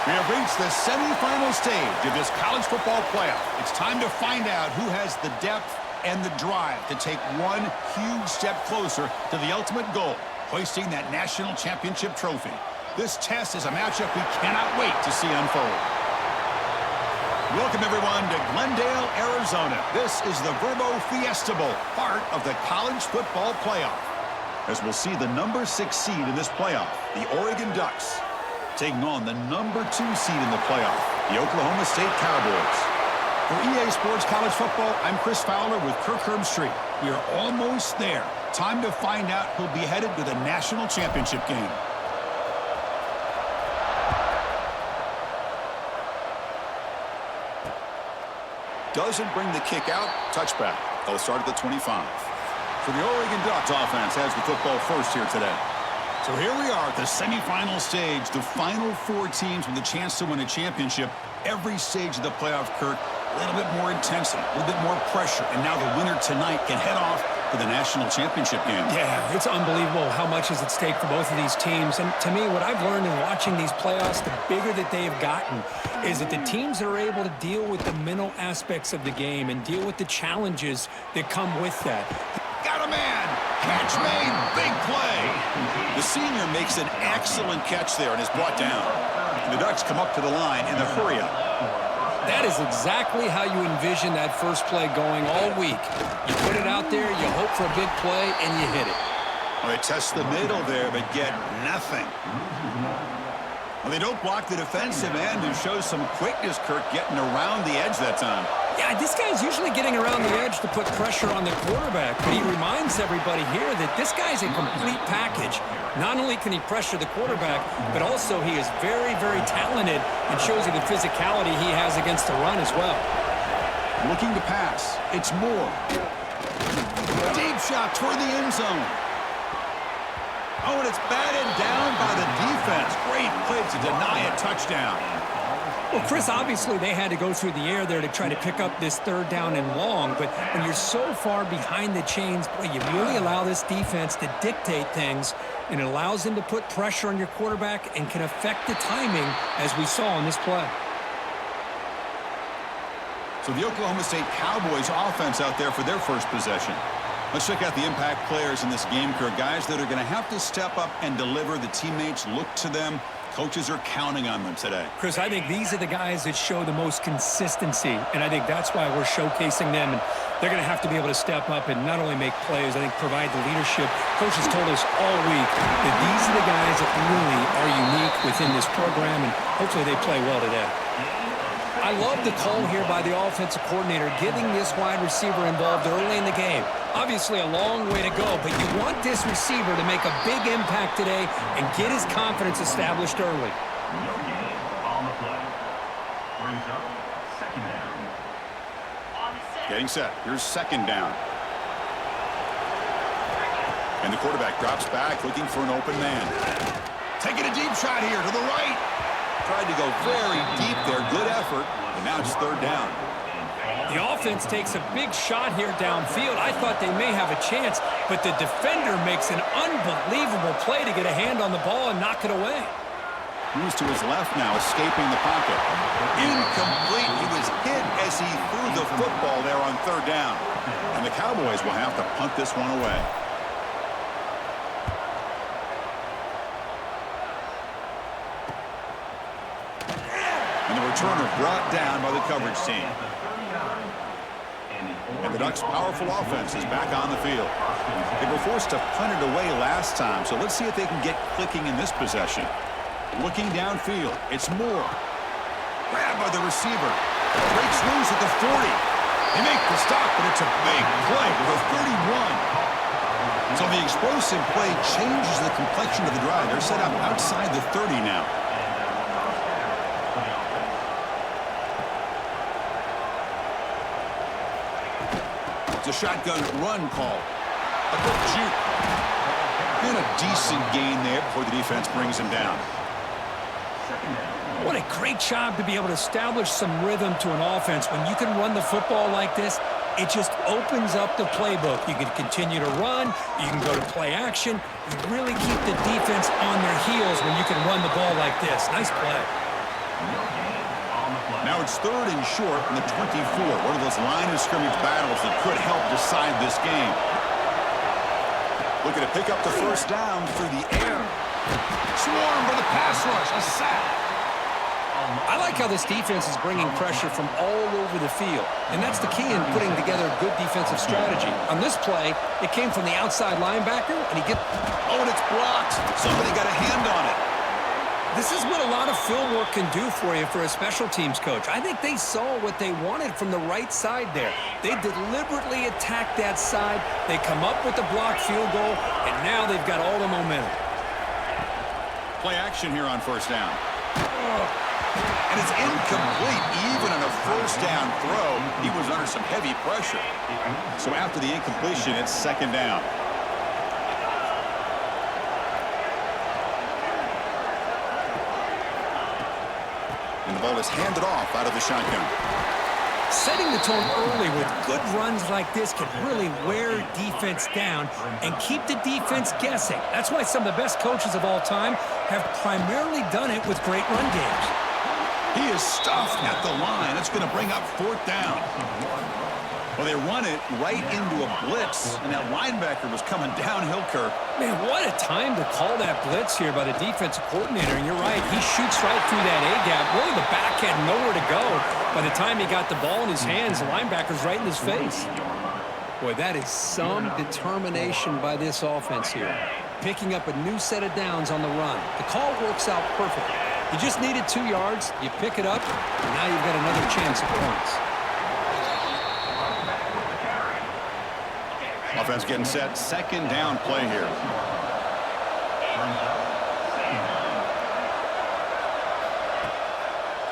We have reached the semifinal stage of this college football playoff. It's time to find out who has the depth and the drive to take one huge step closer to the ultimate goal, hoisting that national championship trophy. This test is a matchup we cannot wait to see unfold. Welcome, everyone, to Glendale, Arizona. This is the Verbo Fiesta Bowl, part of the college football playoff. As we'll see the number 6 seed in this playoff, the Oregon Ducks, taking on the number 2 seed in the playoff, the Oklahoma State Cowboys. For EA Sports College Football, I'm Chris Fowler with Kirk Herbstreit. We are almost there. Time to find out who'll be headed to the national championship game. Doesn't bring the kick out. Touchback. They'll start at the 25. So the Oregon Ducks offense has the football first here today. So here we are at the semifinal stage, the final 4 teams with a chance to win a championship. Every stage of the playoff, Kirk, a little bit more intensity, a little bit more pressure, and now the winner tonight can head off to the national championship game. Yeah, it's unbelievable how much is at stake for both of these teams. And to me, what I've learned in watching these playoffs, the bigger that they have gotten, is that the teams that are able to deal with the mental aspects of the game and deal with the challenges that come with that. Got a man. Catch made. Big play. The senior makes an excellent catch there and is brought down. And the Ducks come up to the line in the hurry-up. That is exactly how you envision that first play going all week. You put it out there, you hope for a big play, and you hit it. Well, they test the middle there, but get nothing. Well, they don't block the defensive end and shows some quickness, Kirk, getting around the edge that time. Yeah, this guy's usually getting around the edge to put pressure on the quarterback, but he reminds everybody here that this guy's a complete package. Not only can he pressure the quarterback, but also he is very, very talented and shows you the physicality he has against the run as well. Looking to pass. It's Moore. Deep shot toward the end zone. Oh, and it's batted down by the defense. Great play to deny a touchdown. Well, Chris, obviously they had to go through the air there to try to pick up this 3rd down and long, but when you're so far behind the chains, boy, you really allow this defense to dictate things, and it allows them to put pressure on your quarterback and can affect the timing, as we saw in this play. So the Oklahoma State Cowboys offense out there for their first possession. Let's check out the impact players in this game, Kirk. Guys that are going to have to step up and deliver. The teammates look to them. Coaches are counting on them today. Chris, I think these are the guys that show the most consistency, and I think that's why we're showcasing them. And they're going to have to be able to step up and not only make plays, I think provide the leadership. Coaches told us all week that these are the guys that really are unique within this program, and hopefully they play well today. I love the call here by the offensive coordinator, getting this wide receiver involved early in the game. Obviously a long way to go, but you want this receiver to make a big impact today and get his confidence established early. Getting set. Here's 2nd down. And the quarterback drops back, looking for an open man. Taking a deep shot here to the right. Tried to go very deep there. Good effort. And now it's 3rd down. The offense takes a big shot here downfield. I thought they may have a chance, but the defender makes an unbelievable play to get a hand on the ball and knock it away. Moves to his left now, escaping the pocket. Incomplete. He was hit as he threw the football there on 3rd down. And the Cowboys will have to punt this one away. And the returner brought down by the coverage team. And the Ducks' powerful offense is back on the field. They were forced to punt it away last time, so let's see if they can get clicking in this possession. Looking downfield, it's Moore. Grabbed by the receiver. Breaks loose at the 40. They make the stop, but it's a big play with a 31. So the explosive play changes the complexion of the drive. They're set up outside the 30 now. It's a shotgun run call. A quick shoot. And a decent gain there before the defense brings him down. What a great job to be able to establish some rhythm to an offense. When you can run the football like this, it just opens up the playbook. You can continue to run. You can go to play action. You really keep the defense on their heels when you can run the ball like this. Nice play. Now it's 3rd and short from the 24. One of those line of scrimmage battles that could help decide this game. Looking to pick up the first down through the air. Swarm for the pass rush. A sack. I like how this defense is bringing pressure from all over the field, and that's the key in putting together a good defensive strategy. On this play, it came from the outside linebacker, and Oh, and it's blocked. Somebody got a hand on it. This is what a lot of film work can do for you for a special teams coach. I think they saw what they wanted from the right side there. They deliberately attacked that side. They come up with the blocked field goal, and now they've got all the momentum. Play action here on first down. And it's incomplete. Even on a first down throw, he was under some heavy pressure. So after the incompletion, it's 2nd down. And the ball is handed off out of the shotgun. Setting the tone early with good runs like this can really wear defense down and keep the defense guessing. That's why some of the best coaches of all time have primarily done it with great run games. He is stuffed at the line. It's going to bring up 4th down. Well, they run it right into a blitz, and that linebacker was coming downhill, Kirk. Man, what a time to call that blitz here by the defensive coordinator. And you're right, he shoots right through that A-gap. Really, the back had nowhere to go. By the time he got the ball in his hands, the linebacker's right in his face. Boy, that is some determination by this offense here. Picking up a new set of downs on the run. The call works out perfectly. You just needed 2 yards, you pick it up, and now you've got another chance at points. Offense getting set. 2nd down play here.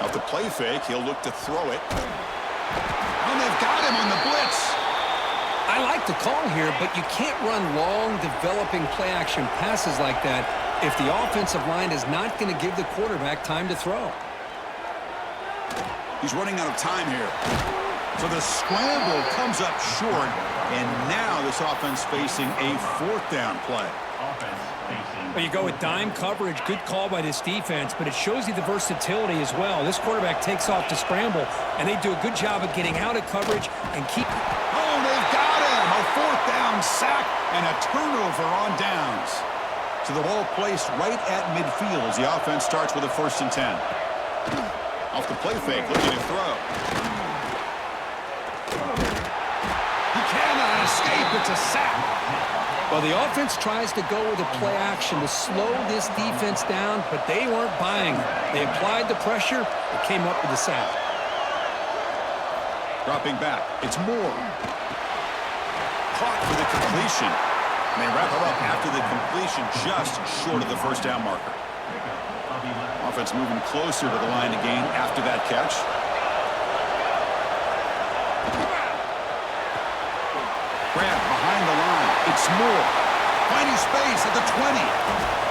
Off the play fake, he'll look to throw it. And they've got him on the blitz. I like the call here, but you can't run long, developing play-action passes like that if the offensive line is not going to give the quarterback time to throw. He's running out of time here. So the scramble comes up short, and now this offense facing a 4th down play. Well, you go with dime coverage, good call by this defense, but it shows you the versatility as well. This quarterback takes off to scramble, and they do a good job of getting out of coverage and keep... Oh, they've got him! A 4th down sack and a turnover on downs. So the ball placed right at midfield as the offense starts with a 1st and 10. Off the play fake, looking to throw. He cannot escape. It's a sack. Well, the offense tries to go with a play action to slow this defense down, but they weren't buying it. They applied the pressure and came up with the sack. Dropping back. It's Moore. Caught for the completion. And they wrap it up after the completion just short of the 1st down marker. Offense moving closer to the line of gain after that catch. Grab behind the line. It's Moore. Finding space at the 20.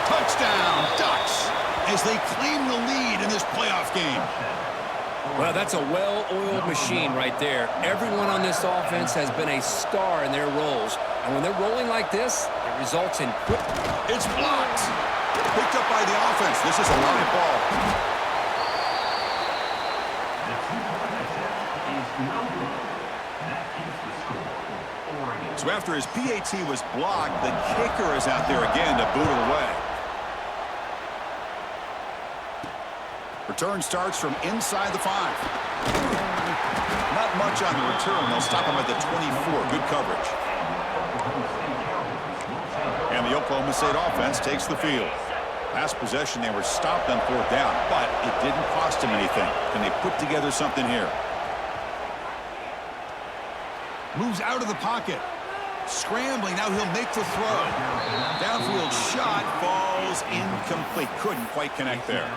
Touchdown, Ducks, as they claim the lead in this playoff game. Well, that's a well-oiled machine right there. Everyone on this offense has been a star in their roles. And when they're rolling like this, it results in quick. It's blocked. Picked up by the offense. This is a live ball. So after his PAT was blocked, the kicker is out there again to boot it away. Return starts from inside the 5. Not much on the return. They'll stop him at the 24. Good coverage. And the Oklahoma State offense takes the field. Last possession, they were stopped on 4th down, but it didn't cost him anything. Can they put together something here? Moves out of the pocket. Scrambling, now he'll make the throw. Downfield shot falls incomplete. Couldn't quite connect there.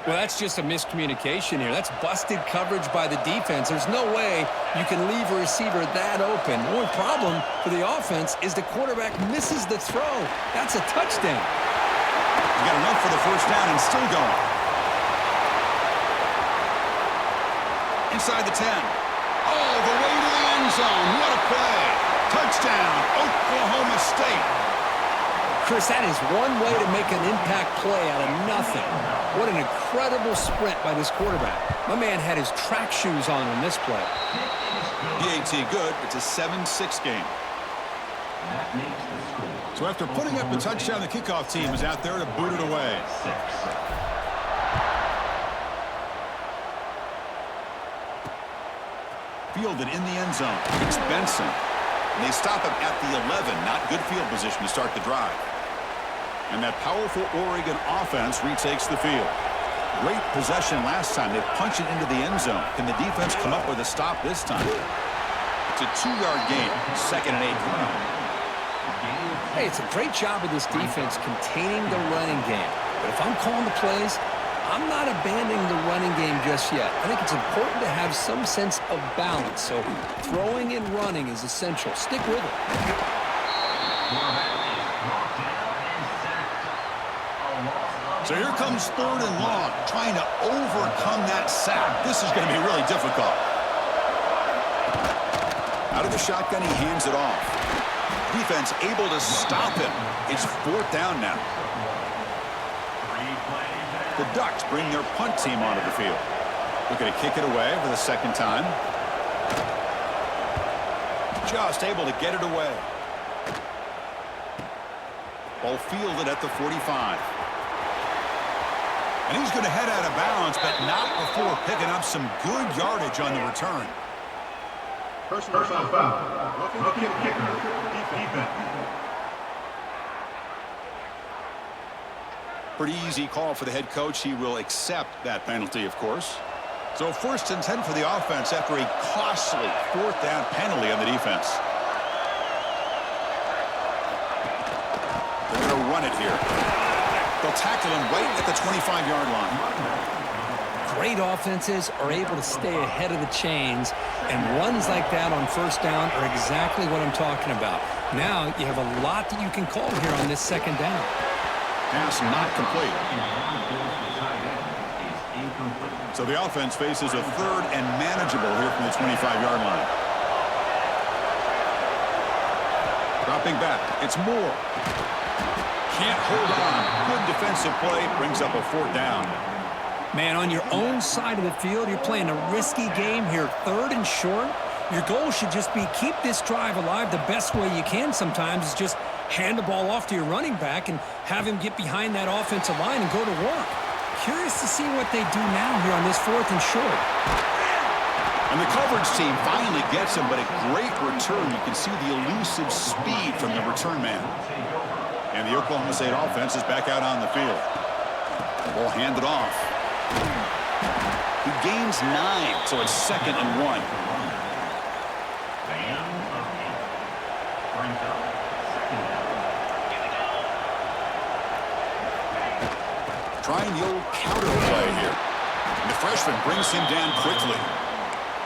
Well, that's just a miscommunication here. That's busted coverage by the defense. There's no way you can leave a receiver that open. The only problem for the offense is the quarterback misses the throw. That's a touchdown. He got enough for the 1st down and still going. Inside the 10. Oh, the way to the end zone. What a play. Touchdown, Oklahoma State. Chris, that is one way to make an impact play out of nothing. What an incredible sprint by this quarterback. My man had his track shoes on in this play. PAT good. It's a 7-6 game. So after putting up the touchdown, the kickoff team is out there to boot it away. Fielded in the end zone. It's Benson. And they stop him at the 11. Not good field position to start the drive. And that powerful Oregon offense retakes the field. Great possession last time. They punch it into the end zone. Can the defense come up with a stop this time? It's a 2-yard gain. 2nd and 8. Hey, it's a great job of this defense containing the running game. But if I'm calling the plays, I'm not abandoning the running game just yet. I think it's important to have some sense of balance. So throwing and running is essential. Stick with it. So here comes 3rd and long, trying to overcome that sack. This is going to be really difficult. Out of the shotgun, he hands it off. Defense able to stop him. It's 4th down now. The Ducks bring their punt team onto the field. Looking to kick it away for the 2nd time. Just able to get it away. Ball fielded at the 45. And he's going to head out of bounds, but not before picking up some good yardage on the return. Personal foul. Rookie kicker. Defense. Pretty easy call for the head coach. He will accept that penalty, of course. So 1st and 10 for the offense after a costly 4th down penalty on the defense. They're going to run it here. They'll tackle him right at the 25-yard line. Great offenses are able to stay ahead of the chains, and runs like that on 1st down are exactly what I'm talking about. Now you have a lot that you can call here on this 2nd down. Pass not complete. So the offense faces a 3rd and manageable here from the 25-yard line. Dropping back. It's Moore. Can't hold on. Good defensive play. Brings up a 4th down. Man, on your own side of the field, you're playing a risky game here. 3rd and short. Your goal should just be keep this drive alive the best way you can sometimes is just hand the ball off to your running back and have him get behind that offensive line and go to work. Curious to see what they do now here on this 4th and short. And the coverage team finally gets him, but a great return. You can see the elusive speed from the return man. And the Oklahoma State offense is back out on the field. The ball handed off. He gains 9, so it's 2nd and 1. Trying the old counter play here. And the freshman brings him down quickly.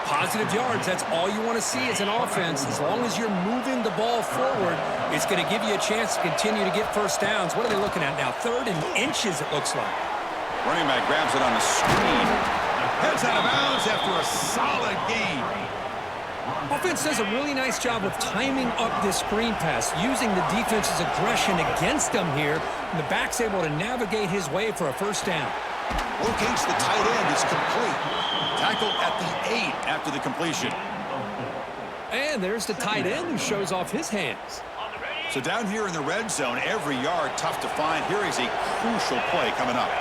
Positive yards, that's all you want to see as an offense. As long as you're moving the ball forward, it's going to give you a chance to continue to get 1st downs. What are they looking at now? 3rd and inches, it looks like. Running back grabs it on the screen. Heads out of bounds after a solid gain. Offense does a really nice job of timing up this screen pass, using the defense's aggression against them here, and the back's able to navigate his way for a 1st down. Locates the tight end. It's complete. Tackled at the 8 after the completion. And there's the tight end who shows off his hands. So down here in the red zone, every yard tough to find. Here is a crucial play coming up.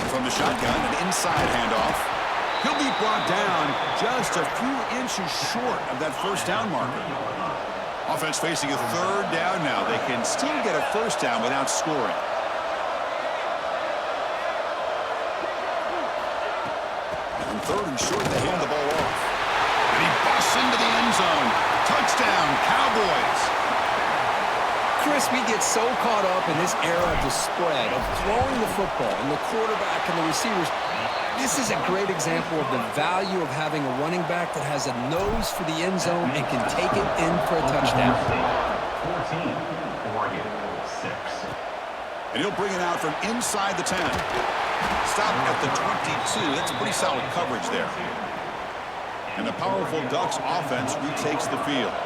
From the shotgun, an inside handoff. He'll be brought down just a few inches short of that 1st down marker. Offense facing a 3rd down now. They can still get a 1st down without scoring. And 3rd and short, they hand the ball off. And he busts into the end zone. Touchdown, Cowboys. Chris, we get so caught up in this era of the spread, of throwing the football, and the quarterback and the receivers. This is a great example of the value of having a running back that has a nose for the end zone and can take it in for a touchdown. 14, Oregon 6. And he'll bring it out from inside the 10. Stop at the 22. That's pretty solid coverage there. And the powerful Ducks offense retakes the field.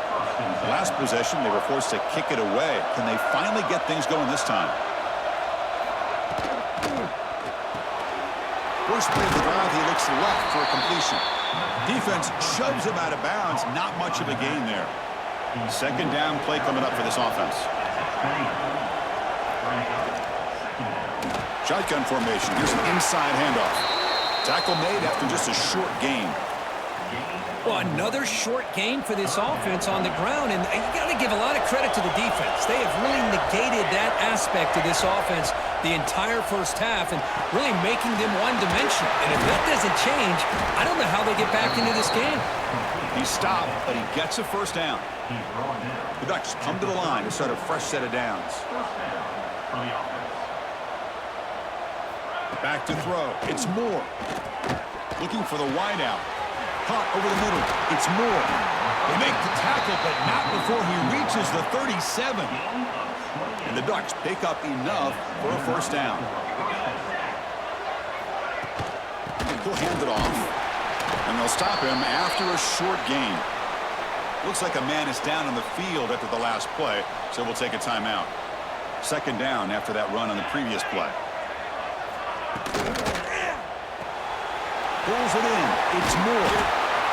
The last possession, they were forced to kick it away. Can they finally get things going this time? First play of the drive, he looks left for a completion. Defense shoves him out of bounds. Not much of a gain there. Second down play coming up for this offense. Shotgun formation. Here's an inside handoff. Tackle made after just a short gain. Well, another short gain for this offense on the ground, and you got to give a lot of credit to the defense. They have really negated that aspect of this offense the entire first half and really making them one-dimensional. And if that doesn't change, I don't know how they get back into this game. He stopped, but he gets a first down. The Ducks come to the line to start a fresh set of downs. Back to throw. It's Moore. Looking for the wideout. Caught over the middle. It's Moore. They make the tackle, but not before he reaches the 37. And the Ducks pick up enough for a first down. He'll hand it off. And they'll stop him after a short gain. Looks like a man is down on the field after the last play, so we'll take a timeout. Second down after that run on the previous play. Pulls it in. It's Moore.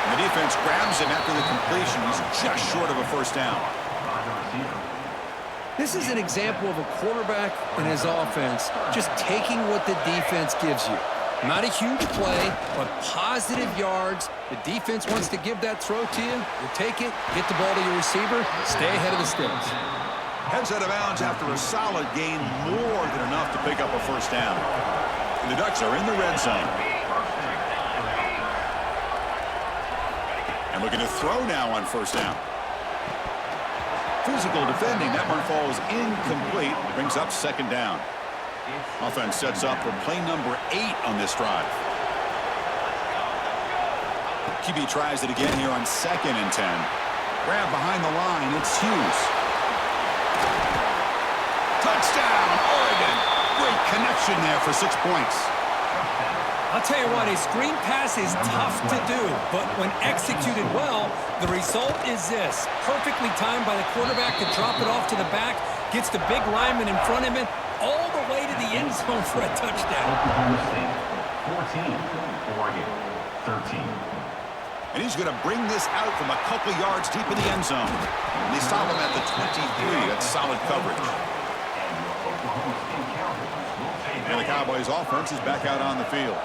And the defense grabs him after the completion. He's just short of a first down. This is an example of a quarterback and his offense just taking what the defense gives you. Not a huge play, but positive yards. The defense wants to give that throw to you. You take it, get the ball to your receiver, stay ahead of the sticks. Heads out of bounds after a solid gain, more than enough to pick up a first down. And the Ducks are in the red zone. And looking to throw now on first down. Physical defending. That one falls incomplete. Brings up second down. Offense sets up for play number 8 on this drive. QB tries it again here on 2nd and 10. Grab behind the line. It's Hughes. Touchdown, Oregon. Great connection there for 6 points. I'll tell you what, a screen pass is tough to do, but when executed well, the result is this. Perfectly timed by the quarterback to drop it off to the back, gets the big lineman in front of him, all the way to the end zone for a touchdown. Oklahoma State, 14, Oregon, 13. And he's going to bring this out from a couple yards deep in the end zone. And they stop him at the 23. That's solid coverage. And the Cowboys offense is back out on the field.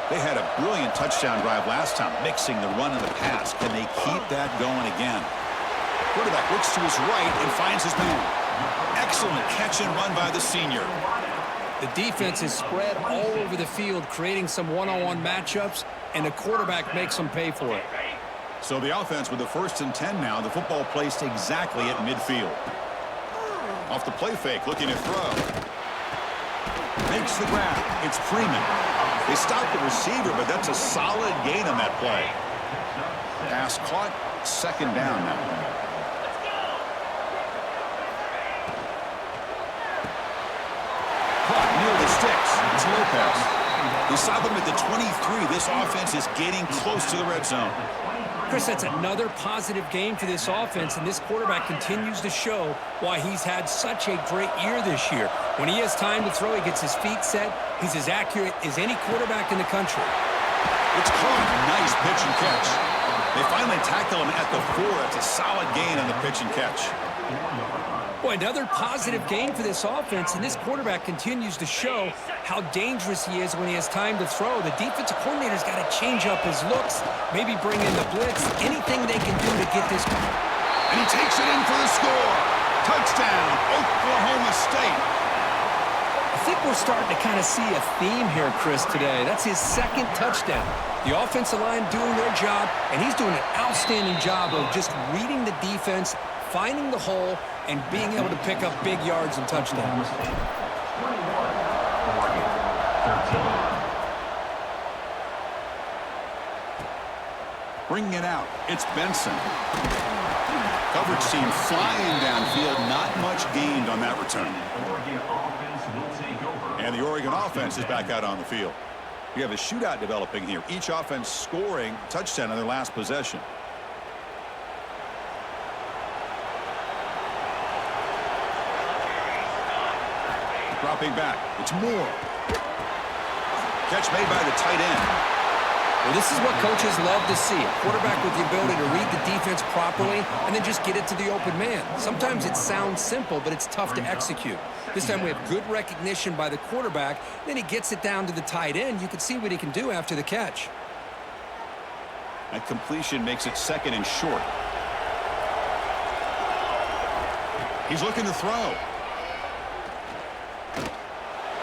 They had a brilliant touchdown drive last time, mixing the run and the pass. Can they keep that going again? Quarterback looks to his right and finds his man. Excellent catch and run by the senior. The defense is spread all over the field, creating some one-on-one matchups, and the quarterback makes them pay for it. So the offense with the 1st and 10 now, the football placed exactly at midfield. Off the play fake, looking to throw. Makes the grab. It's Freeman. They stopped the receiver, but that's a solid gain on that play. Pass caught. Second down now. Caught near the sticks. It's Lopez. They stop him at the 23. This offense is getting close to the red zone. Chris, that's another positive game for this offense, and this quarterback continues to show why he's had such a great year this year. When he has time to throw, he gets his feet set. He's as accurate as any quarterback in the country. It's caught. Nice pitch and catch. They finally tackle him at the 4. It's a solid gain on the pitch and catch. Boy, another positive game for this offense, and this quarterback continues to show how dangerous he is when he has time to throw. The defensive coordinator's got to change up his looks, maybe bring in the blitz, anything they can do to get this. And he takes it in for the score. Touchdown, Oklahoma State. I think we're starting to kind of see a theme here, Chris, today. That's his 2nd touchdown. The offensive line doing their job, and he's doing an outstanding job of just reading the defense, finding the hole, and being able to pick up big yards and touchdowns. Bringing it out, it's Benson. Coverage team flying downfield, not much gained on that return. And the Oregon offense is back out on the field. You have a shootout developing here. Each offense scoring a touchdown on their last possession. Stepping back, it's Moore. Catch made by the tight end. Well, this is what coaches love to see. A quarterback with the ability to read the defense properly and then just get it to the open man. Sometimes it sounds simple, but it's tough to execute. This time we have good recognition by the quarterback. Then he gets it down to the tight end. You can see what he can do after the catch. That completion makes it second and short. He's looking to throw.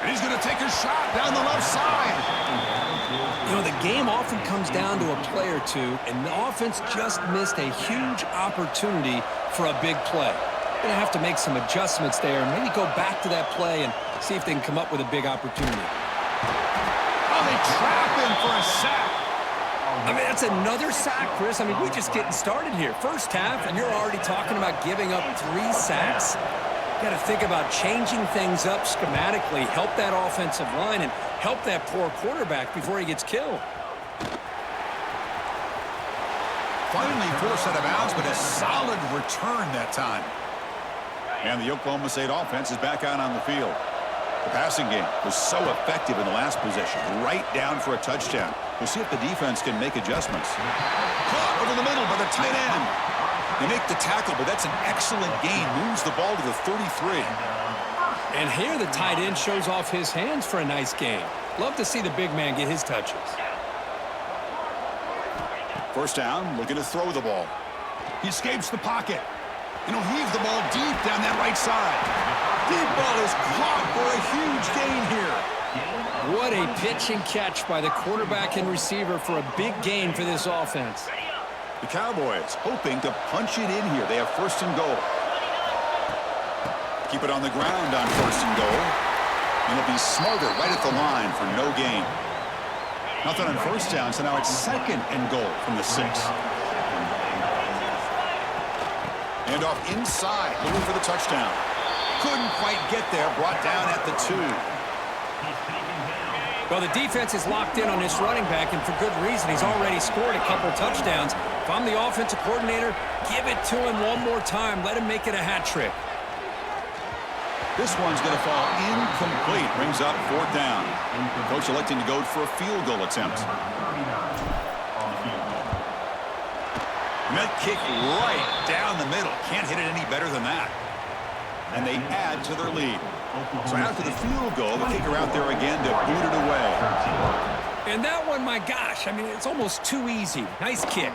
And he's going to take a shot down the left side. You know, the game often comes down to a play or two, and the offense just missed a huge opportunity for a big play. They're going to have to make some adjustments there and maybe go back to that play and see if they can come up with a big opportunity. Oh, they trap him for a sack. I mean, that's another sack, Chris. I mean, we're just getting started here. First half, and you're already talking about giving up 3 sacks. You got to think about changing things up schematically, help that offensive line, and help that poor quarterback before he gets killed. Finally forced out of bounds, but a solid return that time. And the Oklahoma State offense is back out on the field. The passing game was so effective in the last possession, right down for a touchdown. We'll see if the defense can make adjustments. Caught over the middle by the tight end. They make the tackle, but that's an excellent gain. Moves the ball to the 33. And here the tight end shows off his hands for a nice game. Love to see the big man get his touches. First down, looking to throw the ball. He escapes the pocket. And he'll heave the ball deep down that right side. Deep ball is caught for a huge gain here. What a pitch and catch by the quarterback and receiver for a big gain for this offense. The Cowboys hoping to punch it in here. They have first and goal. Keep it on the ground on first and goal. And it'll be smarter right at the line for no gain. Nothing on first down, so now it's second and goal from the 6. And off inside, looking for the touchdown. Couldn't quite get there, brought down at the 2. Well, the defense is locked in on this running back, and for good reason. He's already scored a couple touchdowns. If I'm the offensive coordinator, give it to him one more time. Let him make it a hat trick. This one's going to fall incomplete. Brings up 4th down. Coach electing to go for a field goal attempt. And that kick right down the middle. Can't hit it any better than that. And they add to their lead. So after the field goal, the kicker out there again to boot it away. And that one, my gosh, I mean, it's almost too easy. Nice kick.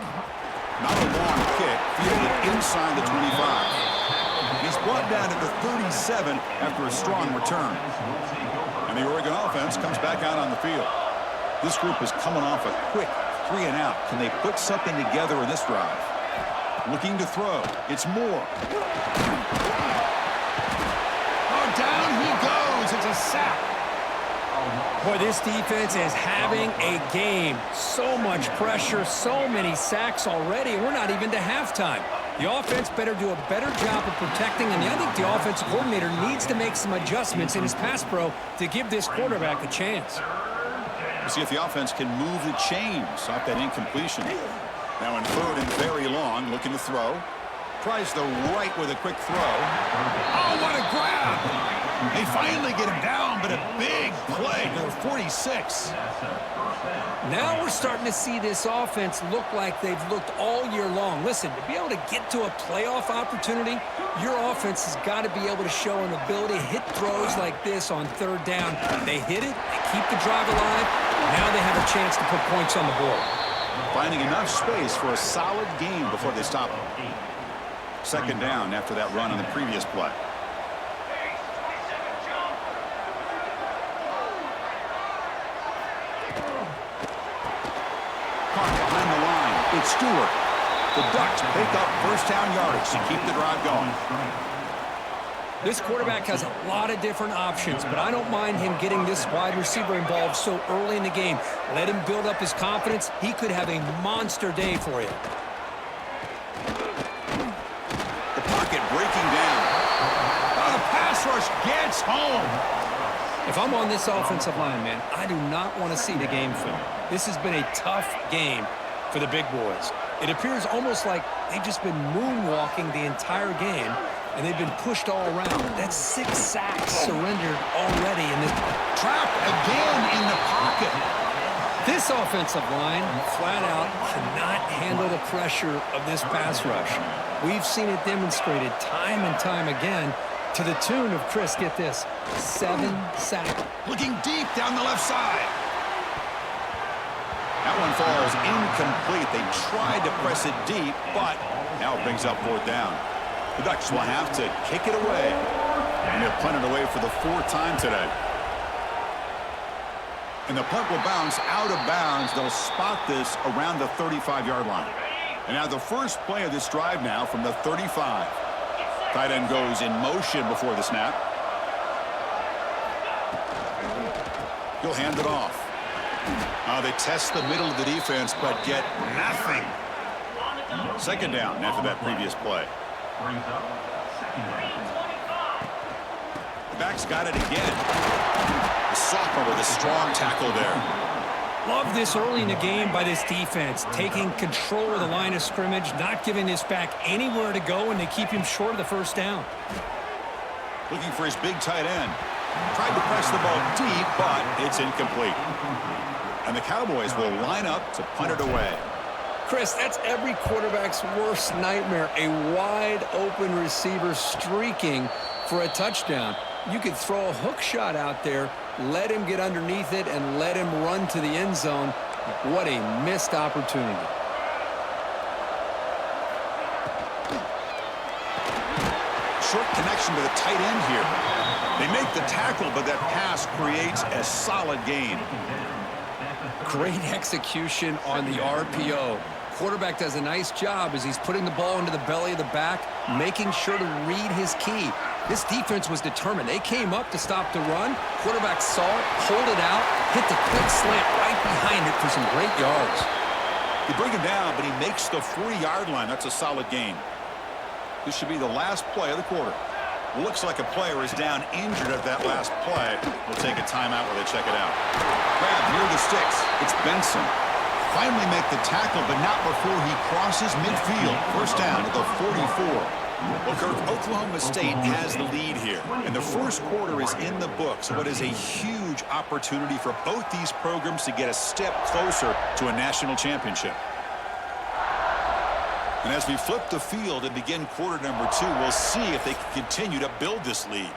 Not a long kick. Fielded inside the 25. He's brought down to the 37 after a strong return. And the Oregon offense comes back out on the field. This group is coming off a quick 3 and out. Can they put something together in this drive? Looking to throw. It's Moore. Oh, down he goes. It's a sack. Boy, this defense is having a game. So much pressure, so many sacks already, and we're not even to halftime. The offense better do a better job of protecting, and I think the offensive coordinator needs to make some adjustments in his pass pro to give this quarterback a chance. We'll see if the offense can move the chains off that incompletion. Now in 3rd and very long, looking to throw. Tries the right with a quick throw. Oh, what a grab! They finally get him down, but a big play to the 46. Now we're starting to see this offense look like they've looked all year long. Listen, to be able to get to a playoff opportunity, your offense has got to be able to show an ability to hit throws like this on 3rd down. They hit it, they keep the drive alive, now they have a chance to put points on the board. Finding enough space for a solid game before they stop him. 2nd down after that run on the previous play. Caught behind the line. It's Stewart. The Ducks pick up first down yardage to keep the drive going. This quarterback has a lot of different options, but I don't mind him getting this wide receiver involved so early in the game. Let him build up his confidence. He could have a monster day for you. The pocket breaking down. Oh, the pass rush gets home. If I'm on this offensive line, man, I do not want to see the game film. This has been a tough game for the big boys. It appears almost like they've just been moonwalking the entire game, and they've been pushed all around. That's 6 sacks surrendered already in this. Trap again in the pocket. This offensive line, flat out, cannot handle the pressure of this pass rush. We've seen it demonstrated time and time again to the tune of, Chris, get this, 7 sacks. Looking deep down the left side. That one falls incomplete. They tried to press it deep, but now it brings up 4th down. The Ducks will have to kick it away. And they'll punt it away for the 4th time today. And the punt will bounce out of bounds. They'll spot this around the 35-yard line. And now the first play of this drive now from the 35. Tight end goes in motion before the snap. He'll hand it off. They test the middle of the defense, but get nothing. 2nd down after that previous play. The back's got it again. The sophomore with a strong tackle there. Love this early in the game by this defense, taking control of the line of scrimmage, not giving this back anywhere to go, and they keep him short of the 1st down. Looking for his big tight end. Tried to press the ball deep, but it's incomplete. And the Cowboys will line up to punt it away. Chris, that's every quarterback's worst nightmare, a wide-open receiver streaking for a touchdown. You could throw a hook shot out there, let him get underneath it, and let him run to the end zone. What a missed opportunity. Short connection to the tight end here. They make the tackle, but that pass creates a solid gain. Great execution on the RPO. Quarterback does a nice job as he's putting the ball into the belly of the back, making sure to read his key. This defense was determined. They came up to stop the run. Quarterback saw it, pulled it out, hit the quick slant right behind it for some great yards. You bring him down, but he makes the 40-yard line. That's a solid gain. This should be the last play of the quarter. Looks like a player is down injured at that last play. We'll take a timeout while they check it out. Grab near the sticks. It's Benson. Finally make the tackle, but not before he crosses midfield. 1st down at the 44. Well, Kirk, Oklahoma State has the lead here, and the 1st quarter is in the books. So it is a huge opportunity for both these programs to get a step closer to a national championship. And as we flip the field and begin quarter number 2, we'll see if they can continue to build this lead.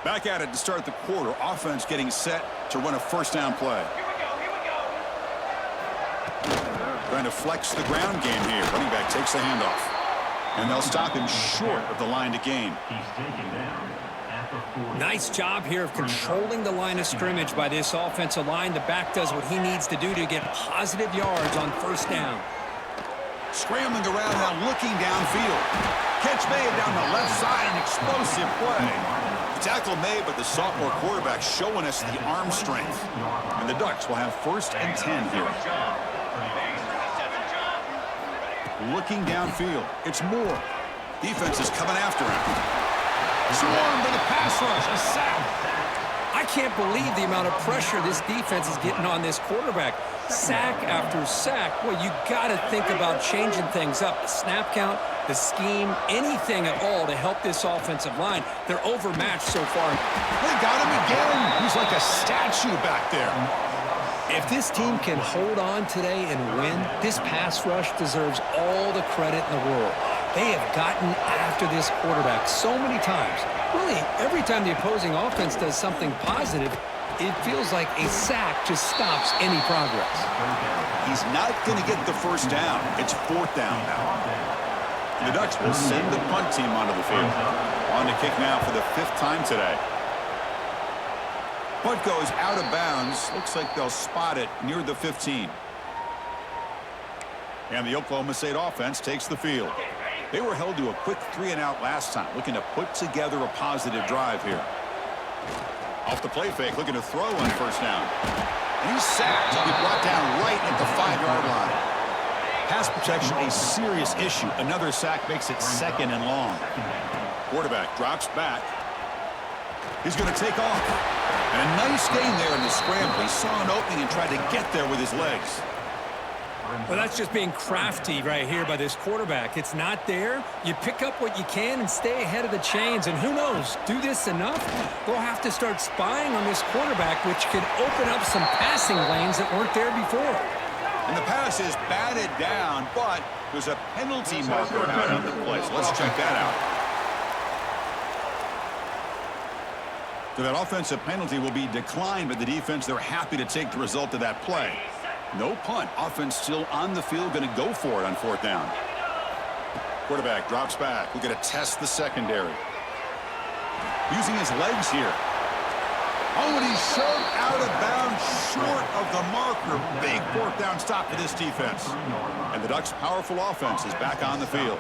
Back at it to start the quarter. Offense getting set to run a 1st down play. Trying to flex the ground game here. Running back takes the handoff. And they'll stop him short of the line to gain. Nice job here of controlling the line of scrimmage by this offensive line. The back does what he needs to do to get positive yards on 1st down. Scrambling around now, looking downfield. Catch made down the left side, an explosive play. The tackle made, but the sophomore quarterback showing us the arm strength. And the Ducks will have 1st and 10 here. Looking downfield. It's Moore. Defense is coming after him. Swarmed by the pass rush. A sack. I can't believe the amount of pressure this defense is getting on this quarterback. Sack after sack. Well, you got to think about changing things up. The snap count, the scheme, anything at all to help this offensive line. They're overmatched so far. They got him again. He's like a statue back there. If this team can hold on today and win, this pass rush deserves all the credit in the world. They have gotten after this quarterback so many times. Really, every time the opposing offense does something positive, it feels like a sack just stops any progress. He's not going to get the 1st down. It's 4th down now. The Ducks will send the punt team onto the field. On to kick now for the 5th time today. Punt goes out of bounds. Looks like they'll spot it near the 15. And the Oklahoma State offense takes the field. They were held to a quick 3-and-out last time, looking to put together a positive drive here. Off the play fake, looking to throw on 1st down. And he's sacked. He'll be brought down right at the 5-yard line. Pass protection, a serious issue. Another sack makes it 2nd and long. Quarterback drops back. He's going to take off. And a nice gain there in the scramble. He saw an opening and tried to get there with his legs. Well, that's just being crafty right here by this quarterback. It's not there. You pick up what you can and stay ahead of the chains. And who knows, do this enough, they'll have to start spying on this quarterback, which could open up some passing lanes that weren't there before. And the pass is batted down, but there's a penalty marker out on the play. So let's check that out. So that offensive penalty will be declined by the defense. They're happy to take the result of that play. No punt. Offense still on the field, going to go for it on 4th down. Quarterback drops back. We're going to test the secondary. Using his legs here. Oh, and he's shoved out of bounds short of the marker. Big 4th down stop for this defense. And the Ducks' powerful offense is back on the field.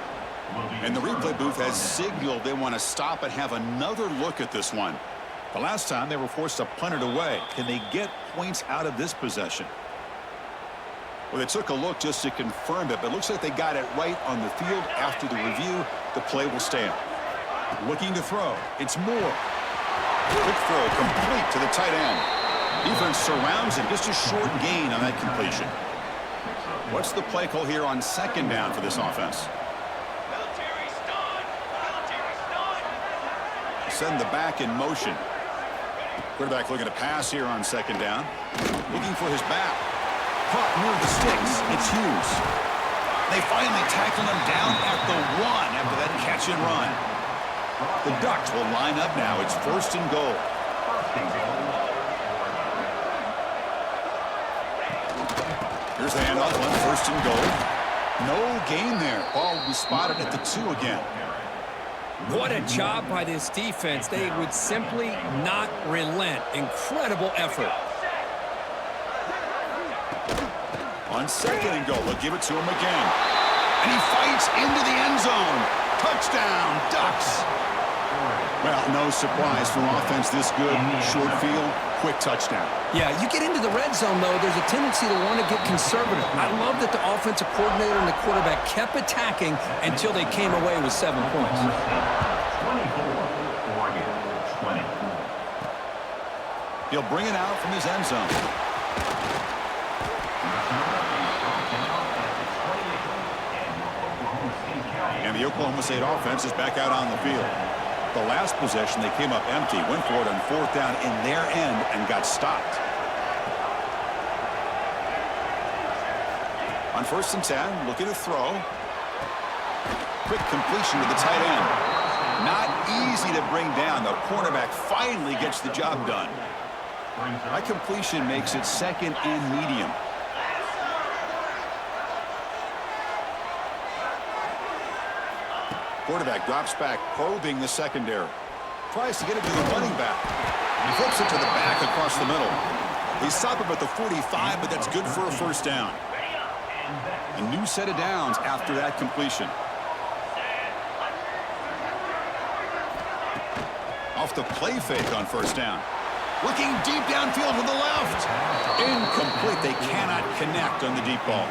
And the replay booth has signaled they want to stop and have another look at this one. The last time they were forced to punt it away. Can they get points out of this possession? Well, they took a look just to confirm it, but it looks like they got it right on the field. After the review, the play will stand. Looking to throw. It's Moore. Quick throw complete to the tight end. Defense surrounds him. Just a short gain on that completion. What's the play call here on 2nd down for this offense? Send the back in motion. Quarterback looking to pass here on 2nd down. Looking for his back. Caught near the sticks. It's Hughes. They finally tackle him down at the 1 after that catch and run. The Ducks will line up now. It's 1st and goal. Here's the handoff on 1st and goal. No gain there. Ball will be spotted at the 2 again. What a job by this defense. They would simply not relent. Incredible effort. On 2nd and goal, they'll give it to him again. And he fights into the end zone. Touchdown, Ducks. Well, no surprise from offense this good. Short field, quick touchdown. Yeah, you get into the red zone, though, there's a tendency to want to get conservative. I love that the offensive coordinator and the quarterback kept attacking until they came away with 7 points. 20. He'll bring it out from his end zone. And the Oklahoma State offense is back out on the field. The last possession, they came up empty, went for it on 4th down in their end and got stopped. On 1st and 10, looking to throw. Quick completion to the tight end. Not easy to bring down. The cornerback finally gets the job done. That completion makes it 2nd and medium. Quarterback drops back, probing the secondary. Tries to get it to the running back. He flips it to the back across the middle. He stopped him at the 45, but that's good for a 1st down. A new set of downs after that completion. Off the play fake on 1st down. Looking deep downfield to the left. Incomplete. They cannot connect on the deep ball.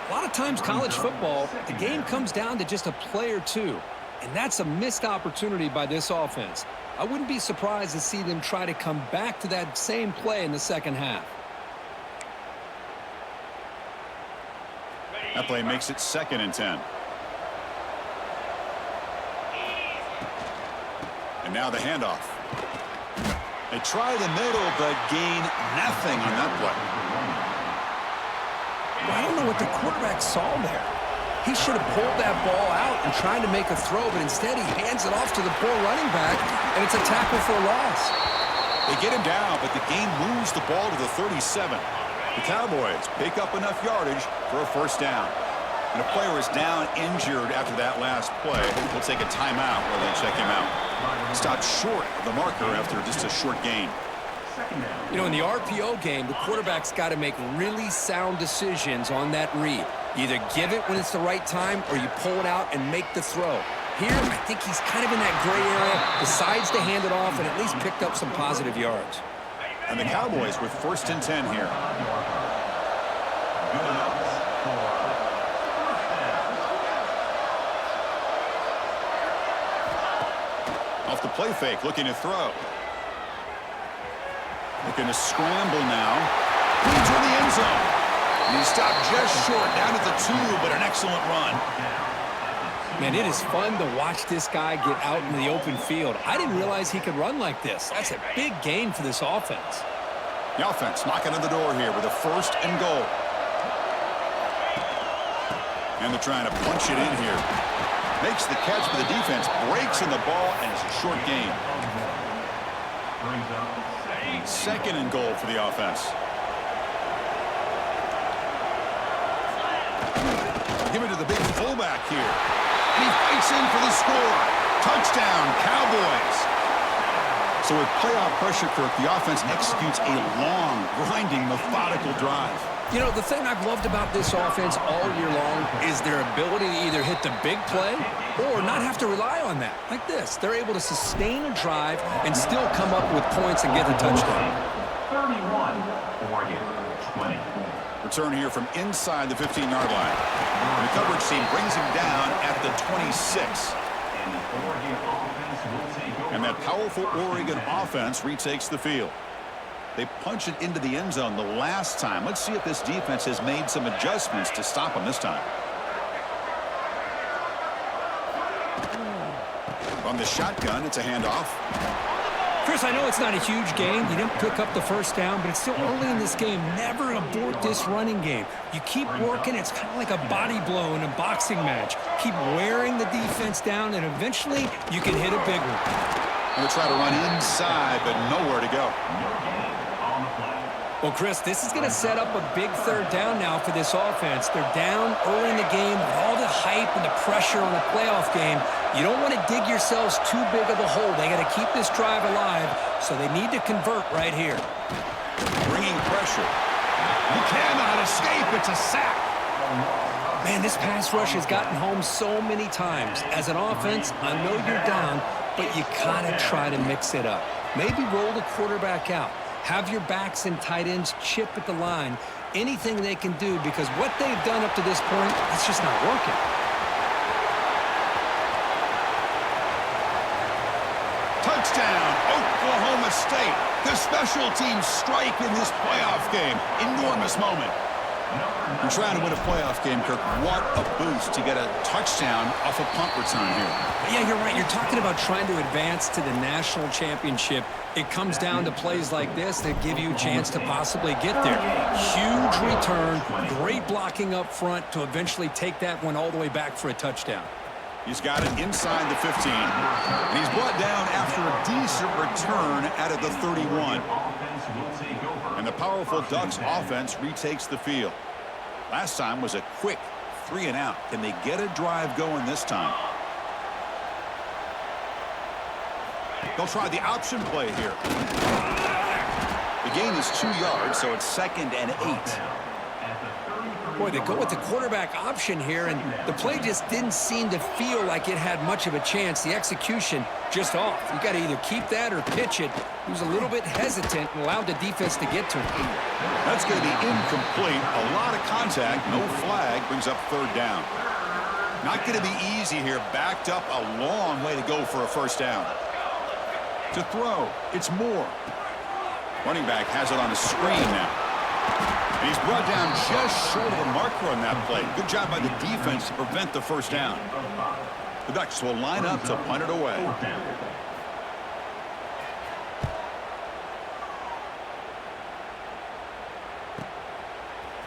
A lot of times college football, the game comes down to just a play or two. And that's a missed opportunity by this offense. I wouldn't be surprised to see them try to come back to that same play in the 2nd half. That play makes it 2nd and 10. And now the handoff. They try the middle, but gain nothing on that play. I don't know what the quarterback saw there. He should have pulled that ball out and tried to make a throw, but instead he hands it off to the poor running back, and it's a tackle for a loss. They get him down, but the game moves the ball to the 37. The Cowboys pick up enough yardage for a 1st down. And a player is down injured after that last play. We'll take a timeout while they check him out. Stopped short of the marker after just a short gain. You know, in the RPO game, the quarterback's got to make really sound decisions on that read. Either give it when it's the right time or you pull it out and make the throw. Here, I think he's kind of in that gray area, decides to hand it off and at least picked up some positive yards. And the Cowboys with 1st and 10 here. Off the play fake, looking to throw. Looking to scramble now. Into the end zone. And he stopped just short, down at the 2, but an excellent run. Man, it is fun to watch this guy get out in the open field. I didn't realize he could run like this. That's a big gain for this offense. The offense knocking on the door here with a 1st and goal. And they're trying to punch it in here. Makes the catch for the defense, breaks in the ball, and it's a short gain. 2nd and goal for the offense. Give it to the big fullback here. And he fights in for the score. Touchdown, Cowboys. So with playoff pressure, Kirk, the offense executes a long, grinding, methodical drive. You know, the thing I've loved about this offense all year long is their ability to either hit the big play or not have to rely on that. Like this. They're able to sustain a drive and still come up with points and get the touchdown. 31, Oregon, 20. Return here from inside the 15-yard line. The coverage team brings him down at the 26. And that powerful Oregon offense retakes the field. They punch it into the end zone the last time. Let's see if this defense has made some adjustments to stop them this time. From the shotgun, it's a handoff. Chris, I know it's not a huge gain. You didn't pick up the 1st down, but it's still early in this game. Never abort this running game. You keep working. It's kind of like a body blow in a boxing match. Keep wearing the defense down, and eventually you can hit a big one. Going to try to run inside, but nowhere to go. Well, Chris, this is going to set up a big 3rd down now for this offense. They're down early in the game with all the hype and the pressure on a playoff game. You don't want to dig yourselves too big of a hole. They got to keep this drive alive, so they need to convert right here. Bringing pressure. He cannot escape. It's a sack. Man, this pass rush has gotten home so many times. As an offense, I know you're down, but you got to try to mix it up. Maybe roll the quarterback out. Have your backs and tight ends chip at the line. Anything they can do, because what they've done up to this point, it's just not working. Touchdown, Oklahoma State. The special teams strike in this playoff game. Enormous moment. You're trying to win a playoff game, Kirk. What a boost to get a touchdown off a punt return here. Yeah, you're right. You're talking about trying to advance to the national championship. It comes down to plays like this that give you a chance to possibly get there. Huge return, great blocking up front to eventually take that one all the way back for a touchdown. He's got it inside the 15. And he's brought down after a decent return out of the 31. And the powerful Ducks offense retakes the field. Last time was a quick 3-and-out. Can they get a drive going this time? They'll try the option play here. The gain is 2 yards, so it's 2nd and 8. Boy, they go with the quarterback option here, and the play just didn't seem to feel like it had much of a chance. The execution just off. You got to either keep that or pitch it. He was a little bit hesitant and allowed the defense to get to him. That's going to be incomplete. A lot of contact. No flag. Brings up 3rd down. Not going to be easy here. Backed up a long way to go for a 1st down. To throw, it's Moore. Running back has it on the screen now. And he's brought down just short of the marker on that play. Good job by the defense to prevent the 1st down. The Ducks will line up to punt it away.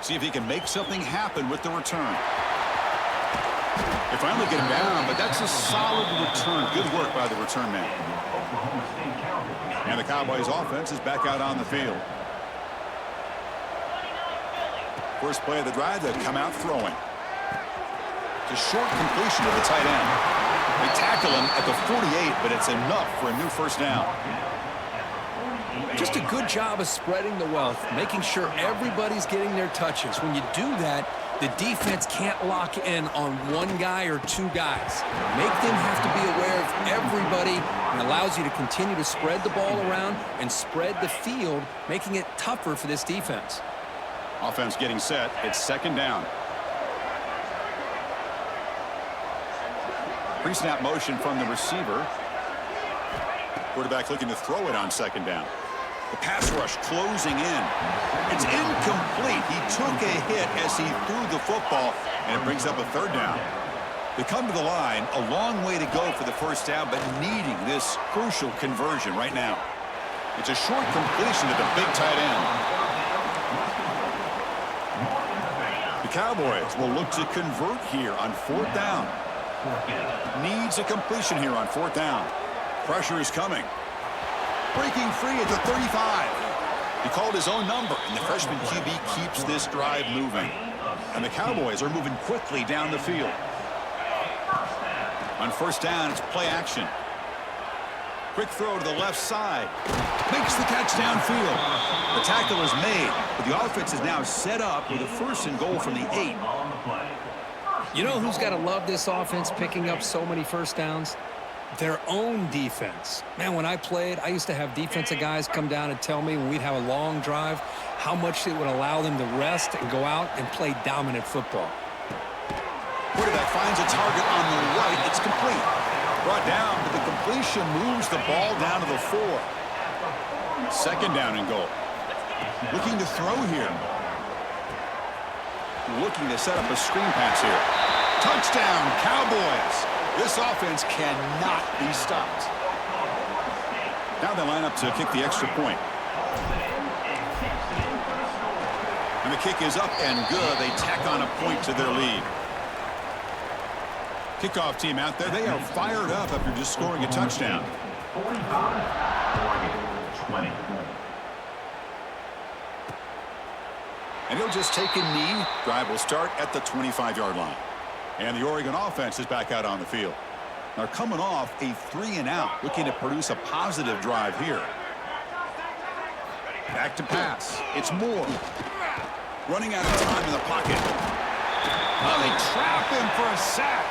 See if he can make something happen with the return. They finally get him down, but that's a solid return. Good work by the return man. And the Cowboys offense is back out on the field. First play of the drive, they've come out throwing. It's a short completion to the tight end. They tackle him at the 48, but it's enough for a new 1st down. Just a good job of spreading the wealth, making sure everybody's getting their touches. When you do that, the defense can't lock in on one guy or 2 guys. Make them have to be aware of everybody, and allows you to continue to spread the ball around and spread the field, making it tougher for this defense. Offense getting set. It's 2nd down. Pre-snap motion from the receiver. Quarterback looking to throw it on 2nd down. The pass rush closing in. It's incomplete. He took a hit as he threw the football, and it brings up a third down. They come to the line, a long way to go for the first down, but needing this crucial conversion right now. It's a short completion to the big tight end. The Cowboys will look to convert here on fourth down. Needs a completion here on fourth down. Pressure is coming. Breaking free at the 35. He called his own number, and the freshman QB keeps this drive moving. And the Cowboys are moving quickly down the field. On first down, it's play action. Quick throw to the left side. Makes the catch downfield. The tackle is made, but the offense is now set up with a first and goal from the 8. You know who's got to love this offense picking up so many first downs? Their own defense. Man, when I played, I used to have defensive guys come down and tell me when we'd have a long drive how much it would allow them to rest and go out and play dominant football. Quarterback finds a target on the right. It's complete. Brought down, but the completion moves the ball down to the 4. Second down and goal. Looking to throw here. Looking to set up a screen pass here. Touchdown, Cowboys. This offense cannot be stopped. Now they line up to kick the extra point. And the kick is up and good. They tack on a point to their lead. Kickoff team out there, they are fired up after just scoring a touchdown. 20. And he'll just take a knee. Drive will start at the 25-yard line. And the Oregon offense is back out on the field. They're coming off a 3-and-out, looking to produce a positive drive here. Back to pass. It's Moore. Running out of time in the pocket. Oh, they trap him for a sack.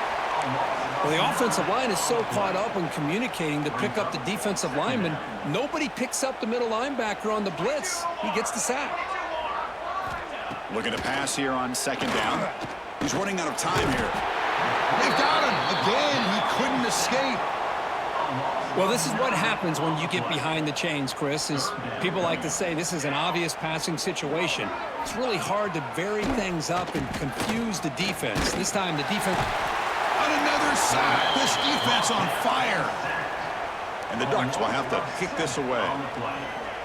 Well, the offensive line is so caught up in communicating to pick up the defensive lineman, nobody picks up the middle linebacker on the blitz. He gets the sack. Looking to pass here on second down. He's running out of time here. They've got him. Again, he couldn't escape. Well, this is what happens when you get behind the chains, Chris, is people like to say this is an obvious passing situation. It's really hard to vary things up and confuse the defense. This time the defense... On another sack. This defense on fire. And the Ducks will have to kick this away.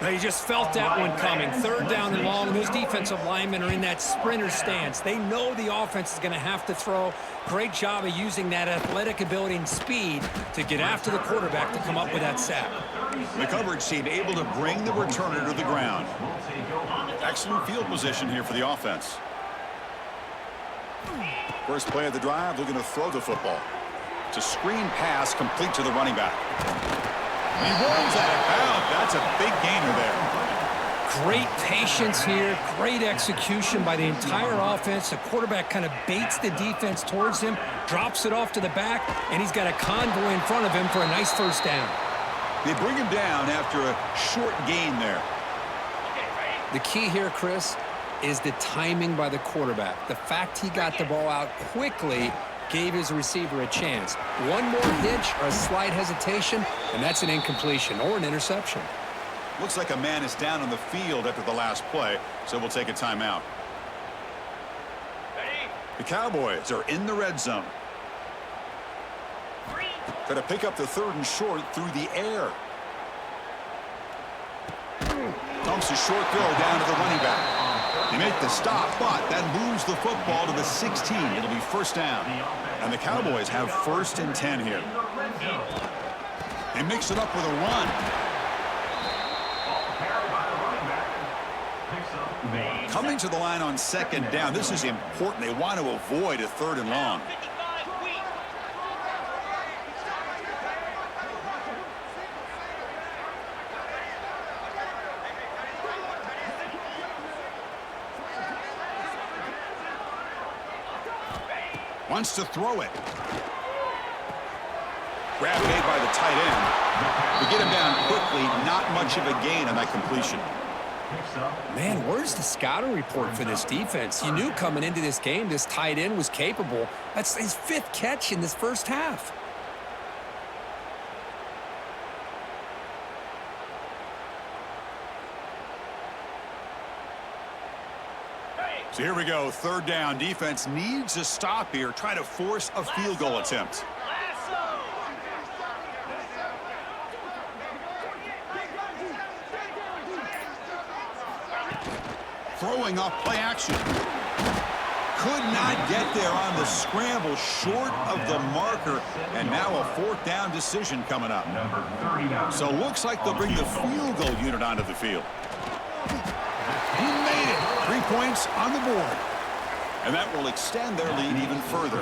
Now, you just felt that one coming. Third down and long. Those defensive linemen are in that sprinter stance. They know the offense is going to have to throw. Great job of using that athletic ability and speed to get after the quarterback to come up with that sack. The coverage team able to bring the returner to the ground. Excellent field position here for the offense. First play of the drive, looking to throw the football. It's a screen pass complete to the running back. He rolls out of bounds. That's a big gainer there. Great patience here. Great execution by the entire offense. The quarterback kind of baits the defense towards him, drops it off to the back, and he's got a convoy in front of him for a nice first down. They bring him down after a short gain there. The key here, Chris, is the timing by the quarterback. The fact he got the ball out quickly gave his receiver a chance. One more hitch or a slight hesitation, and that's an incompletion or an interception. Looks like a man is down on the field after the last play, so we'll take a timeout. The Cowboys are in the red zone. Got to pick up the third and short through the air. Dumps a short throw down to the running back. They make the stop, but that moves the football to the 16. It'll be first down. And the Cowboys have first and 10 here. They mix it up with a run. Coming to the line on second down. This is important. They want to avoid a third and long. Wants to throw it. Grab made by the tight end. To get him down quickly, not much of a gain on that completion. Man, where's the scouting report for this defense? You knew coming into this game this tight end was capable. That's his 5th catch in this first half. So here we go, third down. Defense needs a stop here, try to force a field goal attempt. Throwing off play action. Could not get there on the scramble, short of the marker, and now a fourth down decision coming up. So looks like they'll bring the field goal unit onto the field. He made it. 3 points on the board. And that will extend their lead even further.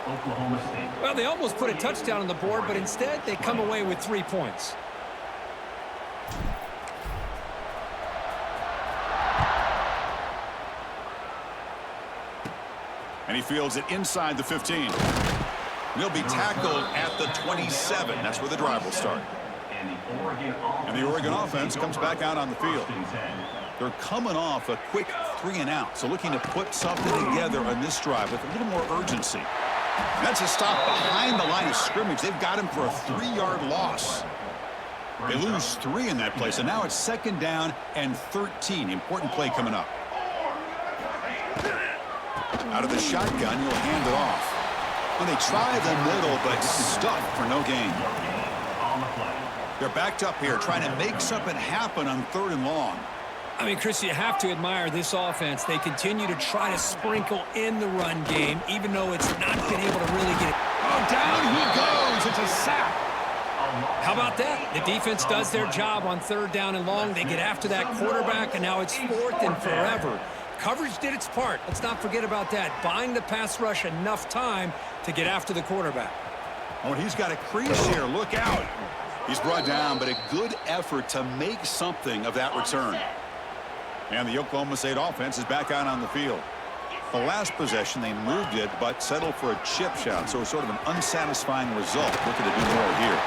Oklahoma State. Well, they almost put a touchdown on the board, but instead they come away with 3 points. And he fields it inside the 15. He'll be tackled at the 27. That's where the drive will start. And the Oregon offense comes back out on the field. They're coming off a quick 3 and out, so looking to put something together on this drive with a little more urgency. And that's a stop behind the line of scrimmage. They've got him for a 3-yard loss. They lose 3 in that play, so now it's 2nd down and 13. Important play coming up. Out of the shotgun, he'll hand it off. And they try the middle, but stuffed for no gain. They're backed up here, trying to make something happen on 3rd and long. I mean, Chris, you have to admire this offense. They continue to try to sprinkle in the run game, even though it's not been able to really get it. Oh, down he goes. It's a sack. How about that? The defense does their job on 3rd down and long. They get after that quarterback, and now it's 4th and forever. Coverage did its part. Let's not forget about that. Buying the pass rush enough time to get after the quarterback. Oh, and he's got a crease here. Look out. He's brought down, but a good effort to make something of that return. And the Oklahoma State offense is back out on the field. The last possession, they moved it, but settled for a chip shot, so it's sort of an unsatisfying result. Looking to do more here.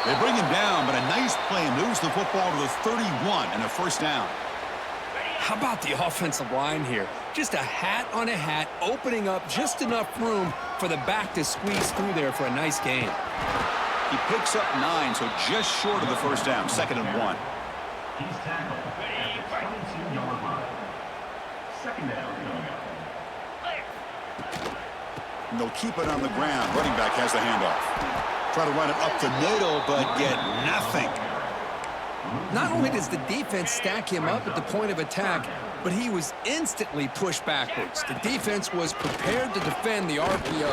They bring him down, but a nice play moves the football to the 31 and a 1st down. How about the offensive line here? Just a hat on a hat, opening up just enough room for the back to squeeze through there for a nice gain. He picks up 9, so just short of the 1st down, 2nd and 1. He's tackled at the 22-yard line. 2nd down. And they'll keep it on the ground. Running back has the handoff. Try to run it up the middle, but get nothing. Not only does the defense stack him up at the point of attack, but he was instantly pushed backwards. The defense was prepared to defend the RPO.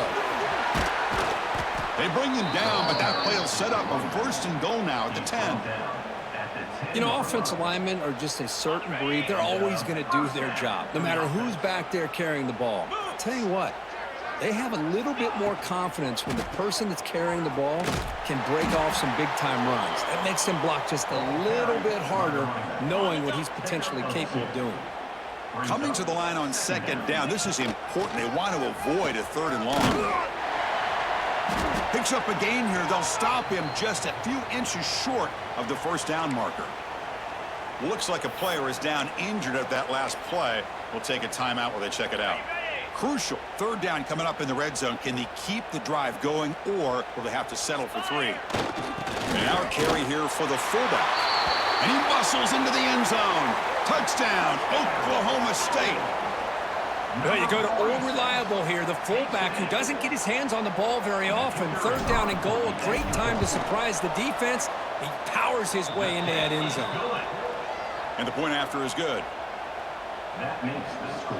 They bring him down, but that play will set up a 1st and goal now at the 10. You know, offensive linemen are just a certain breed. They're always going to do their job, no matter who's back there carrying the ball. I'll tell you what, they have a little bit more confidence when the person that's carrying the ball can break off some big-time runs. That makes them block just a little bit harder, knowing what he's potentially capable of doing. Coming to the line on 2nd down, this is important. They want to avoid a 3rd and long. Picks up a gain here. They'll stop him just a few inches short of the 1st down marker. Looks like a player is down injured at that last play. We'll take a timeout while they check it out. Crucial 3rd down coming up in the red zone. Can they keep the drive going, or will they have to settle for 3? And now a carry here for the fullback. And he muscles into the end zone. Touchdown, Oklahoma State. Well, you go to old reliable here, the fullback who doesn't get his hands on the ball very often. 3rd down and goal, a great time to surprise the defense. He powers his way into that end zone. And the point after is good. That makes the score.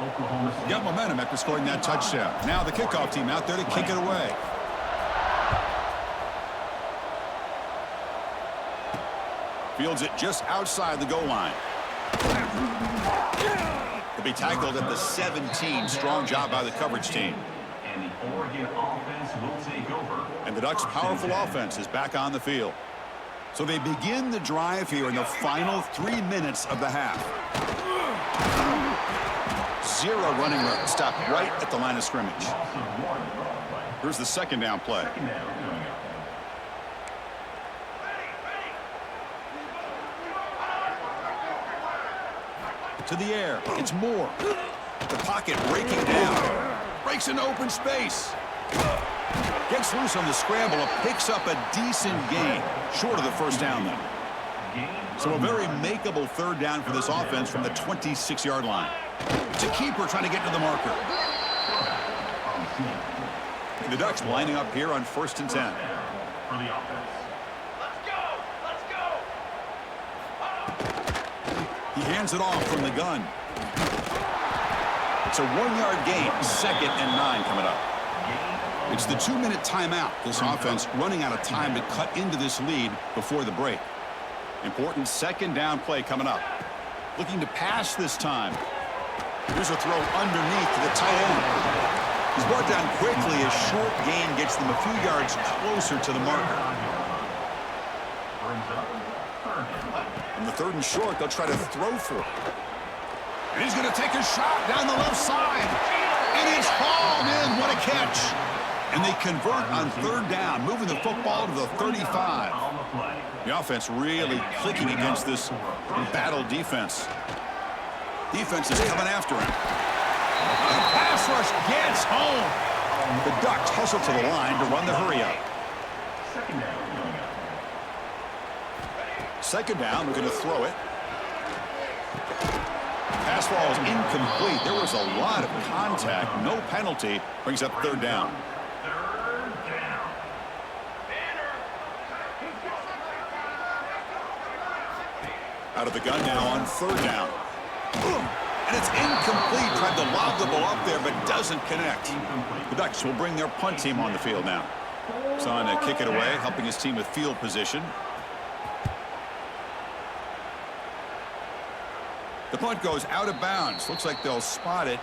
Oklahoma State. Got momentum after scoring that touchdown. Now the kickoff team out there to kick it away. Fields it just outside the goal line. He'll be tackled at the 17. Strong job by the coverage team. And the Oregon offense will take over. And the Ducks' powerful offense is back on the field. So they begin the drive here in the final 3 minutes of the half. 0 running room. Stopped right at the line of scrimmage. Here's the 2nd down play. To the air. It's Moore. The pocket breaking down. Breaks into open space. Gets loose on the scramble and picks up a decent gain. Short of the 1st down, though. So a very makeable 3rd down for this offense from the 26-yard line. It's a keeper trying to get to the marker. The Ducks lining up here on 1st and 10. For the offense. He hands it off from the gun. It's a 1-yard gain. 2nd and 9 coming up. It's the 2-minute timeout. This offense running out of time to cut into this lead before the break. Important 2nd down play coming up. Looking to pass this time. Here's a throw underneath to the tight end. He's brought down quickly. A short gain gets them a few yards closer to the marker. From the 3rd and short, they'll try to throw for it. And he's going to take a shot down the left side. And it's hauled in. What a catch. And they convert on 3rd down, moving the football to the 35. The offense really clicking against this battle defense. Defense is coming after him. The pass rush gets home. The Ducks hustle to the line to run the hurry up. 2nd down, we're going to throw it. Pass ball is incomplete. There was a lot of contact. No penalty. Brings up 3rd down. Out of the gun now on 3rd down. And it's incomplete. Tried to lob the ball up there, but doesn't connect. The Ducks will bring their punt team on the field now. He's on to kick it away, helping his team with field position. The punt goes out of bounds. Looks like they'll spot it.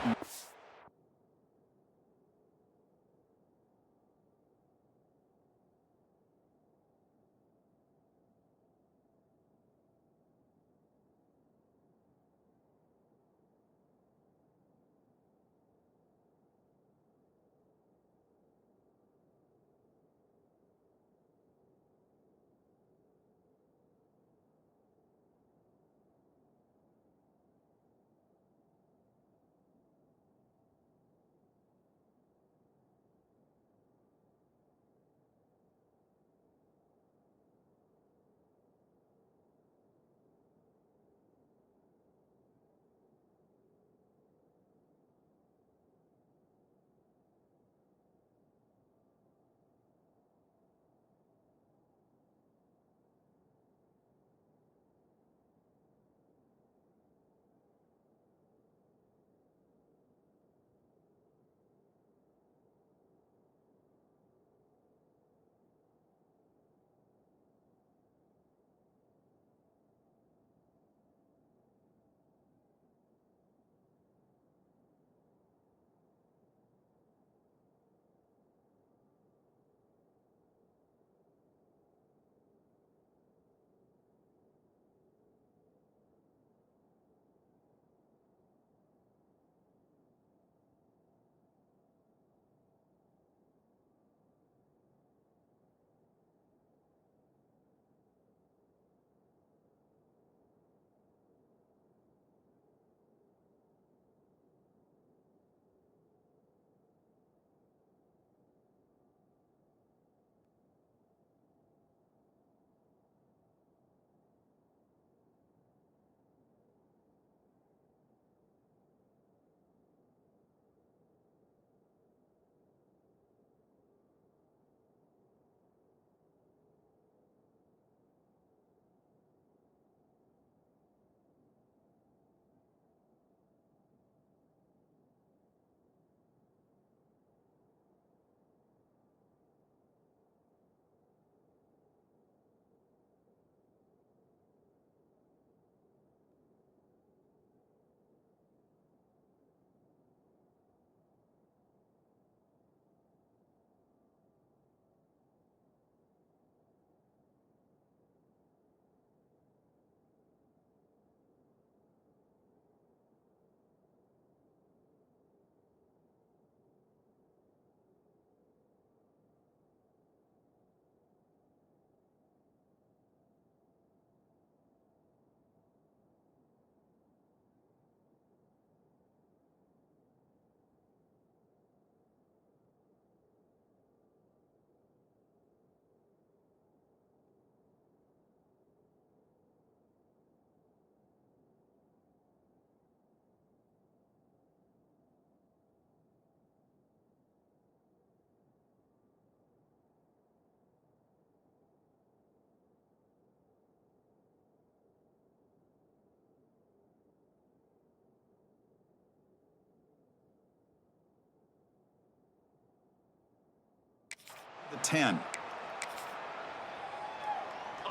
10.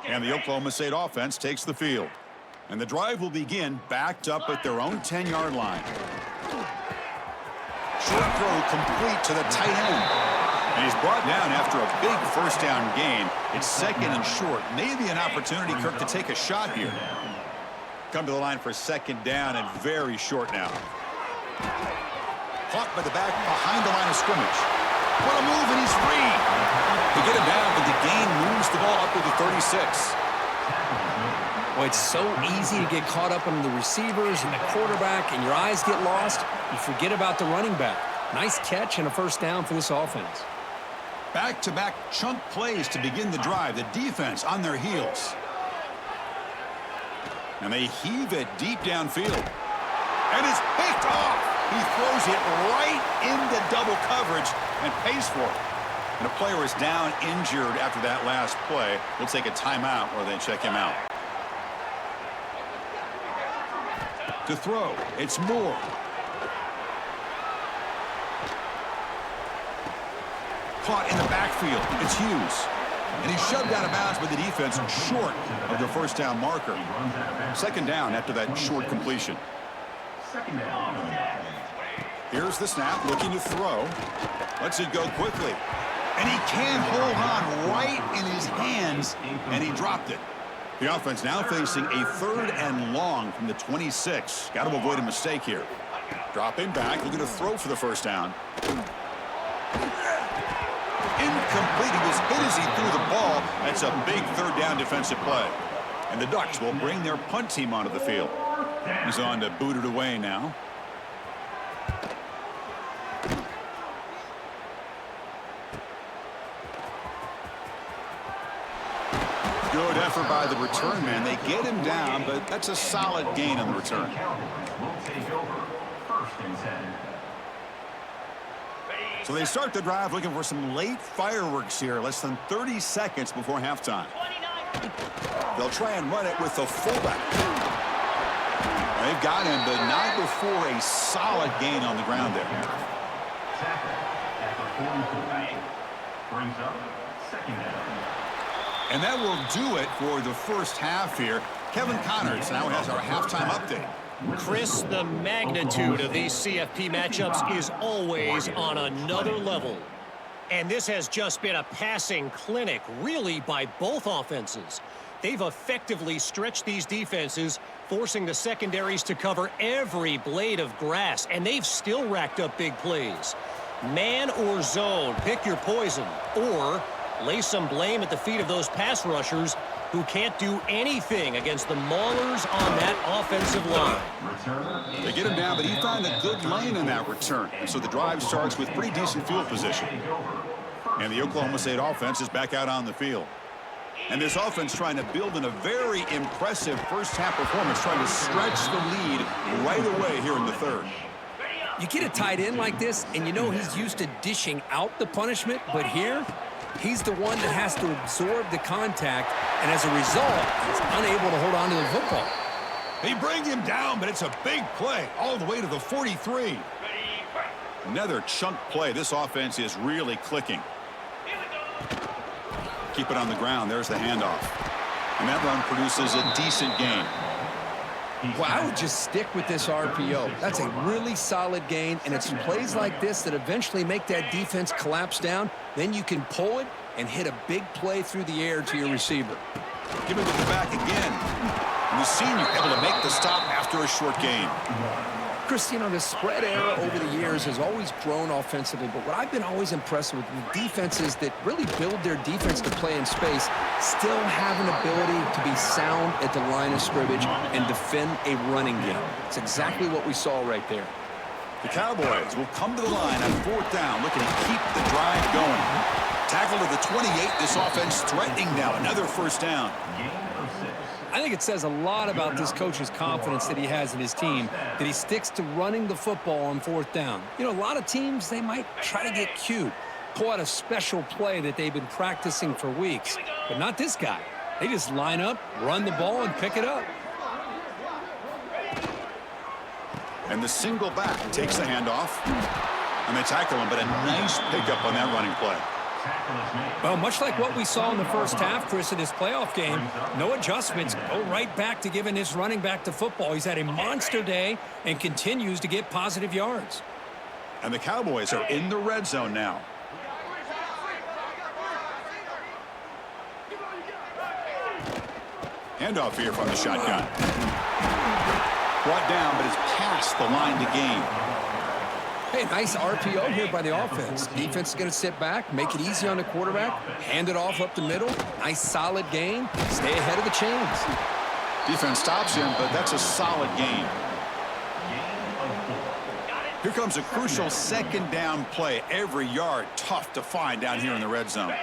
And the Oklahoma State offense takes the field. And the drive will begin backed up at their own 10-yard line. Short throw complete to the tight end. And he's brought down after a big first down gain. It's second and short. Maybe an opportunity, Kirk, to take a shot here. Come to the line for second down and very short now. Caught by the back behind the line of scrimmage. What a move, and he's free. They get him down, but the gain moves the ball up to the 36. Well, it's so easy to get caught up on the receivers and the quarterback, and your eyes get lost. You forget about the running back. Nice catch and a first down for this offense. Back-to-back chunk plays to begin the drive. The defense on their heels. And they heave it deep downfield. And it's picked off. He throws it right into double coverage and pays for it. And a player is down injured after that last play. We'll take a timeout or then check him out. To throw, it's Moore. Caught in the backfield, it's Hughes. And he's shoved out of bounds by the defense short of the first down marker. Second down after that short completion. Second down. Here's the snap, looking to throw. Lets it go quickly. And he can't hold on right in his hands, and he dropped it. The offense now facing a third and long from the 26. Got to avoid a mistake here. Dropping back, looking to throw for the first down. Incomplete. He was hit as he threw the ball. That's a big third down defensive play. And the Ducks will bring their punt team onto the field. He's on to boot it away now. Good effort by the return man. They get him down, but that's a solid gain on the return. Will take over. First and 10. So they start the drive looking for some late fireworks here, less than 30 seconds before halftime. They'll try and run it with the fullback. They've got him, but not before a solid gain on the ground there. Tackle at the 44. Brings up second down. And that will do it for the first half here. Kevin Connors now has our halftime update. Chris, the magnitude of these CFP matchups is always on another level. And this has just been a passing clinic, really, by both offenses. They've effectively stretched these defenses, forcing the secondaries to cover every blade of grass, and they've still racked up big plays. Man or zone, pick your poison, or lay some blame at the feet of those pass rushers who can't do anything against the maulers on that offensive line. They get him down, but he found a good lane in that return. And so the drive starts with pretty decent field position. And the Oklahoma State offense is back out on the field. And this offense trying to build in a very impressive first half performance, trying to stretch the lead right away here in the third. You get a tight end like this, and you know he's used to dishing out the punishment, but here, he's the one that has to absorb the contact, and as a result, he's unable to hold on to the football. They bring him down, but it's a big play all the way to the 43. Another chunk play. This offense is really clicking. Keep it on the ground. There's the handoff. And that run produces a decent gain. Well, I would just stick with this RPO. That's a really solid gain, and it's plays like this that eventually make that defense collapse down. Then you can pull it and hit a big play through the air to your receiver. Give it to the back again. And the senior able to make the stop after a short gain. Chris, you know, the spread era over the years has always grown offensively, but what I've been always impressed with the defenses that really build their defense to play in space still have an ability to be sound at the line of scrimmage and defend a running game. It's exactly what we saw right there. The Cowboys will come to the line on fourth down, looking to keep the drive going. Tackle to the 28. This offense threatening now. Another first down. I think it says a lot about this coach's confidence that he has in his team, that he sticks to running the football on fourth down. You know, a lot of teams, they might try to get cute, pull out a special play that they've been practicing for weeks. But not this guy. They just line up, run the ball, and pick it up. And the single back takes the handoff. And they tackle him, but a nice pickup on that running play. tackle is made. Well, much like what we saw in the first half, Chris, in this playoff game, no adjustments. Go right back to giving his running back to football. He's had a monster day and continues to get positive yards. And the Cowboys are in the red zone now. Handoff here from the shotgun. Brought down, but it's past the line to gain. Hey, nice RPO here by the offense. Defense is going to sit back, make it easy on the quarterback, hand it off up the middle. Nice solid gain. Stay ahead of the chains. Defense stops him, but that's a solid gain. Here comes a crucial second down play. Every yard tough to find down here in the red zone.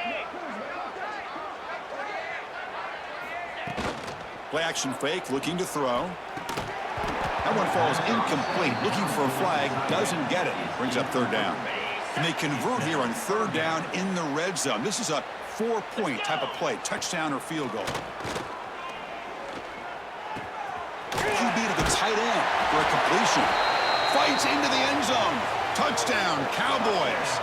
Play action fake, looking to throw. That one falls incomplete. Looking for a flag, doesn't get it. Brings up third down. And they convert here on third down in the red zone. This is a 4-point type of play, touchdown or field goal. QB to the tight end for a completion. Fights into the end zone. Touchdown, Cowboys.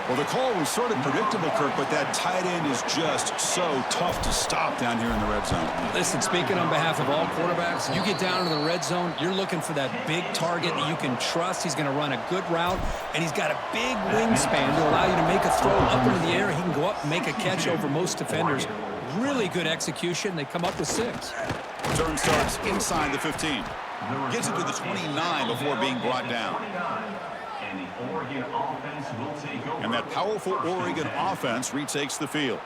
Well, the call was sort of predictable, Kirk, but that tight end is just so tough to stop down here in the red zone. Listen, speaking on behalf of all quarterbacks, you get down into the red zone, you're looking for that big target that you can trust. He's going to run a good route, and he's got a big wingspan to allow you to make a throw up into the air. He can go up and make a catch over most defenders. Really good execution. They come up with 6. Return starts inside the 15. Gets it to the 29 before being brought down. And the Oregon offense will take over. And that powerful Oregon offense retakes the field.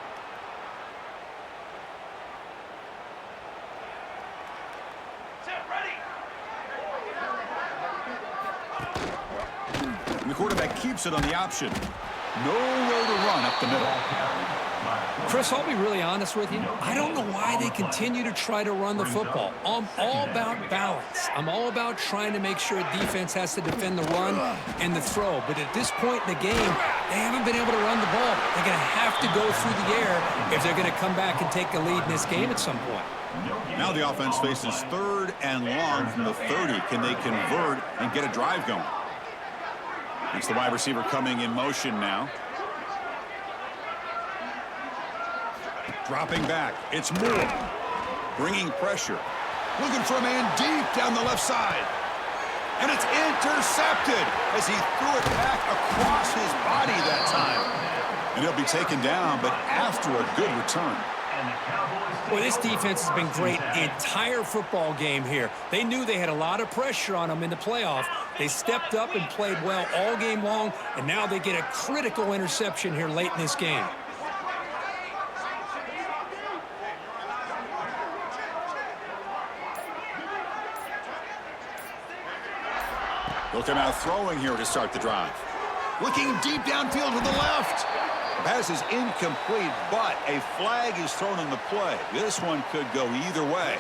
And the quarterback keeps it on the option. Nowhere to run up the middle. Chris, I'll be really honest with you. I don't know why they continue to try to run the football. I'm all about balance. I'm all about trying to make sure defense has to defend the run and the throw. But at this point in the game, they haven't been able to run the ball. They're going to have to go through the air if they're going to come back and take the lead in this game at some point. Now the offense faces third and long from the 30. Can they convert and get a drive going? It's the wide receiver coming in motion now. Dropping back. It's Moore. Bringing pressure. Looking for a man deep down the left side. And it's intercepted as he threw it back across his body that time. And he'll be taken down, but after a good return. Well, this defense has been great the entire football game here. They knew they had a lot of pressure on them in the playoff. They stepped up and played well all game long, and now they get a critical interception here late in this game. They'll come out throwing here to start the drive. Looking deep downfield to the left. The pass is incomplete, but a flag is thrown in the play. This one could go either way.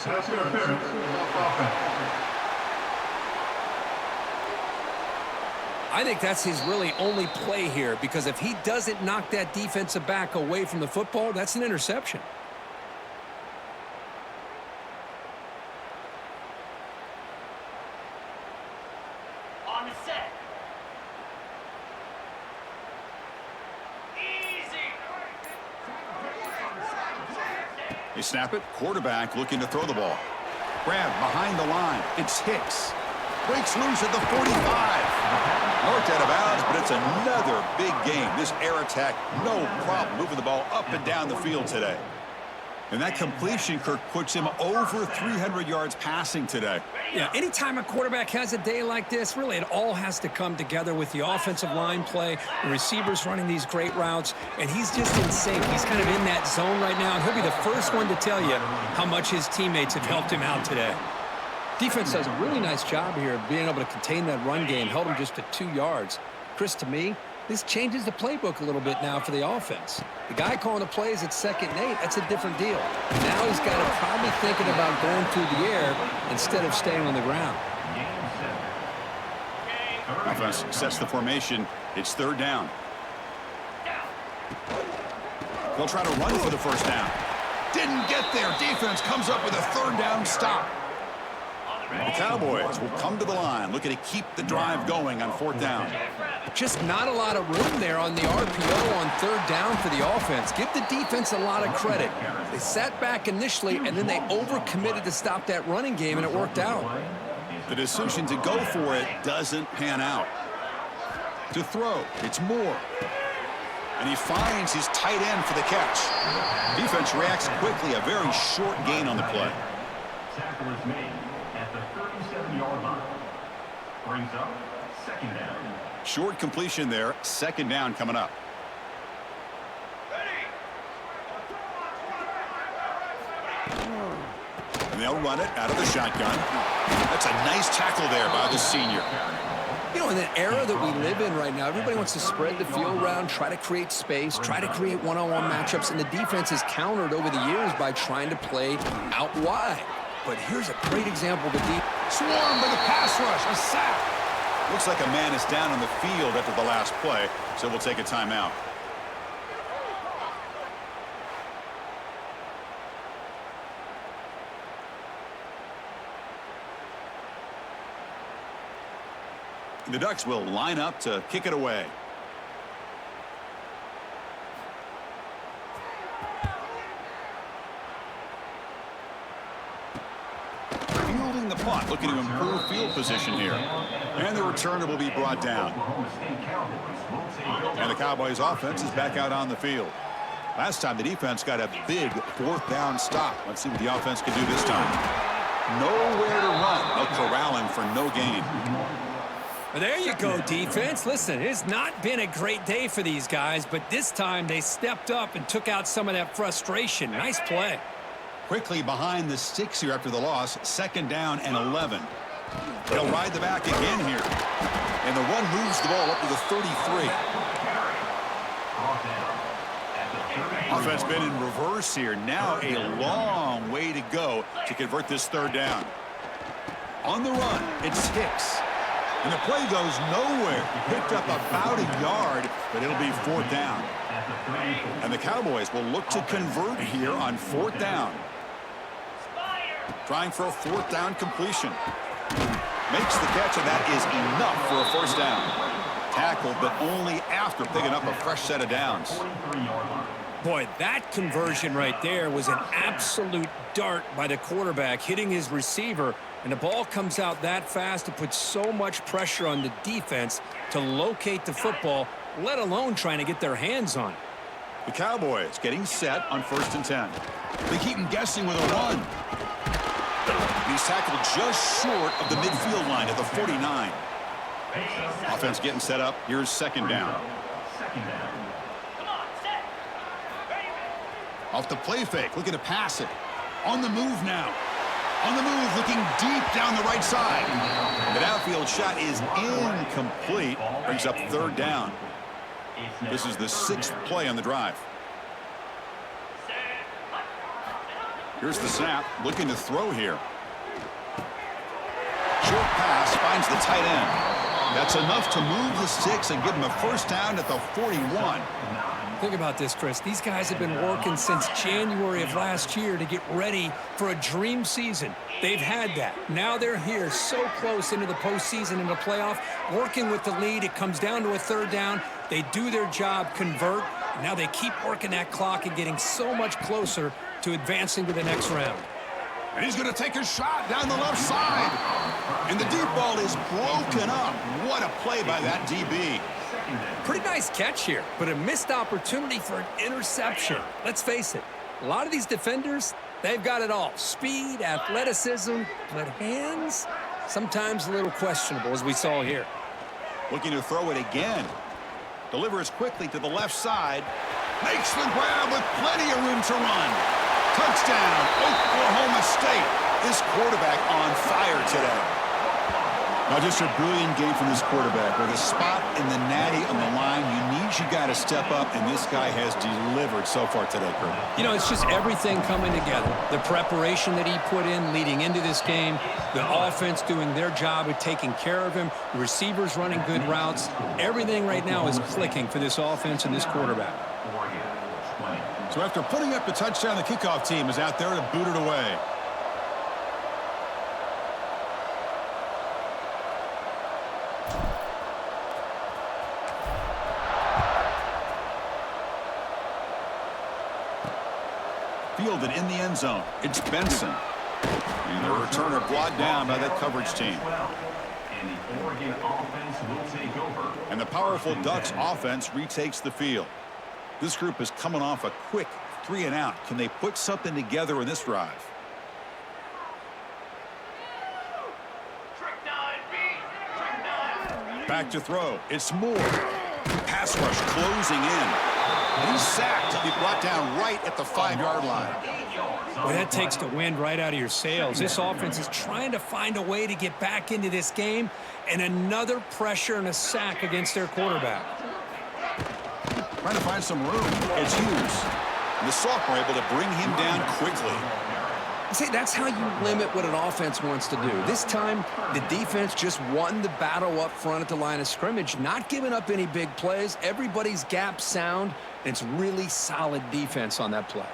I think that's his really only play here, because if he doesn't knock that defensive back away from the football, that's an interception. On the set. Easy. They snap it. Quarterback looking to throw the ball. Grab behind the line. It's Hicks. Breaks loose at the 45. Marked out of bounds, but it's another big game. This air attack, no problem moving the ball up and down the field today. And that completion, Kirk, puts him over 300 yards passing today. Yeah, anytime a quarterback has a day like this, really it all has to come together with the offensive line play, the receivers running these great routes, and he's just in sync. He's kind of in that zone right now, and he'll be the first one to tell you how much his teammates have helped him out today. Defense does a really nice job here of being able to contain that run game, held him just to 2 yards. Chris, to me, this changes the playbook a little bit now for the offense. The guy calling the plays at 2nd and 8, that's a different deal. Now he's got to probably thinking about going through the air instead of staying on the ground. Offense sets the formation. It's 3rd down. They'll try to run for the first down. Didn't get there. Defense comes up with a 3rd down stop. The Cowboys will come to the line, looking to keep the drive going on 4th down. Just not a lot of room there on the RPO on 3rd down for the offense. Give the defense a lot of credit. They sat back initially, and then they overcommitted to stop that running game, and it worked out. The decision to go for it doesn't pan out. To throw, it's Moore. And he finds his tight end for the catch. Defense reacts quickly, a very short gain on the play. Tackle is made at the 37-yard line. Brings up 2nd down. Short completion there, 2nd down coming up. And they'll run it out of the shotgun. That's a nice tackle there by the senior. You know, in the era that we live in right now, everybody wants to spread the field around, try to create space, try to create one-on-one matchups, and the defense has countered over the years by trying to play out wide. But here's a great example of the deep. Swarmed by the pass rush, a sack. Looks like a man is down on the field after the last play, so we'll take a timeout. The Ducks will line up to kick it away. Fielding the punt, looking to improve field position here. And the returner will be brought down. And the Cowboys offense is back out on the field. Last time the defense got a big 4th down stop. Let's see what the offense can do this time. Nowhere to run. No corralling for no gain. There you go, defense. Listen, it's not been a great day for these guys, but this time they stepped up and took out some of that frustration. Nice play. Quickly behind the 6 here after the loss. 2nd down and 11. They'll ride the back again here. And the run moves the ball up to the 33. Offense been in reverse here. Now a long way to go to convert this 3rd down. On the run, it's Hicks. And the play goes nowhere. Picked up about a yard, but it'll be 4th down. And the Cowboys will look to convert here on 4th down. Trying for a 4th down completion. Makes the catch, and that is enough for a 1st down. Tackled, but only after picking up a fresh set of downs. Boy, that conversion right there was an absolute dart by the quarterback, hitting his receiver. And the ball comes out that fast to put so much pressure on the defense to locate the football, let alone trying to get their hands on it. The Cowboys getting set on 1st and 10. They keep him guessing with a run. He's tackled just short of the midfield line at the 49. Offense getting set up. Here's 2nd down. Off the play fake, looking to pass it. On the move now. On the move, looking deep down the right side. The downfield shot is incomplete. Brings up 3rd down. This is the 6th play on the drive. Here's the snap, looking to throw here. Short pass finds the tight end. That's enough to move the sticks and give him a 1st down at the 41. Think about this, Chris. These guys have been working since January of last year to get ready for a dream season. They've had that. Now they're here so close into the postseason and the playoff, working with the lead. It comes down to a 3rd down. They do their job, convert. And now they keep working that clock and getting so much closer to advancing to the next round. And he's going to take a shot down the left side. And the deep ball is broken up. What a play by that DB. Pretty nice catch here, but a missed opportunity for an interception. Let's face it, a lot of these defenders, they've got it all. Speed, athleticism, but hands, sometimes a little questionable, as we saw here. Looking to throw it again. Delivers quickly to the left side. Makes the grab with plenty of room to run. Touchdown, Oklahoma State. This quarterback on fire today. Now, just a brilliant game from this quarterback. With a spot in the natty on the line, you got to step up, and this guy has delivered so far today, Kurt. You know, it's just everything coming together. The preparation that he put in leading into this game, the offense doing their job of taking care of him, the receivers running good routes. Everything right now is clicking for this offense and this quarterback. So after putting up the touchdown, the kickoff team is out there to boot it away. fielded in the end zone. It's Benson. And the returner brought down by that coverage team. And the Oregon offense will take over. And the powerful Ducks offense retakes the field. This group is coming off a quick 3-and-out. Can they put something together in this drive? Back to throw. It's Moore. Pass rush closing in. And he's sacked. He brought down right at the 5-yard line. Boy, that takes the wind right out of your sails. This offense is trying to find a way to get back into this game, and another pressure and a sack against their quarterback. Trying to find some room. It's Hughes. And the sophomore able to bring him down quickly. See, that's how you limit what an offense wants to do. This time, the defense just won the battle up front at the line of scrimmage, not giving up any big plays. Everybody's gap sound, and it's really solid defense on that play.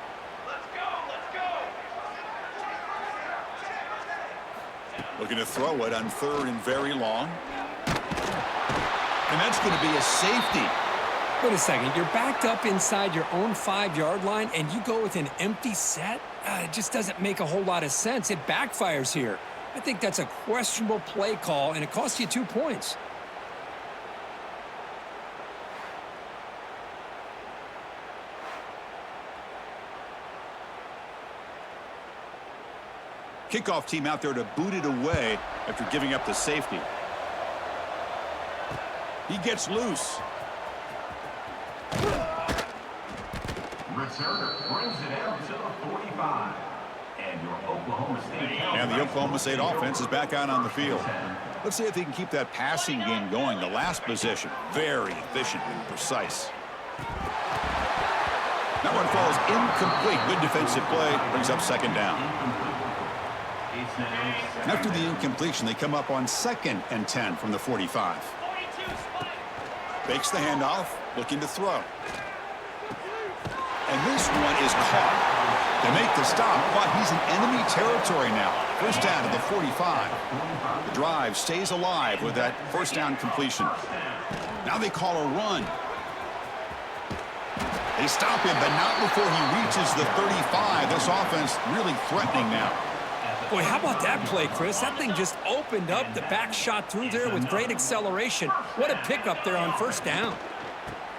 Looking to throw it on 3rd and very long. And that's going to be a safety. Wait a second. You're backed up inside your own 5-yard line, and you go with an empty set? It just doesn't make a whole lot of sense. It backfires here. I think that's a questionable play call, and it costs you 2 points. Kickoff team out there to boot it away after giving up the safety. He gets loose. Returner brings it out to the 45. And your Oklahoma State. And the Oklahoma State offense is back out on the field. Let's see if they can keep that passing game going. The last possession, very efficient and precise. That one falls incomplete. Good defensive play. Brings up 2nd down. After the incompletion, they come up on 2nd and 10 from the 45. Fakes the handoff, looking to throw. And this one is caught. They make the stop, but he's in enemy territory now. 1st down to the 45. The drive stays alive with that 1st down completion. Now they call a run. They stop him, but not before he reaches the 35. This offense really threatening now. Boy, how about that play, Chris? That thing just opened up. The back shot through there with great acceleration. What a pickup there on 1st down.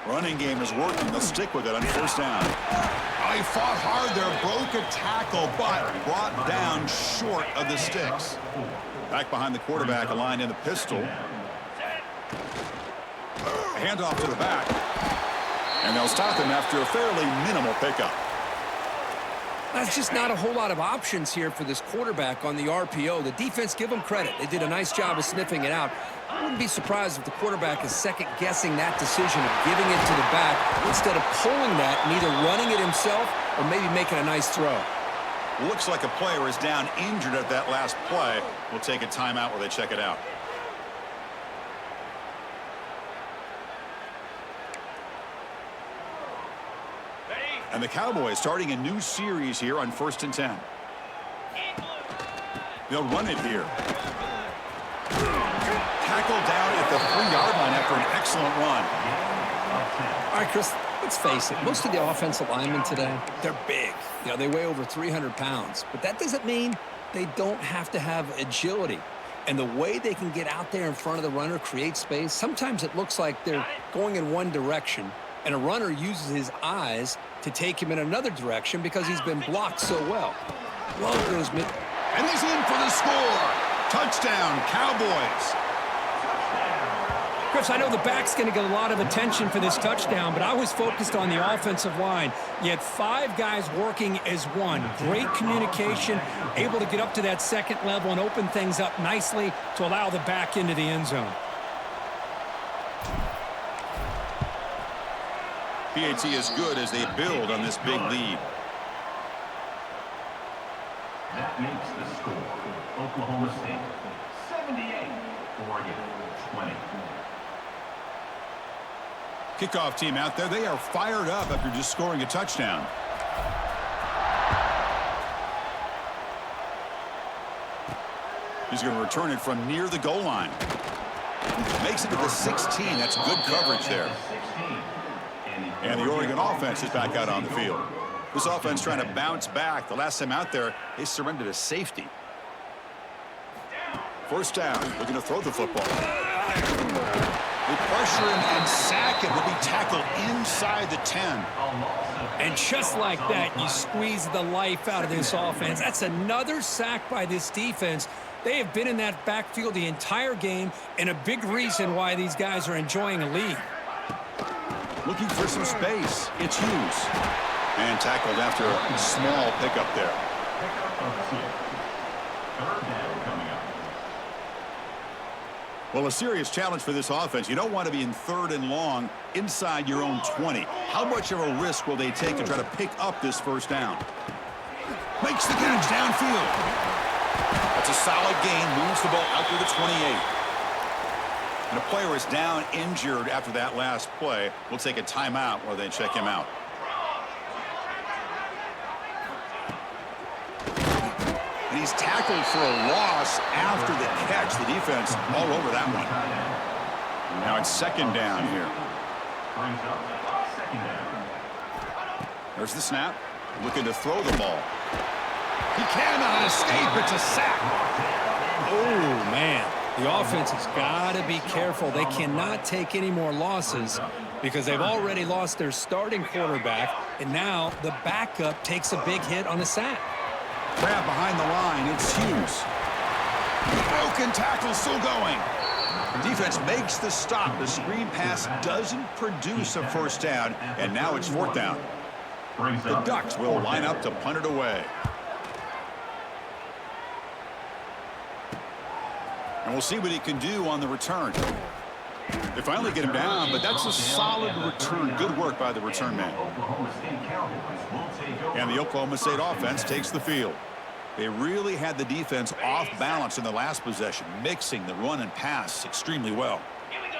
Running game is working. They'll stick with it on 1st down. Oh, he fought hard there, broke a tackle, but brought down short of the sticks. Back behind the quarterback, aligned in the pistol. Handoff to the back. And they'll stop him after a fairly minimal pickup. That's just not a whole lot of options here for this quarterback on the RPO. The defense, give them credit. They did a nice job of sniffing it out. I wouldn't be surprised if the quarterback is second-guessing that decision of giving it to the back instead of pulling that and either running it himself or maybe making a nice throw. Looks like a player is down injured at that last play. We'll take a timeout while they check it out. And the Cowboys starting a new series here on 1st and 10. They'll run it here. Tackled down at the 3-yard line after an excellent run. All right, Chris, let's face it. Most of the offensive linemen today, they're big. You know, they weigh over 300 pounds. But that doesn't mean they don't have to have agility. And the way they can get out there in front of the runner, create space, sometimes it looks like they're going in one direction, and a runner uses his eyes to take him in another direction because he's been blocked so well. Love those mid. And he's in for the score. Touchdown, Cowboys. Chris, I know the back's going to get a lot of attention for this touchdown, but I was focused on the offensive line. You had 5 guys working as one. Great communication, able to get up to that 2nd level and open things up nicely to allow the back into the end zone. PAT is good as they build on this big lead. That makes the score. Oklahoma State 78, Oregon 20. Kickoff team out there. They are fired up after just scoring a touchdown. He's going to return it from near the goal line. Makes it to the 16. That's good coverage there. And the Oregon offense is back out on the field. This offense trying to bounce back. The last time out there, they surrendered a safety. First down, looking to throw the football. They pressure him and sack him. Will be tackled inside the 10. And just like that, you squeeze the life out of this offense. That's another sack by this defense. They have been in that backfield the entire game, and a big reason why these guys are enjoying a lead. Looking for some space. It's Hughes. And tackled after a small pickup there. Pickup of 6. Third down coming up. Well, a serious challenge for this offense. You don't want to be in 3rd and long inside your own 20. How much of a risk will they take to try to pick up this first down? Makes the catch downfield. That's a solid gain. Moves the ball out to the 28. And a player is down injured after that last play. We'll take a timeout while they check him out. And he's tackled for a loss after the catch. The defense all over that one. Now it's 2nd down here. Brings up 2nd down. There's the snap. Looking to throw the ball. He cannot escape. It's a sack. Oh, man. The offense has got to be careful. They cannot take any more losses because they've already lost their starting quarterback, and now the backup takes a big hit on the sack. Grab behind the line. It's Hughes. Broken tackle still going. The defense makes the stop. The screen pass doesn't produce a first down, and now it's 4th down. The Ducks will line up to punt it away. And we'll see what he can do on the return. They finally get him down, but that's a solid return. Good work by the return man. And the Oklahoma State offense takes the field. They really had the defense off balance in the last possession, mixing the run and pass extremely well. Here we go.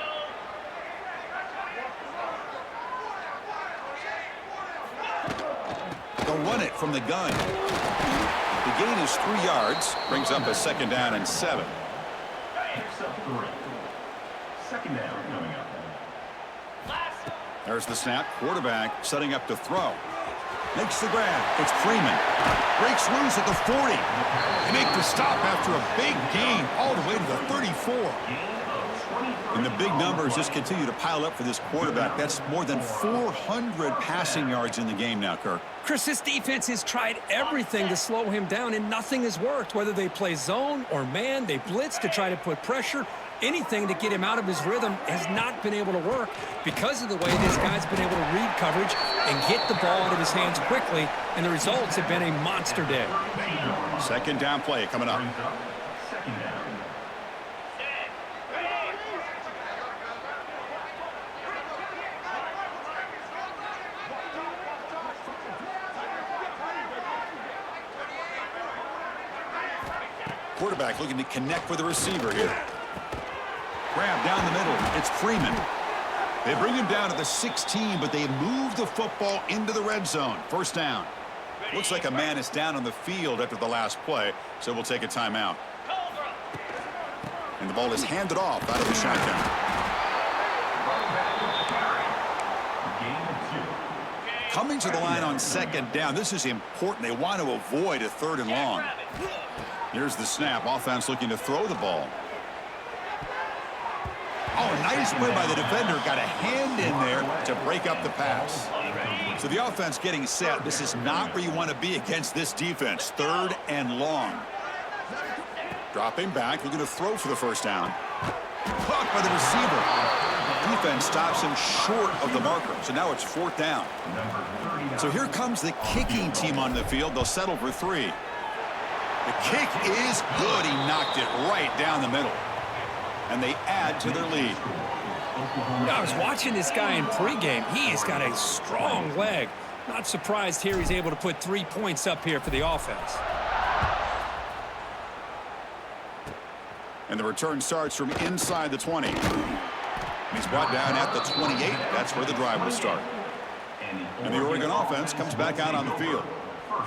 They'll run it from the gun. The gain is 3 yards, brings up a 2nd down and 7. Picks up 3. 2nd down coming up. Last. There's the snap. Quarterback setting up to throw. Makes the grab. It's Freeman. Breaks loose at the 40. They make the stop after a big gain all the way to the 34. And the big numbers just continue to pile up for this quarterback. That's more than 400 passing yards in the game now, Kirk. Chris, this defense has tried everything to slow him down, and nothing has worked. Whether they play zone or man, they blitz to try to put pressure. Anything to get him out of his rhythm has not been able to work because of the way this guy's been able to read coverage and get the ball out of his hands quickly, and the results have been a monster day. 2nd down play coming up. 2nd down. Quarterback looking to connect with the receiver here. Grab down the middle. It's Freeman. They bring him down to the 16, but they move the football into the red zone. 1st down. Looks like a man is down on the field after the last play, so we'll take a timeout. And the ball is handed off out of the shotgun. Coming to the line on 2nd down. This is important. They want to avoid a 3rd and long. Here's the snap. Offense looking to throw the ball. Oh, nice play by the defender. Got a hand in there to break up the pass. So the offense getting set. This is not where you want to be against this defense. 3rd and long. Dropping back, looking to throw for the 1st down. Caught by the receiver. Defense stops him short of the marker. So now it's 4th down. So here comes the kicking team on the field. They'll settle for 3. The kick is good. He knocked it right down the middle. And they add to their lead. I was watching this guy in pregame. He has got a strong leg. Not surprised here he's able to put 3 points up here for the offense. And the return starts from inside the 20. He's brought down at the 28. That's where the drive will start. And the Oregon offense comes back out on the field.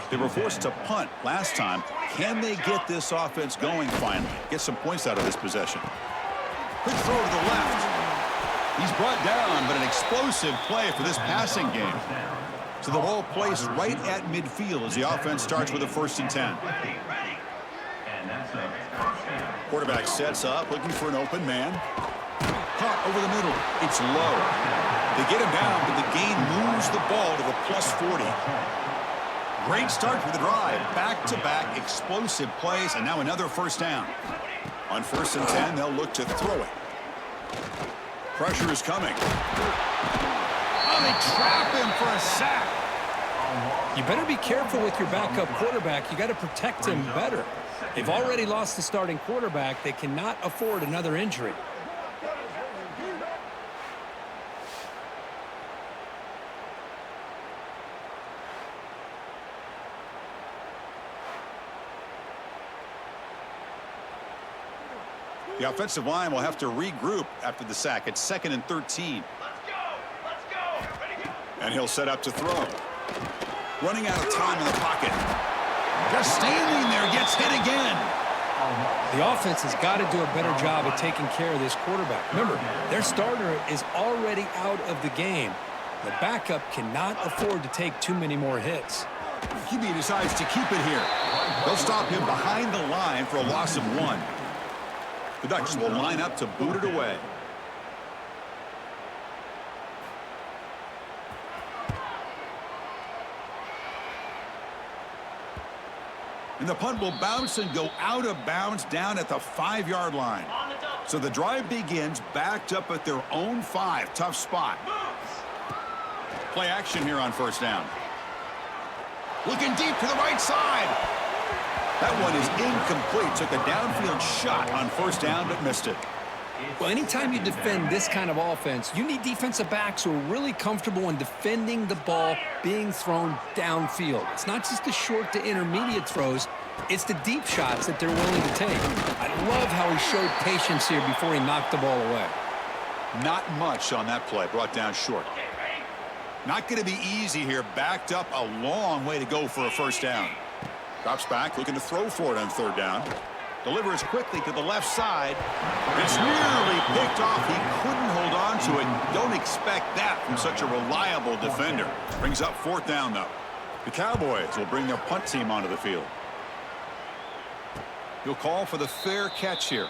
They were forced to punt last time. Can they get this offense going finally? Get some points out of this possession. Quick throw to the left. He's brought down, but an explosive play for this passing game. So the ball placed right at midfield as the offense starts with a 1st and 10. And that's a first down. Quarterback sets up, looking for an open man. Caught over the middle. It's low. They get him down, but the gain moves the ball to the +40. Great start for the drive. Back-to-back explosive plays, and now another 1st down. On 1st and 10, they'll look to throw it. Pressure is coming. Oh, they trap him for a sack. You better be careful with your backup quarterback. You got to protect him better. They've already lost the starting quarterback. They cannot afford another injury. The offensive line will have to regroup after the sack. It's 2nd and 13. Let's go. Let's go. Ready to go. And he'll set up to throw. Running out of time in the pocket. Just standing there, gets hit again. The offense has got to do a better job of taking care of this quarterback. Remember, their starter is already out of the game. The backup cannot afford to take too many more hits. QB decides to keep it here. They'll stop him behind the line for a loss of 1. The Ducks will line up to boot it away. And the punt will bounce and go out of bounds down at the 5-yard line. On the double. So the drive begins backed up at their own 5. Tough spot. Play action here on 1st down. Looking deep to the right side. That one is incomplete. Took a downfield shot on 1st down, but missed it. Well, anytime you defend this kind of offense, you need defensive backs who are really comfortable in defending the ball being thrown downfield. It's not just the short to intermediate throws. It's the deep shots that they're willing to take. I love how he showed patience here before he knocked the ball away. Not much on that play. Brought down short. Okay, ready? Not going to be easy here. Backed up a long way to go for a 1st down. Drops back, looking to throw for it on 3rd down. Delivers quickly to the left side. It's nearly picked off. He couldn't hold on to it. Don't expect that from such a reliable defender. Brings up 4th down, though. The Cowboys will bring their punt team onto the field. He'll call for the fair catch here.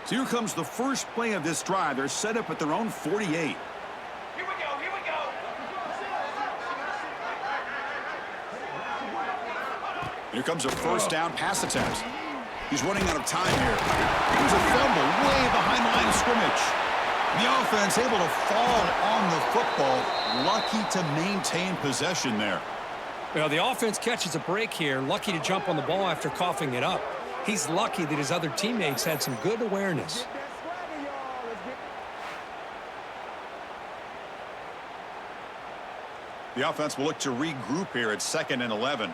So here comes the first play of this drive. They're set up at their own 48. Here we go. Here we go. Here comes a 1st down pass attempt. He's running out of time here. There's a fumble way behind the line of scrimmage. The offense able to fall on the football. Lucky to maintain possession there. Well, the offense catches a break here. Lucky to jump on the ball after coughing it up. He's lucky that his other teammates had some good awareness. The offense will look to regroup here at 2nd and 11.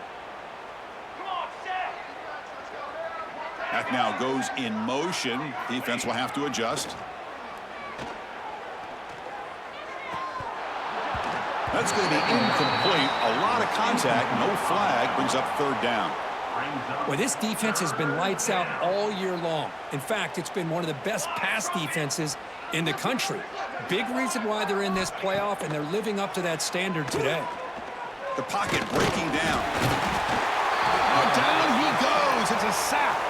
That now goes in motion. Defense will have to adjust. That's going to be incomplete. A lot of contact, no flag, brings up 3rd down. Well, this defense has been lights out all year long. In fact, it's been one of the best pass defenses in the country. Big reason why they're in this playoff, and they're living up to that standard today. The pocket breaking down. Oh, down he goes. It's a sack.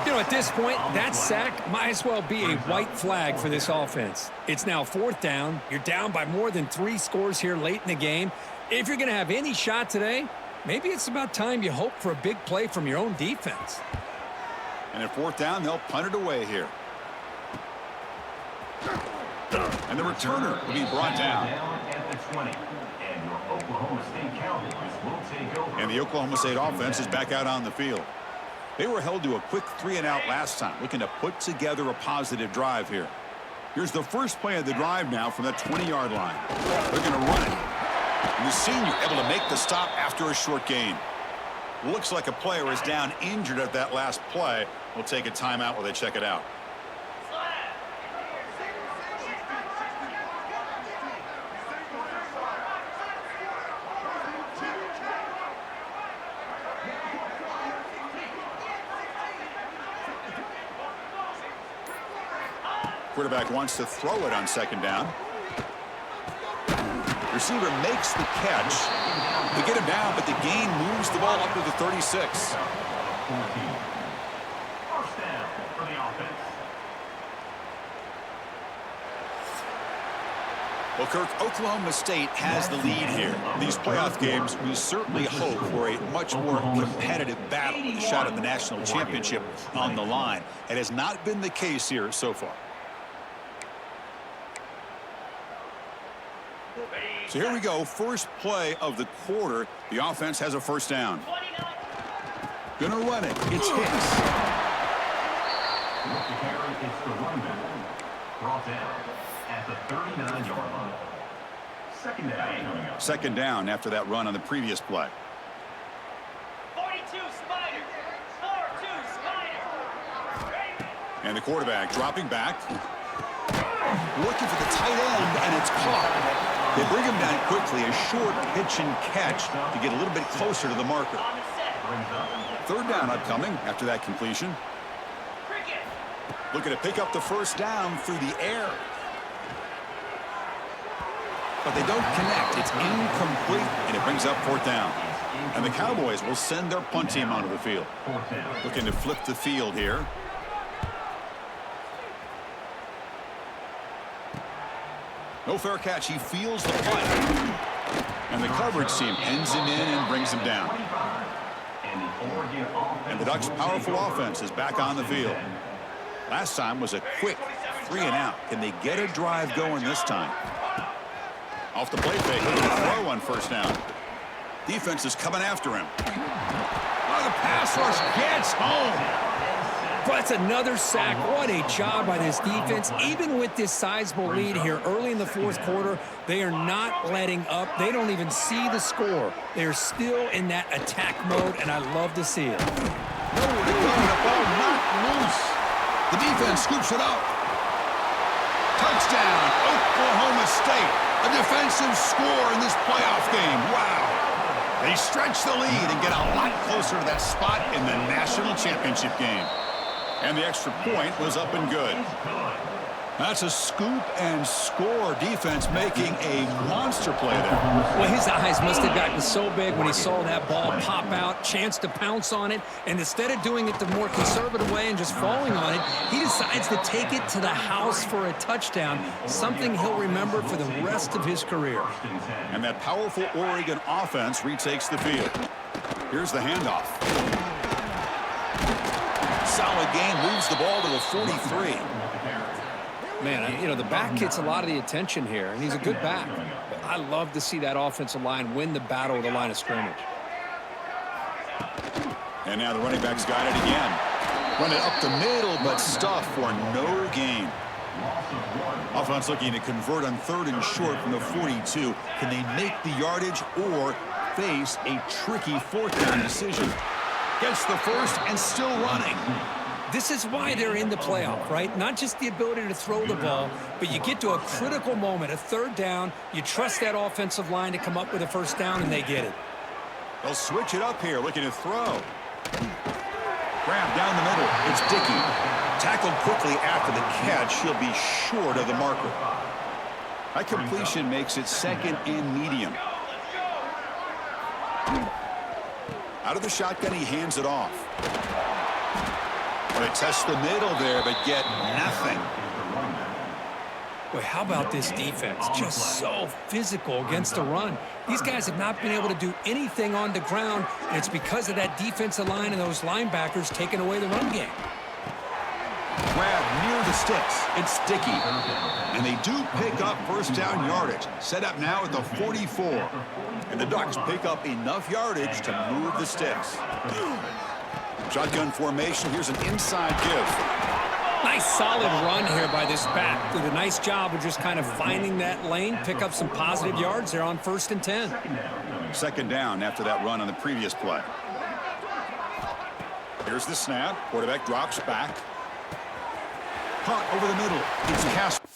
You know, at this point, that sack might as well be a white flag for this offense. It's now 4th down. You're down by more than 3 scores here late in the game. If you're going to have any shot today, maybe it's about time you hope for a big play from your own defense. And at 4th down, they'll punt it away here. And the returner will be brought down. At the 20. And your Oklahoma State Cowboys will take over. And the Oklahoma State offense is back out on the field. They were held to a quick 3-and-out last time, looking to put together a positive drive here. Here's the first play of the drive now from that 20-yard line. They're going to run it. And the senior able to make the stop after a short gain. Looks like a player is down injured at that last play. We'll take a timeout while they check it out. Quarterback wants to throw it on 2nd down. Receiver makes the catch. They get him down, but the gain moves the ball up to the 36. 14. First down for the offense. Well, Kirk, Oklahoma State has the lead here. These playoff games, we certainly hope for a much more competitive battle, a shot at the national championship on the line. It has not been the case here so far. So here we go, first play of the quarter. The offense has a first down. Gonna run it. It's Hicks. With the carry, it's the running back. Brought down at the 39-yard line. Second down coming up. Second down after that run on the previous play. 42 Spider. 4-2 Spider. And the quarterback dropping back. Looking for the tight end, and it's caught. They bring him down quickly, a short pitch and catch to get a little bit closer to the marker. On the set. Third down upcoming after that completion. Cricket. Looking to pick up the first down through the air. But they don't connect. It's incomplete, and it brings up fourth down. And the Cowboys will send their punt team onto the field. Looking to flip the field here. No fair catch. He feels the punt. And the coverage team pins him in and brings him down. And the Ducks' powerful offense is back on the field. Last time was a quick 3-and-out. Can they get a drive going this time? Off the play fake, looking to throw on first down. Defense is coming after him. Oh, the pass rush gets home. But it's another sack. What a job by this defense. Even with this sizable lead here early in the fourth quarter, they are not letting up. They don't even see the score. They're still in that attack mode, and I love to see it. Nowhere to go, the ball knocked loose. The defense scoops it up. Touchdown, Oklahoma State. A defensive score in this playoff game. Wow. They stretch the lead and get a lot closer to that spot in the national championship game. And the extra point was up and good. That's a scoop and score. Defense making a monster play there. Well, his eyes must have gotten so big when he saw that ball pop out, chance to pounce on it, and instead of doing it the more conservative way and just falling on it, he decides to take it to the house for a touchdown, something he'll remember for the rest of his career. And that powerful Oregon offense retakes the field. Here's the handoff. Solid gain, moves the ball to the 43. Man, you know, the back gets a lot of the attention here, and he's a good back. But I love to see that offensive line win the battle of the line of scrimmage. And now the running back's got it again. Run it up the middle, but stuffed for no gain. Offense looking to convert on third and short from the 42. Can they make the yardage or face a tricky fourth down decision? Gets the first and still running. This is why they're in the playoff, right? Not just the ability to throw the ball, but you get to a critical moment, a third down, you trust that offensive line to come up with a first down, and they get it. They'll switch it up here, looking to throw. Grab down the middle. It's Dickey. Tackled quickly after the catch. He'll be short of the marker. That completion makes it second and medium. Out of the shotgun, he hands it off. They test the middle there, but get nothing. Boy, how about this defense? Just so physical against the run. These guys have not been able to do anything on the ground, and it's because of that defensive line and those linebackers taking away the run game. Grab near the sticks. It's Dickey. And they do pick up first down yardage. Set up now at the 44. And the Ducks pick up enough yardage to move the sticks. Shotgun formation. Here's an inside give. Nice solid run here by this back. Did a nice job of just kind of finding that lane, pick up some positive yards there on 1st and 10. Second down after that run on the previous play. Here's the snap. Quarterback drops back. Punt over the middle. It's Casper.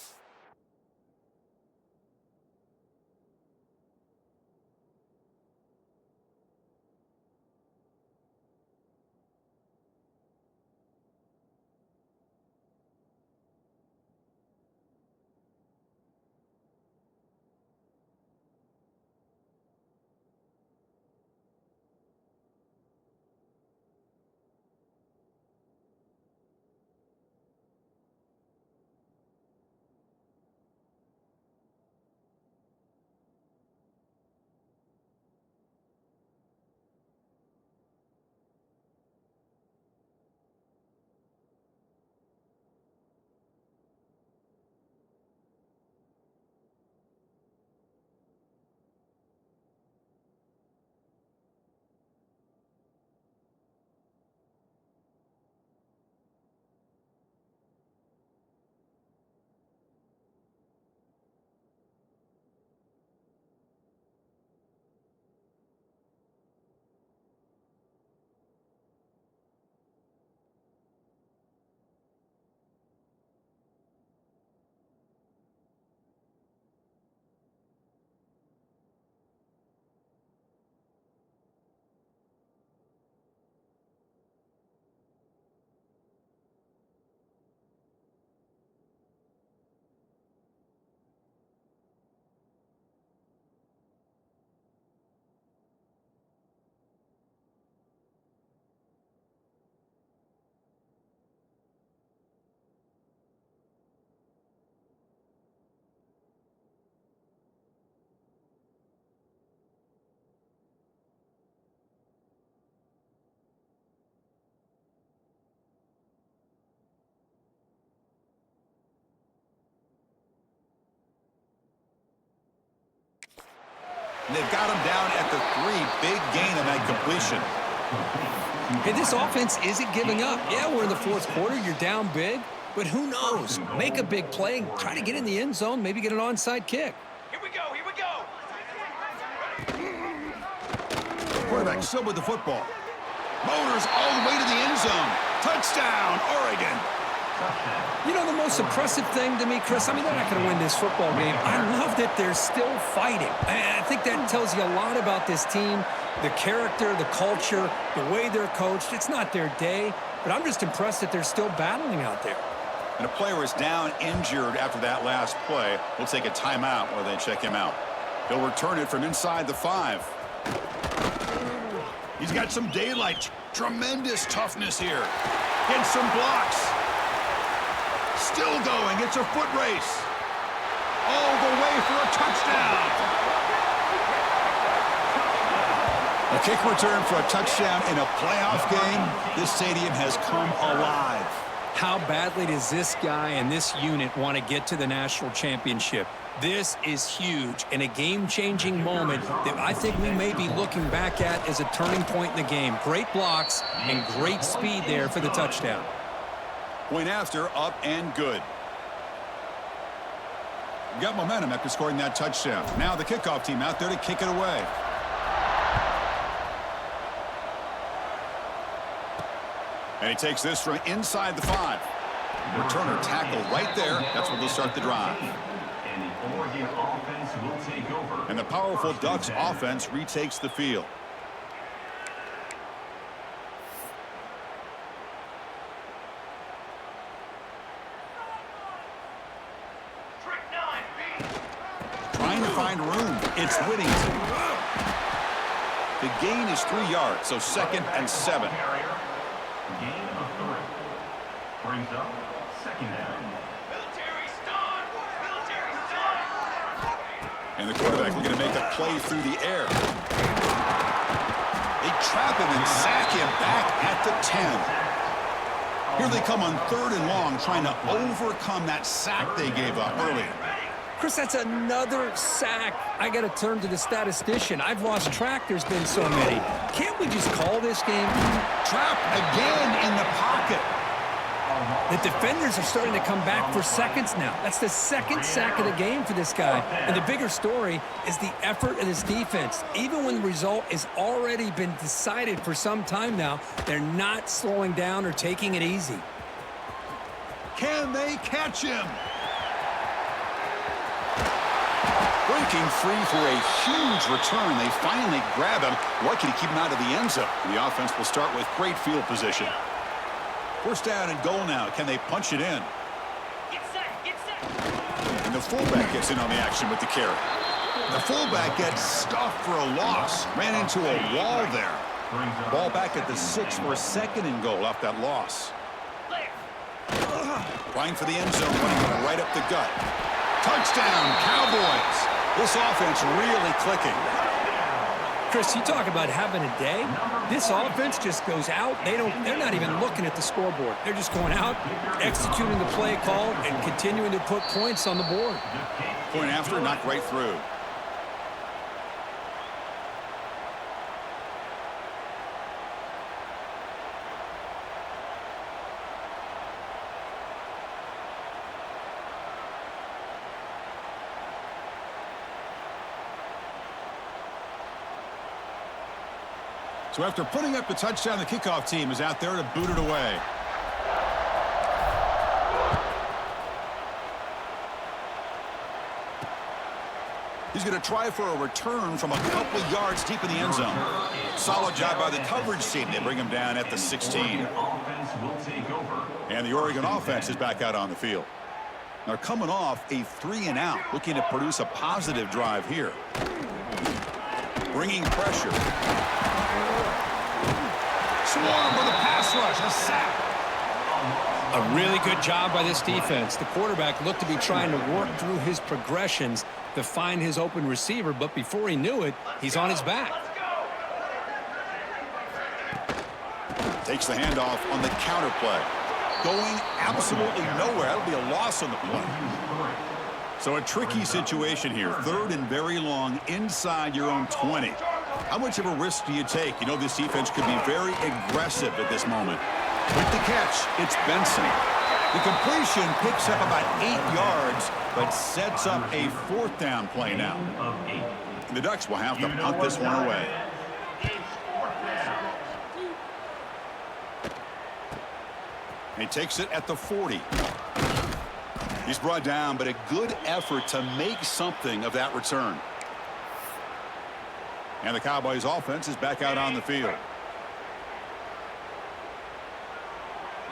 And they've got him down at the 3. Big gain on that completion. Hey, this offense isn't giving up. Yeah, we're in the fourth quarter. You're down big. But who knows? Make a big play. Try to get in the end zone. Maybe get an onside kick. Here we go, here we go. Quarterback still with the football. Motors all the way to the end zone. Touchdown, Oregon. You know, the most impressive thing to me, Chris, I mean, they're not going to win this football game. I love that they're still fighting. I think that tells you a lot about this team, the character, the culture, the way they're coached. It's not their day, but I'm just impressed that they're still battling out there. And a player is down injured after that last play. We'll take a timeout while they check him out. He'll return it from inside the 5. He's got some daylight. Tremendous toughness here. Gets some blocks. Still going. It's a foot race. All the way for a touchdown. A kick return for a touchdown in a playoff game. This stadium has come alive. How badly does this guy and this unit want to get to the national championship? This is huge and a game-changing moment that I think we may be looking back at as a turning point in the game. Great blocks and great speed there for the touchdown. Point after, up and good. Got momentum after scoring that touchdown. Now the kickoff team out there to kick it away. And he takes this from inside the 5. Returner tackle right there. That's where they'll start the drive. And the Oregon offense will take over. And the powerful Ducks offense retakes the field. Trick 9, Trying to find room. It's Whittington. The gain is 3 yards, so 2nd and 7. Carrier, gain of 3. Brings up 2nd down. military stun! Military stun! And the quarterback looking to make a play through the air. They trap him and sack him back at the 10. Here they come on 3rd and long, trying to overcome that sack they gave up earlier. Chris, that's another sack. I got to turn to the statistician. I've lost track. There's been so many. Can't we just call this game? Trapped again in the pocket. The defenders are starting to come back for seconds now. That's the 2nd sack of the game for this guy. And the bigger story is the effort of this defense. Even when the result has already been decided for some time now, they're not slowing down or taking it easy. Can they catch him? Breaking free for a huge return. They finally grab him. Lucky to keep him out of the end zone. The offense will start with great field position. 1st down and goal now. Can they punch it in? Get set, get set! And the fullback gets in on the action with the carry. The fullback gets stuffed for a loss. Ran into a wall there. Ball back at the 6 for a 2nd and goal off that loss. Trying for the end zone, running right up the gut. Touchdown, Cowboys. This offense really clicking. Chris, you talk about having a day. This offense just goes out. They're not even looking at the scoreboard. They're just going out, executing the play call, and continuing to put points on the board. Point after, knocked right through. So after putting up the touchdown, the kickoff team is out there to boot it away. He's going to try for a return from a couple of yards deep in the end zone. Solid job by the coverage team. They bring him down at the 16. And the Oregon offense is back out on the field. They're coming off a 3-and-out, looking to produce a positive drive here. Bringing pressure. Swarm with a pass rush, a sack. A really good job by this defense. The quarterback looked to be trying to work through his progressions to find his open receiver, but before he knew it, he's on his back. Takes the handoff on the counter play. Going absolutely nowhere. That'll be a loss on the play. So a tricky situation here. Third and very long inside your own 20. How much of a risk do you take? You know, this defense could be very aggressive at this moment. With the catch, it's Benson. The completion picks up about 8 yards, but sets up a 4th down play now. The Ducks will have to punt this one away. He takes it at the 40. He's brought down, but a good effort to make something of that return. And the Cowboys offense is back out on the field.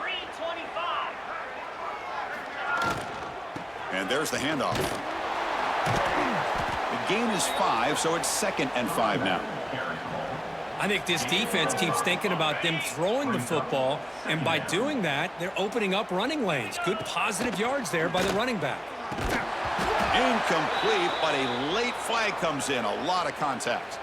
3:25. And there's the handoff. The gain is 5, so it's 2nd and 5 now. I think this defense keeps thinking about them throwing the football, and by doing that, they're opening up running lanes. Good positive yards there by the running back. Incomplete, but a late flag comes in. A lot of contact.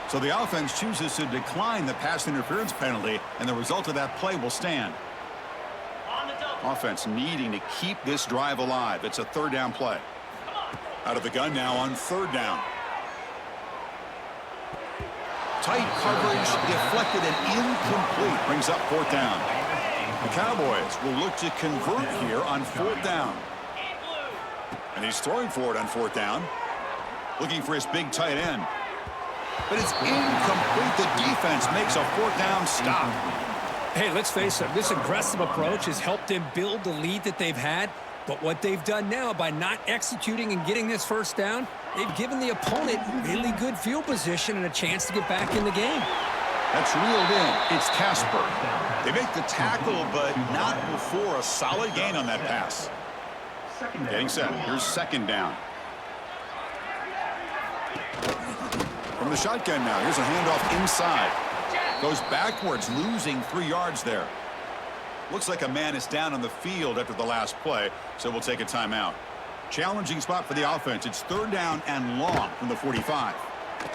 So the offense chooses to decline the pass interference penalty, and the result of that play will stand. On the double. Offense needing to keep this drive alive. It's a 3rd down play. Out of the gun now on 3rd down. Tight coverage, deflected and incomplete. Brings up 4th down. The Cowboys will look to convert here on 4th down. And he's throwing for it on 4th down. Looking for his big tight end. But it's incomplete. The defense makes a 4th down stop. Hey, let's face it, this aggressive approach has helped them build the lead that they've had. But what they've done now by not executing and getting this 1st down, they've given the opponent really good field position and a chance to get back in the game. That's reeled in. It's Casper. They make the tackle, but not before a solid gain on that pass. Getting set. Here's 2nd down. From the shotgun now. Here's a handoff inside. Goes backwards, losing 3 yards there. Looks like a man is down on the field after the last play, so we'll take a timeout. Challenging spot for the offense. It's 3rd down and long from the 45.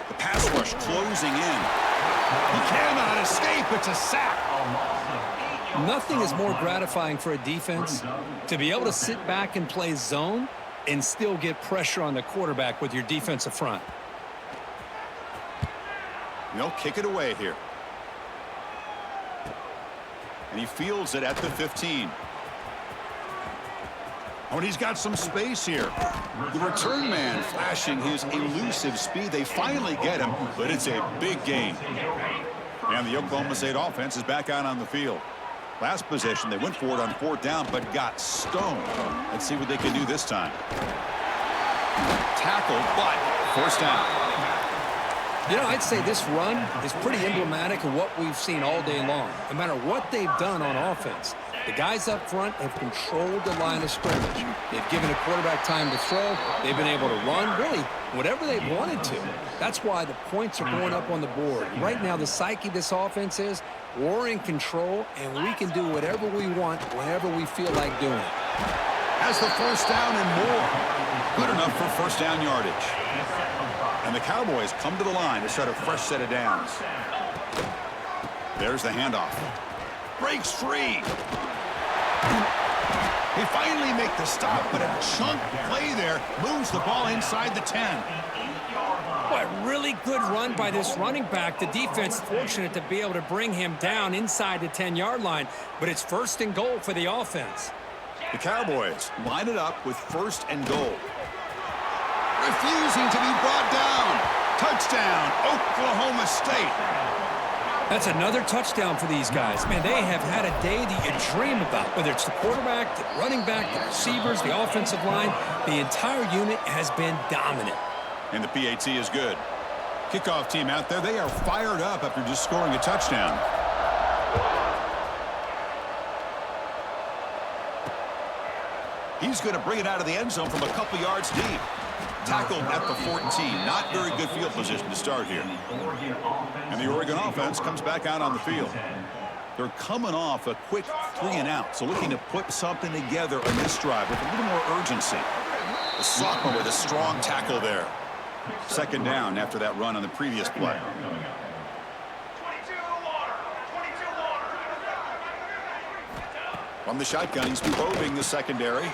The pass rush closing in. He cannot escape. It's a sack. Nothing is more gratifying for a defense to be able to sit back and play zone and still get pressure on the quarterback with your defensive front. They'll kick it away here. And he fields it at the 15. Oh, and he's got some space here. The return man flashing his elusive speed. They finally get him, but it's a big gain. And the Oklahoma State offense is back out on the field. Last possession, they went for it on 4th down, but got stoned. Let's see what they can do this time. Tackled, but 1st down. You know, I'd say this run is pretty emblematic of what we've seen all day long. No matter what they've done on offense, the guys up front have controlled the line of scrimmage. They've given a quarterback time to throw. They've been able to run, really, whatever they wanted to. That's why the points are going up on the board. Right now, the psyche of this offense is we're in control, and we can do whatever we want whenever we feel like doing it. Has the 1st down and more. Good enough for 1st down yardage. And the Cowboys come to the line to start a fresh set of downs. There's the handoff. Breaks free. They finally make the stop, but a chunk play there moves the ball inside the 10. What really good run by this running back. The defense fortunate to be able to bring him down inside the 10-yard line, but it's 1st and goal for the offense. The Cowboys line it up with 1st and goal. Refusing to be brought down. Touchdown, Oklahoma State. That's another touchdown for these guys. Man, they have had a day that you dream about, whether it's the quarterback, the running back, the receivers, the offensive line. The entire unit has been dominant. And the PAT is good. Kickoff team out there, they are fired up after just scoring a touchdown. He's going to bring it out of the end zone from a couple yards deep. Tackled at the 14. Not very good field position to start here. And the Oregon offense comes back out on the field. They're coming off a quick 3-and-out, so looking to put something together on this drive with a little more urgency. The sophomore with a strong tackle there. 2nd down after that run on the previous play. From the shotgun, he's probing the secondary.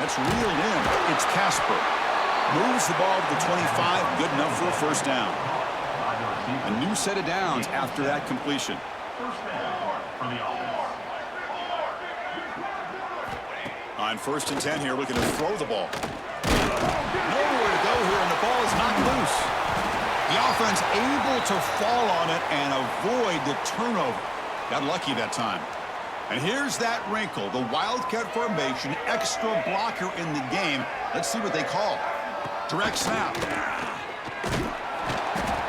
That's reeled in. It's Casper. Moves the ball to the 25. Good enough for a first down. A new set of downs after that completion. First down for the offense. On 1st and 10 here, looking to throw the ball. Nowhere to go here, and the ball is knocked loose. The offense able to fall on it and avoid the turnover. Got lucky that time. And here's that wrinkle, the Wildcat formation, extra blocker in the game. Let's see what they call. Direct snap.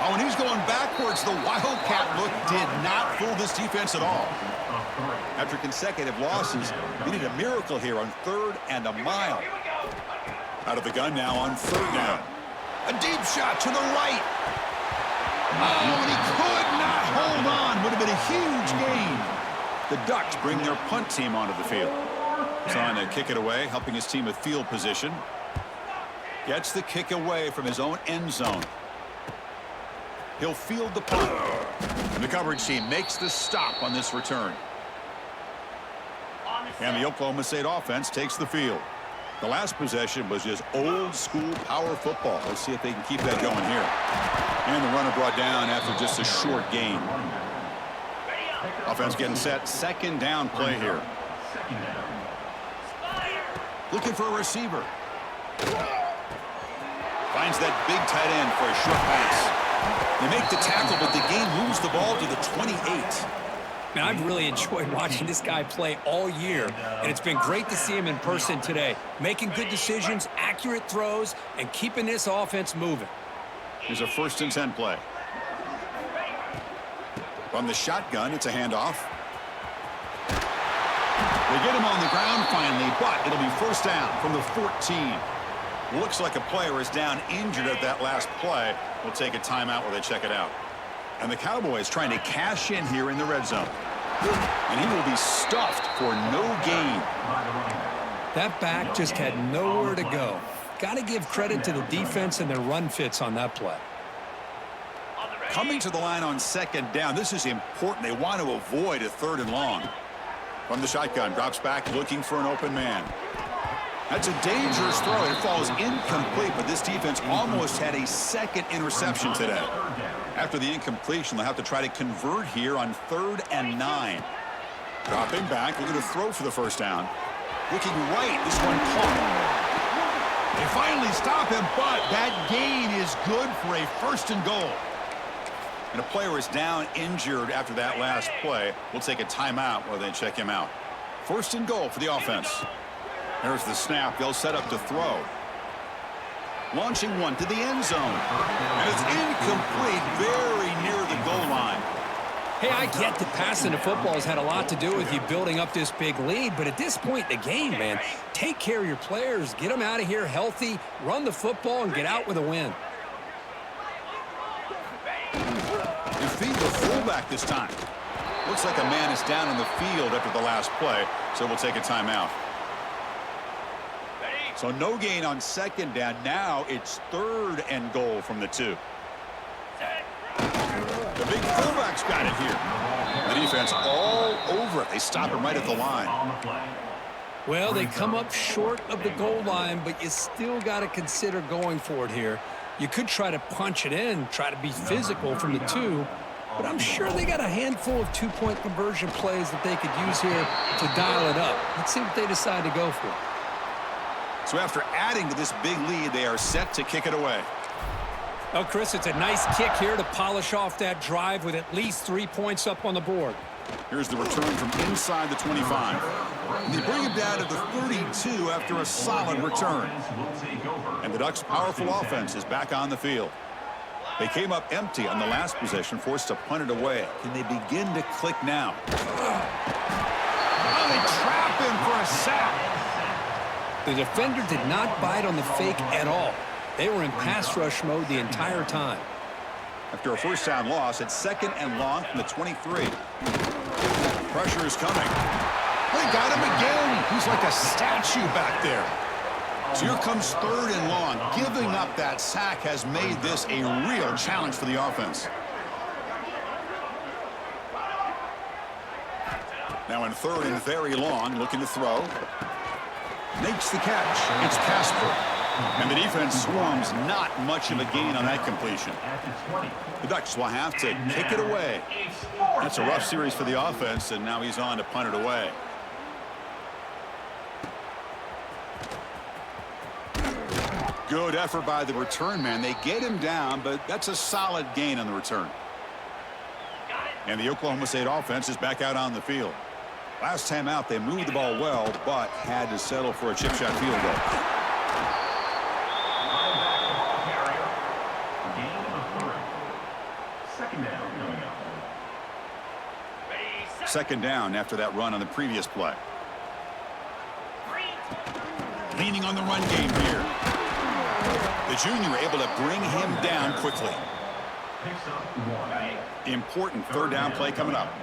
Oh, and he's going backwards. The Wildcat look did not fool this defense at all. After consecutive losses, they need a miracle here on 3rd and a mile. Out of the gun now on 3rd down. A deep shot to the right. Oh, and he could not hold on. Would have been a huge gain. The Ducks bring their punt team onto the field. Trying to kick it away, helping his team with field position. Gets the kick away from his own end zone. He'll field the punt. And the coverage team makes the stop on this return. And the Oklahoma State offense takes the field. The last possession was just old school power football. Let's see if they can keep that going here. And the runner brought down after just a short gain. Offense getting set. 2nd down play here. Looking for a receiver. Finds that big tight end for a short pass. They make the tackle, but the game moves the ball to the 28. Man, I've really enjoyed watching this guy play all year, and it's been great to see him in person today. Making good decisions, accurate throws, and keeping this offense moving. Here's a 1st and 10 play. From the shotgun, it's a handoff. They get him on the ground finally, but it'll be 1st down from the 14. Looks like a player is down injured at that last play. We'll take a timeout while they check it out. And the Cowboys trying to cash in here in the red zone. And he will be stuffed for no gain. That back just had nowhere to go. Got to give credit to the defense and their run fits on that play. Coming to the line on 2nd down. This is important. They want to avoid a 3rd and long. From the shotgun, drops back looking for an open man. That's a dangerous throw. It falls incomplete, but this defense almost had a 2nd interception today. After the incompletion, they'll have to try to convert here on 3rd and 9. Dropping back, looking to throw for the 1st down. Looking right, this one caught. They finally stop him, but that gain is good for a 1st and goal. And a player is down injured after that last play. We'll take a timeout while they check him out. 1st and goal for the offense. There's the snap. They'll set up to throw. Launching one to the end zone. And it's incomplete, very near the goal line. Hey, I get that passing the football has had a lot to do with you building up this big lead, but at this point in the game, man, take care of your players, get them out of here healthy, run the football, and get out with a win. You feed the fullback this time. Looks like a man is down on the field after the last play, so we'll take a timeout. So no gain on 2nd down. Now it's 3rd and goal from the 2. The big fullback's got it here. The defense all over it. They stop him right at the line. Well, they come up short of the goal line, but you still got to consider going for it here. You could try to punch it in, try to be physical from the 2, but I'm sure they got a handful of 2-point conversion plays that they could use here to dial it up. Let's see what they decide to go for. So after adding to this big lead, they are set to kick it away. Oh, Chris, it's a nice kick here to polish off that drive with at least 3 points up on the board. Here's the return from inside the 25. And they bring him down to the 32 after a solid return. And the Ducks' powerful offense is back on the field. They came up empty on the last possession, forced to punt it away. Can they begin to click now? Oh, they trap him for a sack. The defender did not bite on the fake at all. They were in pass rush mode the entire time. After a 1st down loss, it's 2nd and long from the 23. Pressure is coming. They got him again. He's like a statue back there. So here comes 3rd and long. Giving up that sack has made this a real challenge for the offense. Now in third and very long, looking to throw. Makes the catch. It's Casper. And the defense swarms, not much of a gain on that completion. The Ducks will have to kick it away. That's a rough series for the offense, and now he's on to punt it away. Good effort by the return man. They get him down, but that's a solid gain on the return. And the Oklahoma State offense is back out on the field. Last time out, they moved the ball well, but had to settle for a chip shot field goal. Second down after that run on the previous play. Leaning on the run game here. The junior able to bring him down quickly. Important third down play coming up.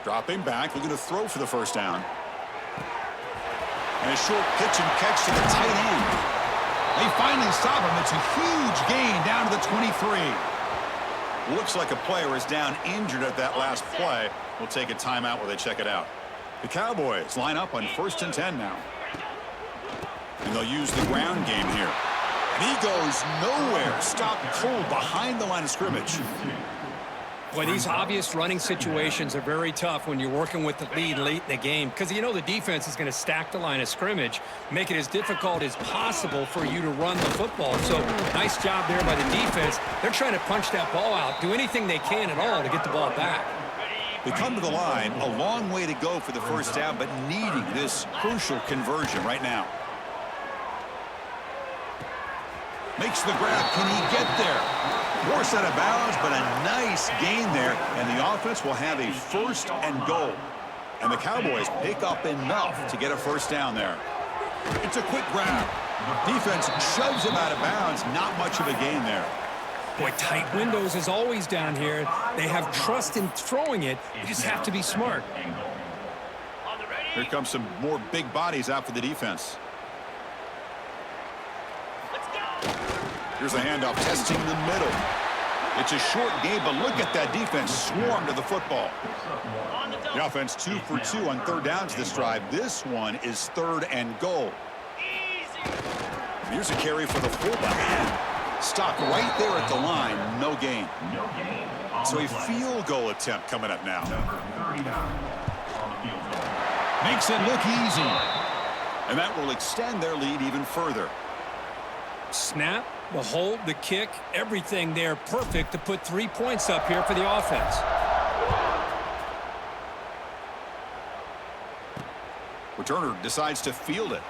Dropping back, looking to throw for the first down. And a short pitch and catch to the tight end. They finally stop him. It's a huge gain down to the 23. Looks like a player is down injured at that last play. We'll take a timeout while they check it out. The Cowboys line up on 1st and 10 now. And they'll use the ground game here. And he goes nowhere. Stopped cold behind the line of scrimmage. Boy, these obvious running situations are very tough when you're working with the lead late in the game because you know the defense is going to stack the line of scrimmage, make it as difficult as possible for you to run the football. So nice job there by the defense. They're trying to punch that ball out, do anything they can at all to get the ball back. They come to the line, a long way to go for the first down, but needing this crucial conversion right now. Makes the grab. Can he get there? Forced out of bounds, but a nice gain there, and the offense will have a 1st and goal. And the Cowboys pick up enough to get a first down there. It's a quick grab. Defense shoves him out of bounds. Not much of a gain there. Boy, tight windows is always down here. They have trust in throwing it. You just have to be smart. Here comes some more big bodies out for the defense. Here's the handoff, testing the middle. It's a short game, but look at that defense swarm to the football. The offense 2 for 2 on third downs this drive. This one is 3rd and goal. Here's a carry for the fullback. Stopped right there at the line, no gain. So a field goal attempt coming up now. Makes it look easy. And that will extend their lead even further. Snap, the hold, the kick, everything there perfect to put 3 points up here for the offense. Returner decides to field it.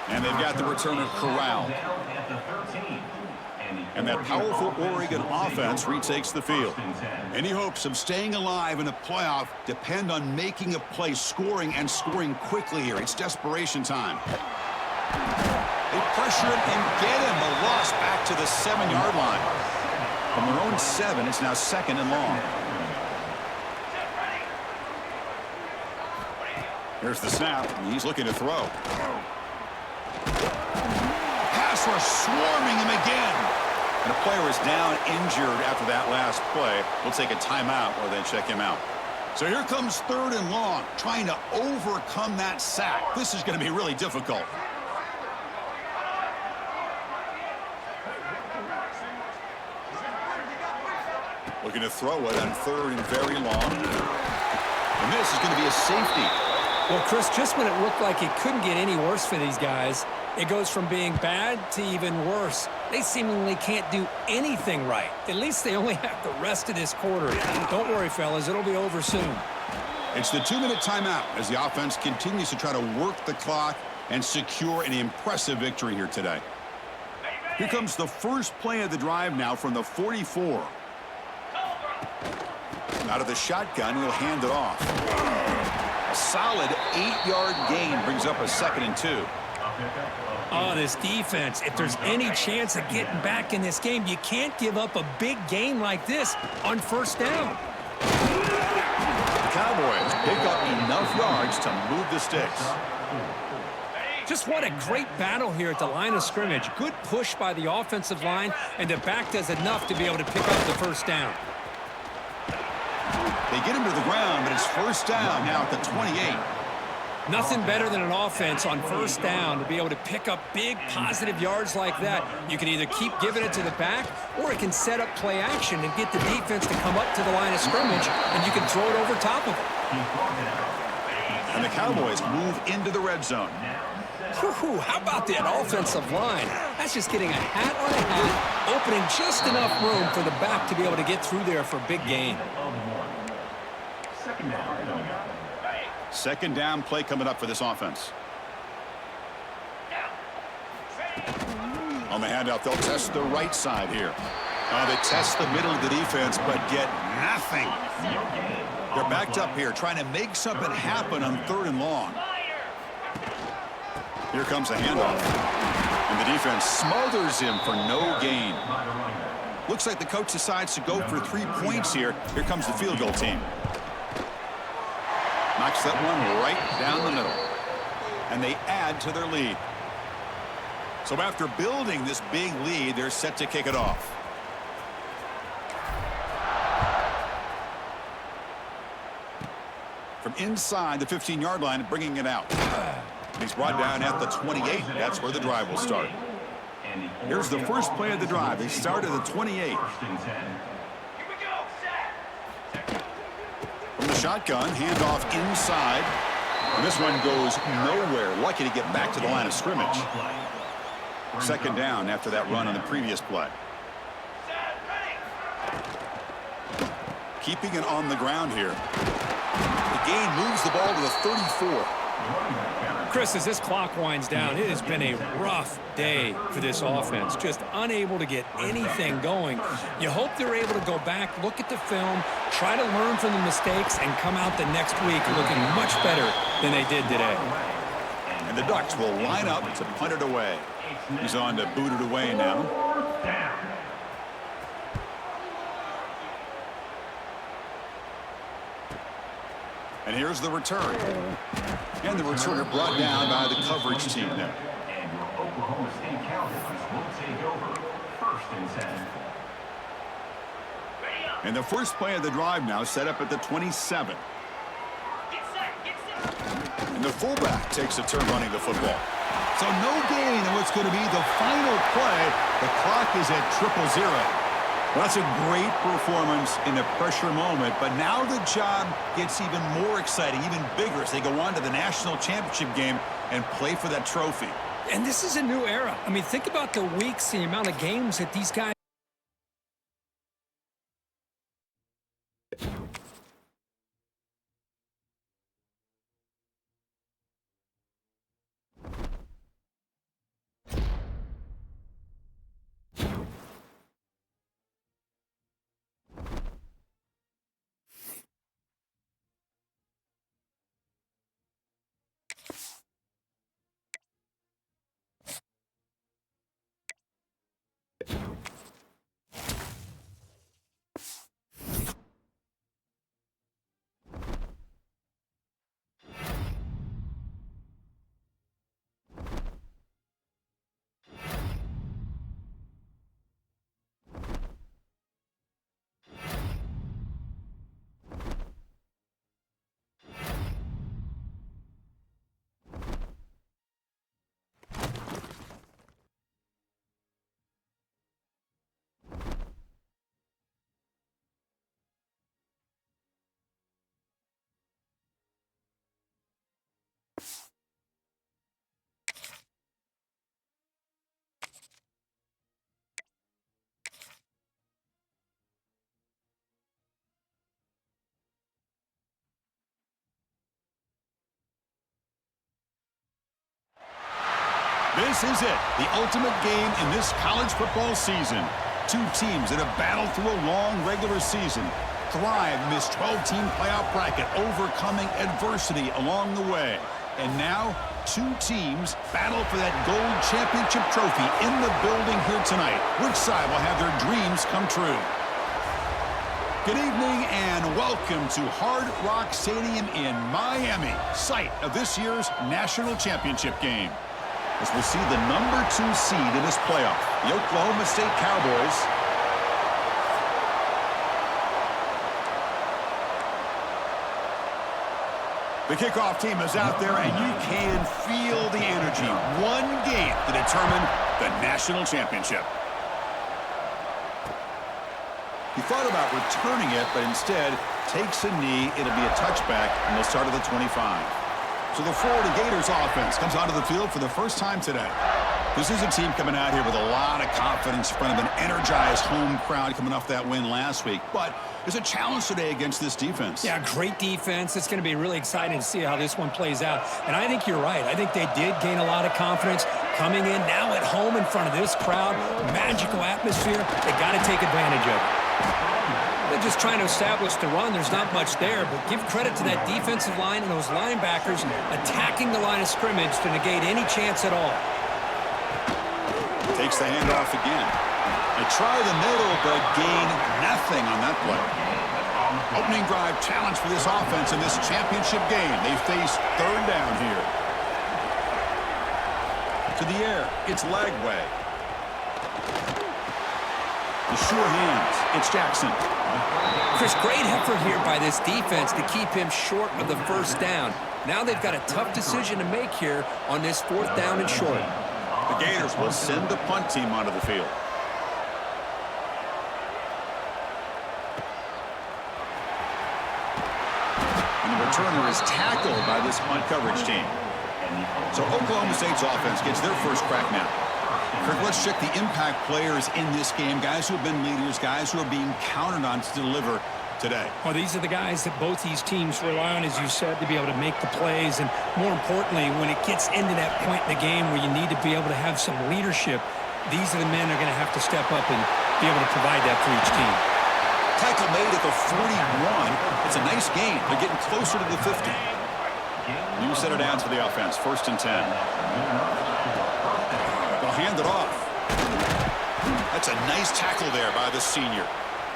And they've got the returner corralled. And that powerful Oregon offense retakes the field. Any hopes of staying alive in a playoff depend on making a play, scoring, and scoring quickly here. It's desperation time. They pressure him and get him. The loss back to the 7-yard line. From their own 7, it's now 2nd and long. Here's the snap. He's looking to throw. Pass rush swarming him again. And a player is down injured after that last play. We'll take a timeout or then check him out. So here comes 3rd and long, trying to overcome that sack. This is going to be really difficult. Looking to throw it on 3rd and very long. And this is going to be a safety. Well, Chris, just when it looked like it couldn't get any worse for these guys, it goes from being bad to even worse. They seemingly can't do anything right. At least they only have the rest of this quarter. Don't worry, fellas. It'll be over soon. It's the 2-minute timeout as the offense continues to try to work the clock and secure an impressive victory here today. Here comes the first play of the drive now from the 44. Out of the shotgun, he'll hand it off. A solid 8-yard gain brings up a 2nd and 2. Oh, this defense, if there's any chance of getting back in this game, you can't give up a big gain like this on 1st down. The Cowboys pick up enough yards to move the sticks. Just what a great battle here at the line of scrimmage. Good push by the offensive line, and the back does enough to be able to pick up the 1st down. They get him to the ground, but it's first down now at the 28. Nothing better than an offense on first down to be able to pick up big positive yards like that. You can either keep giving it to the back, or it can set up play action and get the defense to come up to the line of scrimmage, and you can throw it over top of it. And the Cowboys move into the red zone. Whew, how about that offensive line? That's just getting a hat on a hat, opening just enough room for the back to be able to get through there for a big gain. Second down coming up. Second down play coming up for this offense. On the handout, they'll test the right side here. They test the middle of the defense, but get nothing. They're backed up here, trying to make something happen on 3rd and long. Here comes a handoff. And the defense smothers him for no gain. Looks like the coach decides to go for 3 points here. Here comes the field goal team. Knocks that one right down the middle. And they add to their lead. So after building this big lead, they're set to kick it off. From inside the 15-yard line, bringing it out. He's brought down at the 28. That's where the drive will start. Here's the first play of the drive. They start at the 28. From the shotgun, handoff inside. And this one goes nowhere. Lucky to get back to the line of scrimmage. Second down after that run on the previous play. Keeping it on the ground here. The gain moves the ball to the 34. Chris, as this clock winds down, it has been a rough day for this offense. Just unable to get anything going. You hope they're able to go back, look at the film, try to learn from the mistakes, and come out the next week looking much better than they did today. And the Ducks will line up to punt it away. He's on to boot it away now. And here's the return. And the returner brought down by the coverage team there. And your Oklahoma State Cowboys will take over 1st and 10. And the first play of the drive now set up at the 27. And the fullback takes a turn running the football. So no gain in what's going to be the final play. The clock is at 0-0. Well, that's a great performance in a pressure moment, but now the job gets even more exciting, even bigger as they go on to the national championship game and play for that trophy. And this is a new era. I mean, think about the weeks, the amount of games that these guys This is it, the ultimate game in this college football season. Two teams that have battled through a long regular season, thrive in this 12-team playoff bracket, overcoming adversity along the way. And now, two teams battle for that gold championship trophy in the building here tonight. Which side will have their dreams come true? Good evening and welcome to Hard Rock Stadium in Miami, site of this year's national championship game. As we'll see the number 2 seed in this playoff, the Oklahoma State Cowboys. The kickoff team is out there, and you can feel the energy. One game to determine the national championship. He thought about returning it, but instead takes a knee. It'll be a touchback, and they'll start at the 25. So the Florida Gators offense comes onto the field for the first time today. This is a team coming out here with a lot of confidence in front of an energized home crowd coming off that win last week. But there's a challenge today against this defense. Yeah, great defense. It's going to be really exciting to see how this one plays out. And I think you're right. I think they did gain a lot of confidence coming in now at home in front of this crowd. Magical atmosphere. They got to take advantage of it. They're just trying to establish the run. There's not much there, but give credit to that defensive line and those linebackers attacking the line of scrimmage to negate any chance at all. Takes the handoff again. They try the middle, but gain nothing on that play. Opening drive challenge for this offense in this championship game. They face third down here. To the air, it's Lagway. The sure hands, it's Jackson. Chris, great effort here by this defense to keep him short of the first down. Now they've got a tough decision to make here on this fourth down and short. The Gators will send the punt team onto the field. And the returner is tackled by this punt coverage team. So Oklahoma State's offense gets their first crack now. Kirk, let's check the impact players in this game. Guys who have been leaders, guys who are being counted on to deliver today. Well, these are the guys that both these teams rely on, as you said, to be able to make the plays. And more importantly, when it gets into that point in the game where you need to be able to have some leadership, these are the men that are going to have to step up and be able to provide that for each team. Tackle made at the 41. It's a nice gain. They're getting closer to the 50. New set it down to the offense. 1st and 10. They'll hand it off. That's a nice tackle there by the senior.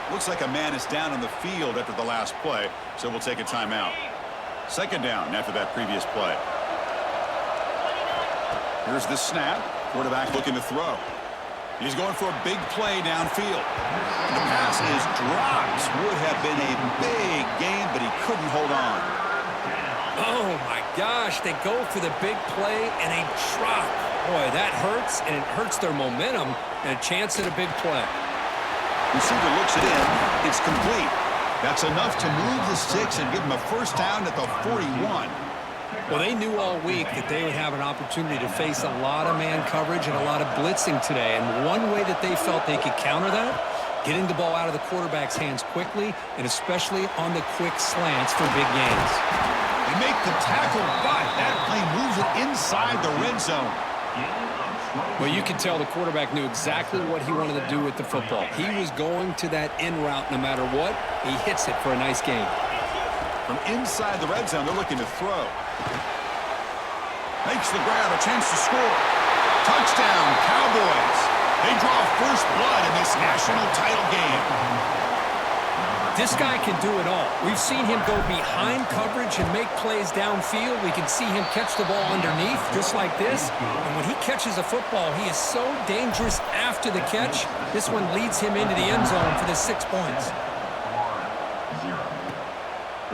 Looks like a man is down on the field after the last play, so we'll take a timeout. 2nd down after that previous play. Here's the snap. Quarterback looking to throw. He's going for a big play downfield. The pass is dropped. Would have been a big gain, but he couldn't hold on. Oh, my gosh. They go for the big play and a drop. Boy, that hurts, and it hurts their momentum and a chance at a big play. Receiver looks it in. It's complete. That's enough to move the sticks and give them a first down at the 41. Well, they knew all week that they would have an opportunity to face a lot of man coverage and a lot of blitzing today. And one way that they felt they could counter that, getting the ball out of the quarterback's hands quickly, and especially on the quick slants for big gains. They make the tackle, but that play moves it inside the red zone. Well, you can tell the quarterback knew exactly what he wanted to do with the football. He was going to that in route no matter what. He hits it for a nice gain. From inside the red zone, they're looking to throw. Makes the grab, a chance to score. Touchdown, Cowboys. They draw first blood in this national title game. This guy can do it all. We've seen him go behind coverage and make plays downfield. We can see him catch the ball underneath just like this. And when he catches a football, he is so dangerous after the catch. This one leads him into the end zone for the 6 points.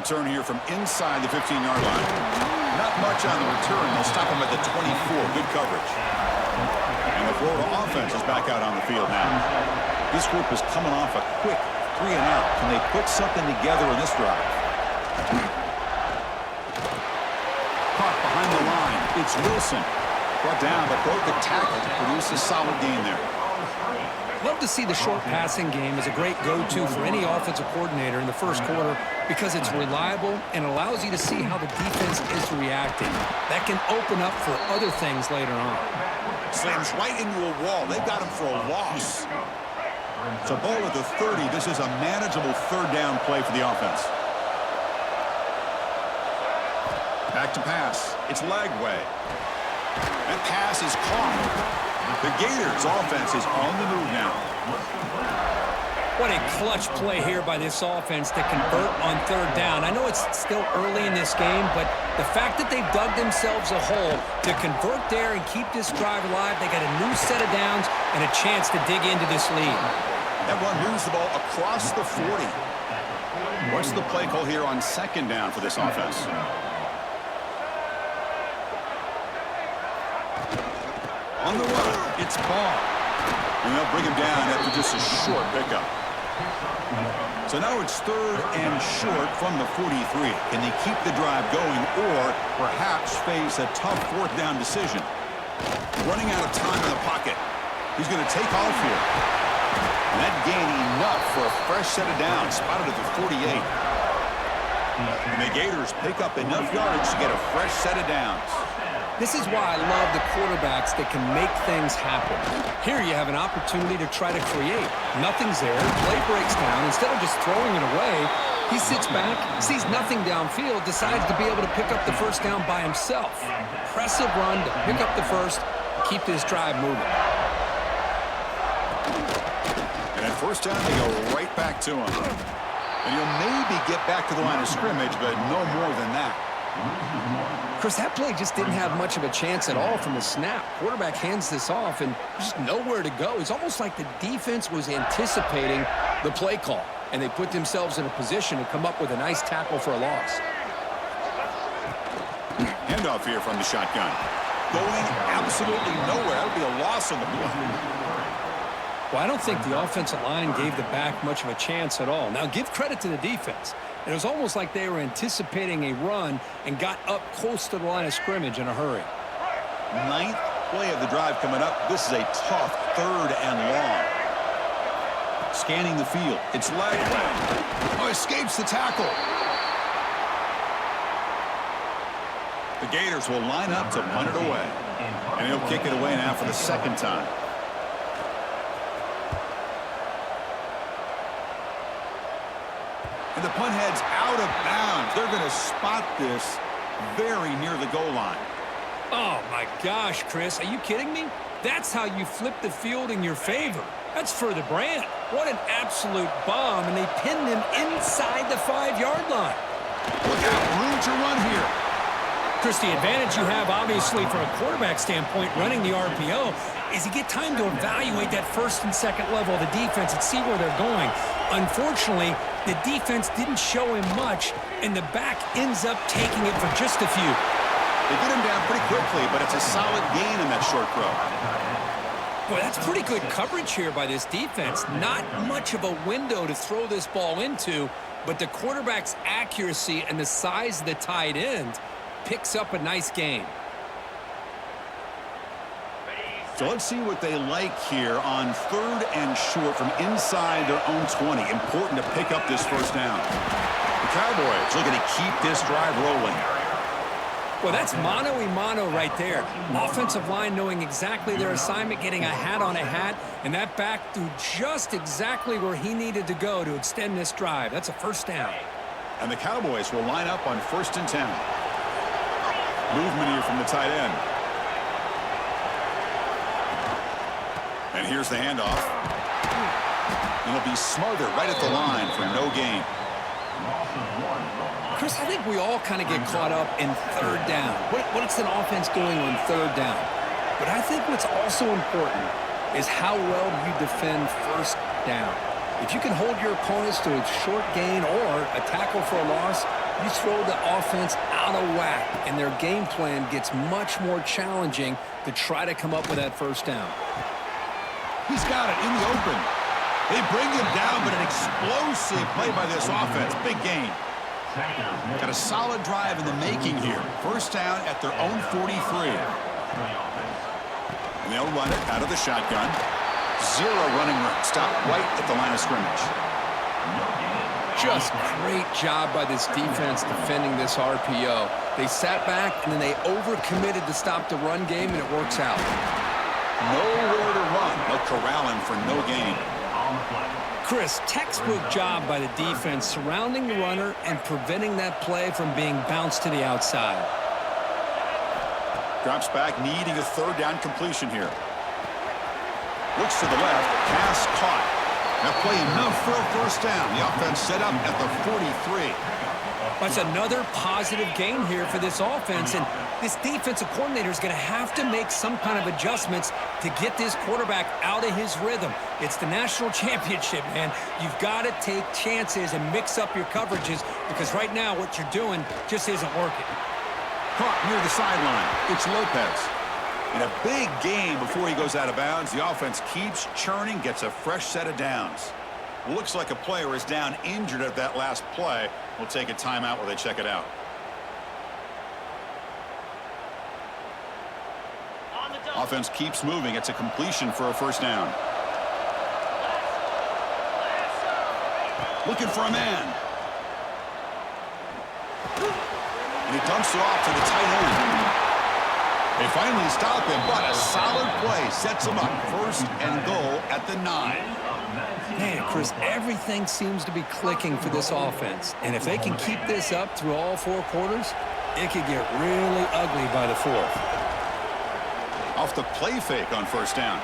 Return here from inside the 15-yard line. Not much on the return. They'll stop him at the 24. Good coverage. And the Florida offense is back out on the field now. This group is coming off a quick 3 and out. Can they put something together in this drive? Caught behind the line. It's Wilson. Brought down, but broke the tackle to produce a solid gain there. Love to see the short passing game as a great go-to for any offensive coordinator in the first quarter because it's reliable and allows you to see how the defense is reacting. That can open up for other things later on. Slams right into a wall. They got him for a loss. It's a ball at the 30. This is a manageable third down play for the offense. Back to pass. It's Lagway. That pass is caught. The Gators offense is on the move now. What a clutch play here by this offense to convert on third down. I know it's still early in this game, but the fact that they've dug themselves a hole to convert there and keep this drive alive, they got a new set of downs and a chance to dig into this lead. That one moves the ball across the 40. What's the play call here on 2nd down for this offense? On the run, it's Barr. And they'll bring him down after just a short pickup. So now it's 3rd and short from the 43. Can they keep the drive going or perhaps face a tough 4th down decision? Running out of time in the pocket. He's going to take off here. And that gain enough for a fresh set of downs, spotted at the 48. And the Gators pick up enough yards to get a fresh set of downs. This is why I love the quarterbacks that can make things happen. Here you have an opportunity to try to create. Nothing's there. Play breaks down. Instead of just throwing it away, he sits back, sees nothing downfield, decides to be able to pick up the first down by himself. Impressive run to pick up the first, keep this drive moving. And at first down, they go right back to him. And he'll maybe get back to the line of scrimmage, but no more than that. Chris, that play just didn't have much of a chance at all from the snap. Quarterback hands this off, and there's just nowhere to go. It's almost like the defense was anticipating the play call, and they put themselves in a position to come up with a nice tackle for a loss. Handoff here from the shotgun. Going absolutely nowhere. That would be a loss on the play. Well, I don't think the offensive line gave the back much of a chance at all. Now, give credit to the defense. It was almost like they were anticipating a run and got up close to the line of scrimmage in a hurry. 9th play of the drive coming up. This is a tough 3rd and long. Scanning the field. It's leg. Oh, escapes the tackle. The Gators will line up to punt it away. And he'll kick it away now for the 2nd time. And the punt heads out of bounds. They're going to spot this very near the goal line. Oh, my gosh, Chris. Are you kidding me? That's how you flip the field in your favor. That's for the brand. What an absolute bomb, and they pinned him inside the 5-yard line. Look out, room to run here. Chris, the advantage you have, obviously, from a quarterback standpoint, running the RPO, is you get time to evaluate that 1st and 2nd level of the defense and see where they're going. Unfortunately, the defense didn't show him much, and the back ends up taking it for just a few. They get him down pretty quickly, but it's a solid gain in that short throw. Boy, that's pretty good coverage here by this defense. Not much of a window to throw this ball into, but the quarterback's accuracy and the size of the tight end picks up a nice gain. So let's see what they like here on 3rd and short from inside their own 20. Important to pick up this first down. The Cowboys looking to keep this drive rolling. Well, that's mano-a-mano right there. Offensive line knowing exactly their assignment, getting a hat on a hat, and that back threw just exactly where he needed to go to extend this drive. That's a first down. And the Cowboys will line up on 1st and 10. Movement here from the tight end. And here's the handoff. And it'll be Smothered right at the line for no gain. Chris, I think we all kind of get caught up in 3rd down. What's an offense doing on 3rd down? But I think what's also important is how well you defend 1st down. If you can hold your opponents to a short gain or a tackle for a loss, you throw the offense out of whack, and their game plan gets much more challenging to try to come up with that 1st down. He's got it in the open. They bring him down, but an explosive play by this offense. Big gain. Got a solid drive in the making here. 1st down at their own 43. And they'll run it out of the shotgun. 0 running room. Stop right at the line of scrimmage. Just great job by this defense defending this RPO. They sat back, and then they overcommitted to stop the run game, and it works out. Nowhere to run. They'll corral him for no gain. Chris, textbook job by the defense surrounding the runner and preventing that play from being bounced to the outside. Drops back, needing a 3rd down completion here. Looks to the left, pass caught. Now play enough for a 1st down. The offense set up at the 43. That's another positive gain here for this offense, and this defensive coordinator is going to have to make some kind of adjustments to get this quarterback out of his rhythm. It's the national championship, man. You've got to take chances and mix up your coverages because right now what you're doing just isn't working. Caught near the sideline. It's Lopez. In a big game before he goes out of bounds, the offense keeps churning, gets a fresh set of downs. Looks like a player is down injured at that last play. We'll take a timeout while they check it out. On the double. Offense keeps moving. It's a completion for a first down. Looking for a man. And he dumps it off to the tight end. They finally stop him, but a solid play sets him up. First and goal at the 9. Man, Chris, everything seems to be clicking for this offense. And if they can keep this up through all 4 quarters, it could get really ugly by the 4th. Off the play fake on first down.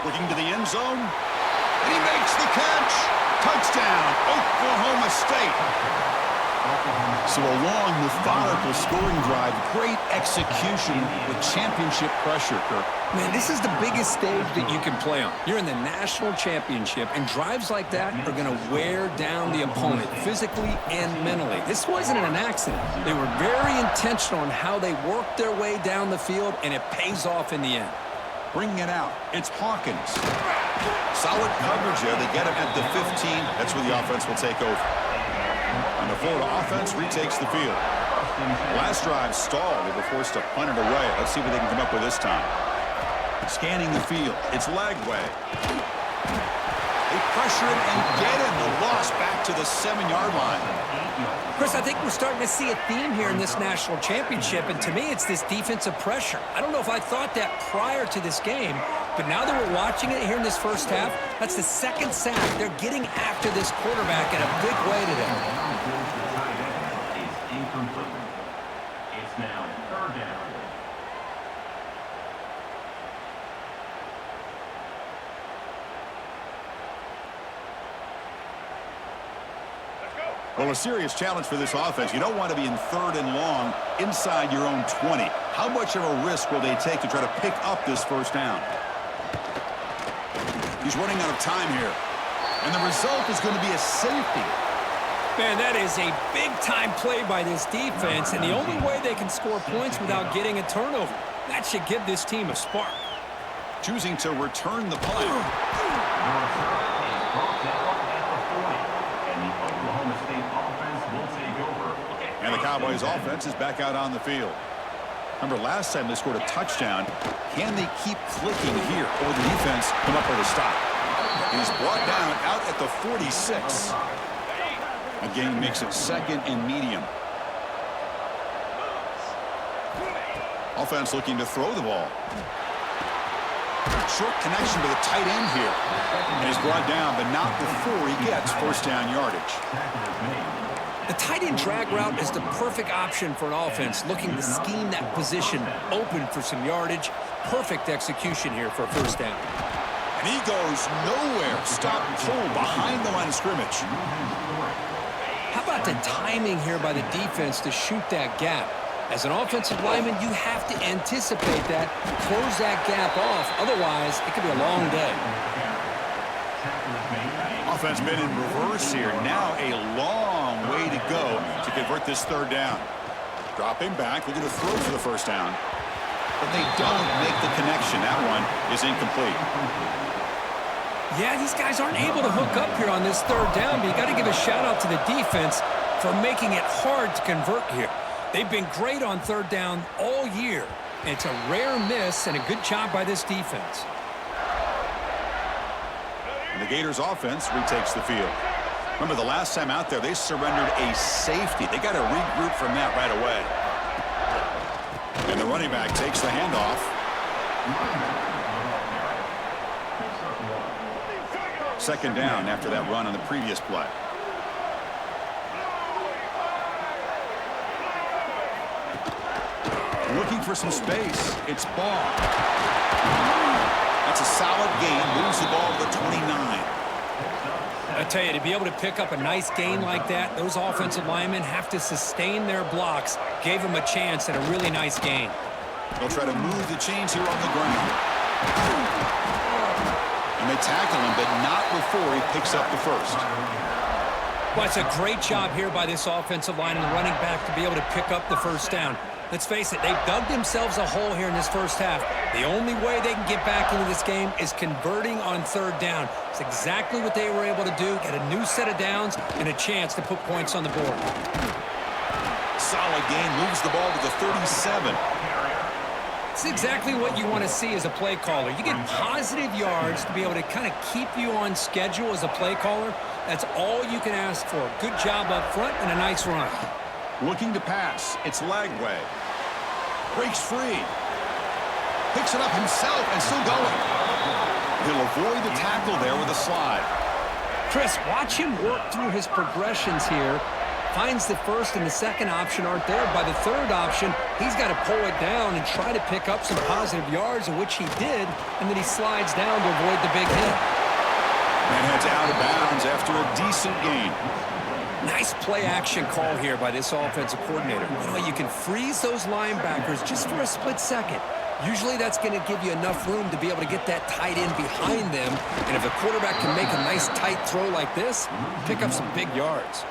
Looking to the end zone. And he makes the catch. Touchdown, Oklahoma State. So a long, methodical scoring drive. Great execution with championship pressure, Kirk. Man, this is the biggest stage that you can play on. You're in the national championship, and drives like that are going to wear down the opponent physically and mentally. This wasn't an accident. They were very intentional on how they worked their way down the field, and it pays off in the end. Bringing it out, it's Hawkins. Solid coverage there. They get him at the 15. That's where the offense will take over. And the Florida offense retakes the field. Last drive stalled. They were forced to punt it away. Let's see what they can come up with this time. Scanning the field. It's Lagway. They pressure him and get him. The loss back to the 7-yard line. Chris, I think we're starting to see a theme here in this national championship, and to me, it's this defensive pressure. I don't know if I thought that prior to this game, but now that we're watching it here in this first half, that's the 2nd sack. They're getting after this quarterback in a big way today. It's incomplete. It's now 3rd down. Well, a serious challenge for this offense. You don't want to be in 3rd and long inside your own 20. How much of a risk will they take to try to pick up this first down? He's running out of time here. And the result is going to be a safety. Man, that is a big-time play by this defense, and the only way they can score points without getting a turnover. That should give this team a spark. Choosing to return the punt. And the Cowboys offense is back out on the field. Remember, last time they scored a touchdown. Can they keep clicking here, or the defense come up with a stop? And he's brought down out at the 46. Again, makes it 2nd and medium. Offense looking to throw the ball. Short connection to the tight end here. And he's brought down, but not before he gets first down yardage. The tight end drag route is the perfect option for an offense looking to scheme that position open for some yardage. Perfect execution here for a first down. And he goes nowhere. Stop pull behind the line of scrimmage. How about the timing here by the defense to shoot that gap? As an offensive lineman, you have to anticipate that, close that gap off. Otherwise, it could be a long day. Offense been in reverse here. Now a long way to go to convert this 3rd down. Dropping back, looking to throw for the first down. But they don't make the connection. That one is incomplete. Yeah, these guys aren't able to hook up here on this 3rd down, but you got to give a shout-out to the defense for making it hard to convert here. They've been great on 3rd down all year. It's a rare miss and a good job by this defense. And the Gators offense retakes the field. Remember, the last time out there, they surrendered a safety. They got to regroup from that right away. And the running back takes the handoff. 2nd down after that run on the previous play. Looking for some space. It's Ball. That's a solid gain. Moves the ball to the 29. I tell you, to be able to pick up a nice gain like that, those offensive linemen have to sustain their blocks. Gave them a chance at a really nice gain. They'll try to move the chains here on the ground. And they tackle him, but not before he picks up the first. Well, it's a great job here by this offensive line and the running back to be able to pick up the first down. Let's face it, they've dug themselves a hole here in this first half. The only way they can get back into this game is converting on third down. It's exactly what they were able to do, get a new set of downs and a chance to put points on the board. Solid gain, moves the ball to the 37. It's exactly what you want to see as a play caller. You get positive yards to be able to kind of keep you on schedule as a play caller. That's all you can ask for. Good job up front and a nice run. Looking to pass. It's Lagway. Breaks free. Picks it up himself and still going. He'll avoid the tackle there with a slide. Chris, watch him work through his progressions here. Finds the first and the second option aren't there. By the third option, he's got to pull it down and try to pick up some positive yards, which he did, and then he slides down to avoid the big hit. And heads out of bounds after a decent gain. Nice play-action call here by this offensive coordinator. You know, you can freeze those linebackers just for a split second. Usually that's going to give you enough room to be able to get that tight end behind them. And if the quarterback can make a nice tight throw like this, pick up some big yards.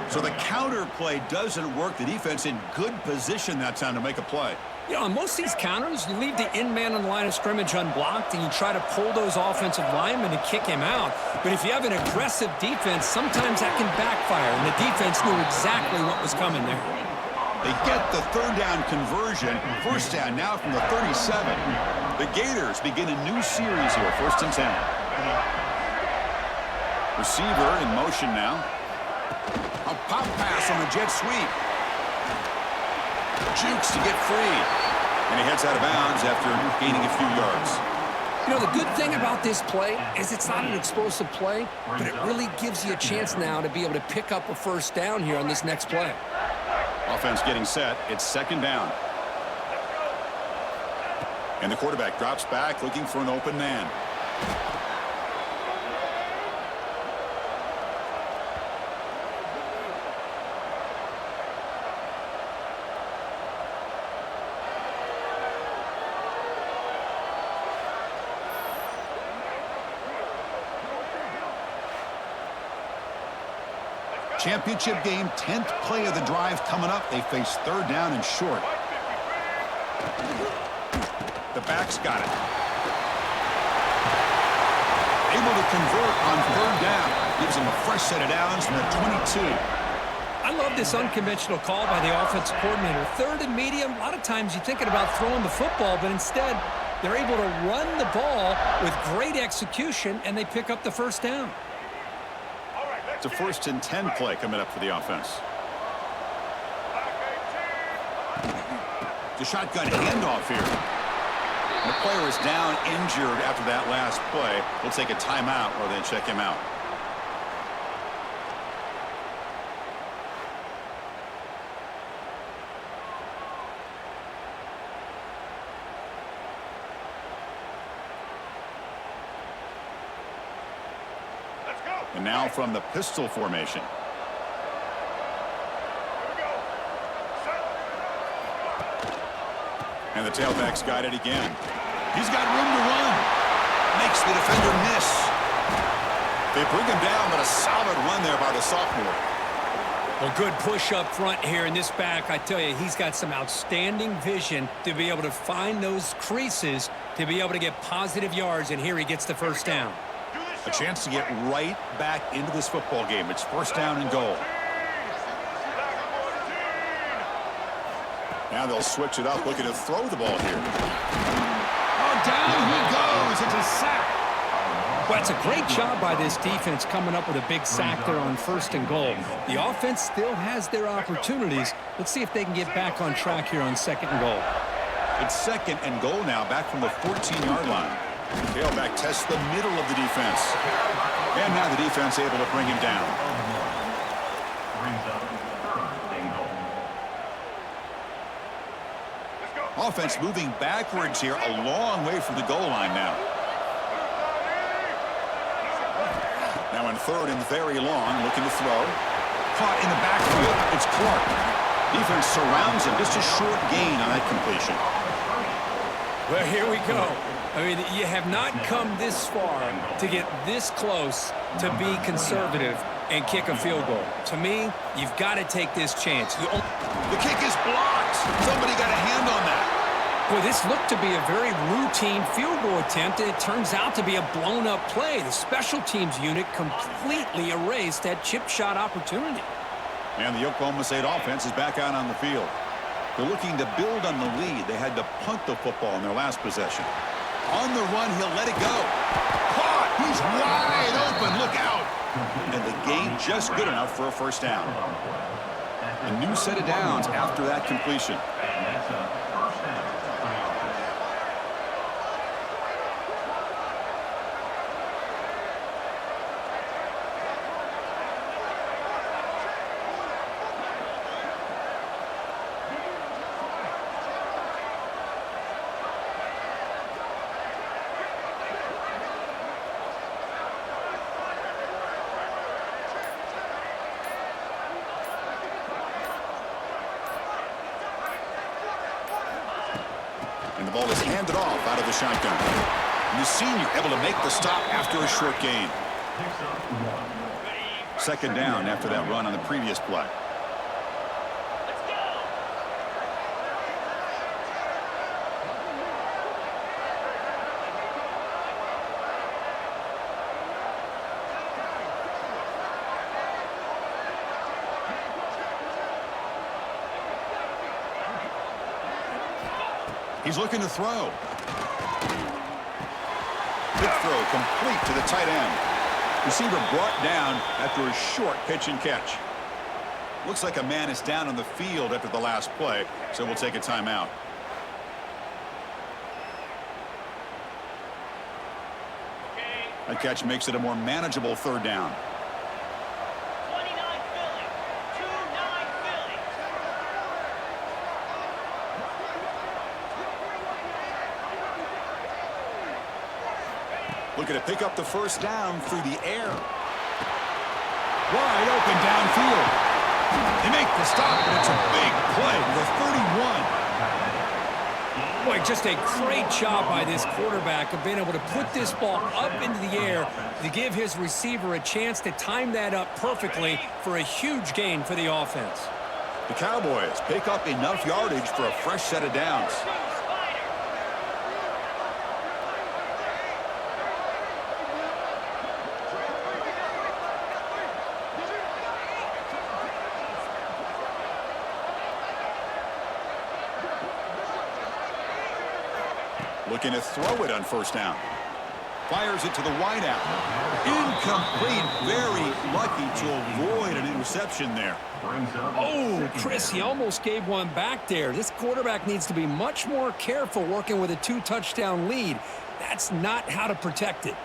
So the counter play doesn't work. The defense in good position that time to make a play. You know, on most of these counters, you leave the in man on the line of scrimmage unblocked and you try to pull those offensive linemen and kick him out. But if you have an aggressive defense, sometimes that can backfire, and the defense knew exactly what was coming there. They get the third down conversion. First down now from the 37. The Gators begin a new series here, 1st and 10. Receiver in motion now. A pop pass on the jet sweep. Jukes to get free. And he heads out of bounds after gaining a few yards. You know, the good thing about this play is it's not an explosive play, but it really gives you a chance now to be able to pick up a first down here on this next play. Offense getting set. It's 2nd down. And the quarterback drops back looking for an open man. Championship game, 10th play of the drive coming up. They face 3rd down and short. The back's got it. Able to convert on 3rd down. Gives him a fresh set of downs from the 22. I love this unconventional call by the offensive coordinator. 3rd and medium, a lot of times you're thinking about throwing the football, but instead they're able to run the ball with great execution, and they pick up the first down. It's a 1st and 10 play coming up for the offense. It's a shotgun handoff here. And the player is down injured after that last play. We'll take a timeout or then check him out. And now from the pistol formation. And the tailback's got it again. He's got room to run. Makes the defender miss. They bring him down, but a solid run there by the sophomore. Well, good push up front here in this back. I tell you, he's got some outstanding vision to be able to find those creases to be able to get positive yards, and here he gets the first down. A chance to get right back into this football game. It's 1st down and goal. Now they'll switch it up, looking to throw the ball here. Oh, down he goes. It's a sack. Well, it's a great job by this defense coming up with a big sack there on 1st and goal. The offense still has their opportunities. Let's see if they can get back on track here on 2nd and goal. It's 2nd and goal now, back from the 14-yard line. Tailback tests the middle of the defense. And now the defense able to bring him down. Offense moving backwards here, a long way from the goal line now. Now in 3rd and very long, looking to throw. Caught in the backfield, it's Clark. Defense surrounds him, just a short gain on that completion. Well, here we go. I mean, you have not come this far to get this close to be conservative and kick a field goal. To me, you've got to take this chance. The kick is blocked. Somebody got a hand on that. Boy, this looked to be a very routine field goal attempt, and it turns out to be a blown-up play. The special teams unit completely erased that chip shot opportunity. And the Oklahoma State offense is back out on the field. They're looking to build on the lead. They had to punt the football in their last possession. On the run, he'll let it go. Caught! He's wide open. Look out! And the gain just good enough for a first down. A new set of downs after that completion. And that's a first down for the offense. And the ball is handed off out of the shotgun. And the senior able to make the stop after a short gain. Second down after that run on the previous play. Let's go. He's looking to throw. Quick throw complete to the tight end. Receiver brought down after a short pitch and catch. Looks like a man is down on the field after the last play, so we'll take a timeout. Okay. That catch makes it a more manageable third down. 29 Philly. 2-9 Philly. Looking to pick up the first down through the air. Wide open downfield. They make the stop, but it's a big play to the 31. Boy, just a great job by this quarterback of being able to put this ball up into the air to give his receiver a chance to time that up perfectly for a huge gain for the offense. The Cowboys pick up enough yardage for a fresh set of downs. Looking to throw it on first down. Fires it to the wideout. Incomplete. Very lucky to avoid an interception there. Oh, Chris, he almost gave one back there. This quarterback needs to be much more careful working with a 2-touchdown lead. That's not how to protect it.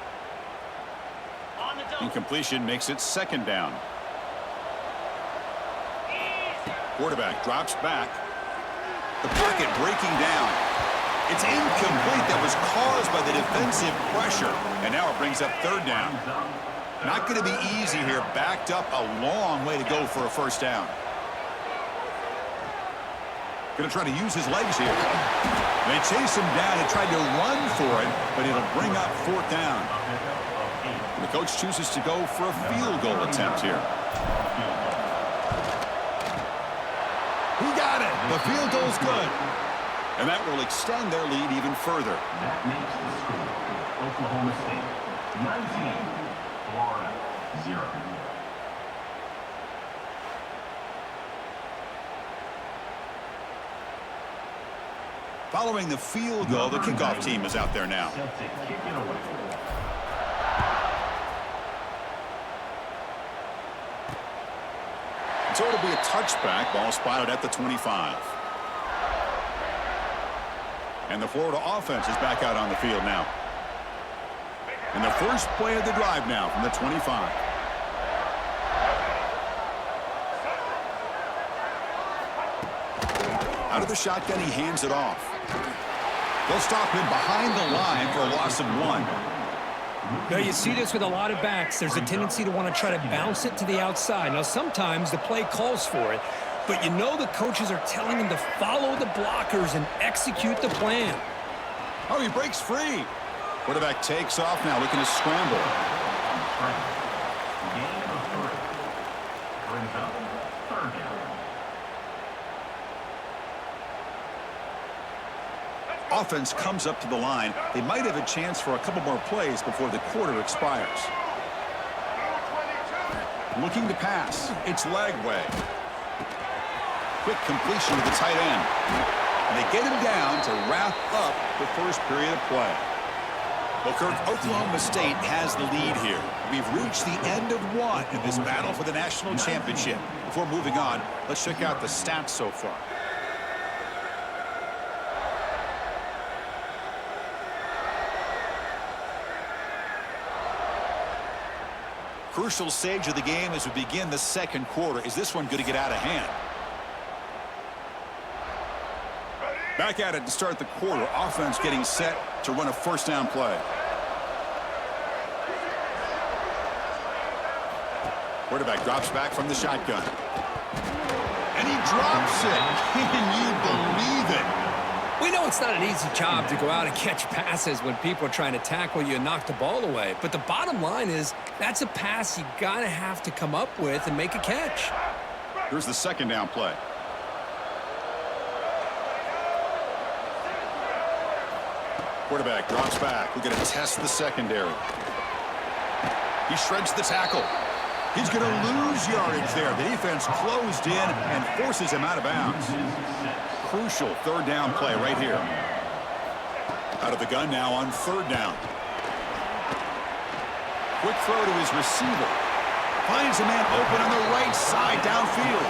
On the double. Incompletion makes it second down. Quarterback drops back. The pocket breaking down. It's incomplete. That was caused by the defensive pressure. And now it brings up third down. Not going to be easy here. Backed up a long way to go for a first down. Going to try to use his legs here. They chase him down and tried to run for it, but it'll bring up fourth down. The coach chooses to go for a field goal attempt here. He got it. The field goal's good. And that will extend their lead even further. That makes the score Oklahoma State 19, Florida 0. Following the field goal, the kickoff team is out there now. Set to kick it away. So it'll be a touchback. Ball spotted at the 25. And the Florida offense is back out on the field now. And the first play of the drive now from the 25. Out of the shotgun, he hands it off. They'll stop him behind the line for a loss of 1. Now, you see this with a lot of backs. There's a tendency to want to try to bounce it to the outside. Now, sometimes the play calls for it, but you know the coaches are telling him to follow the blockers and execute the plan. Oh, he breaks free. Quarterback takes off now, looking to scramble. Gain of 3. Brings up third down. Offense comes up to the line. They might have a chance for a couple more plays before the quarter expires. Looking to pass. It's Lagway. Quick completion to the tight end. And they get him down to wrap up the first period of play. Well, Kirk, Oklahoma State has the lead here. We've reached the end of one in this battle for the national championship. Before moving on, let's check out the stats so far. Crucial stage of the game as we begin the second quarter. Is this one going to get out of hand? Back at it to start the quarter. Offense getting set to run a first down play. Quarterback drops back from the shotgun. And he drops it. Can you believe it? We know it's not an easy job to go out and catch passes when people are trying to tackle you and knock the ball away. But the bottom line is that's a pass you got to have to come up with and make a catch. Here's the second down play. Quarterback drops back. We're going to test the secondary. He shreds the tackle. He's going to lose yardage there. The defense closed in and forces him out of bounds. Crucial third down play right here. Out of the gun now on third down. Quick throw to his receiver. Finds a man open on the right side downfield.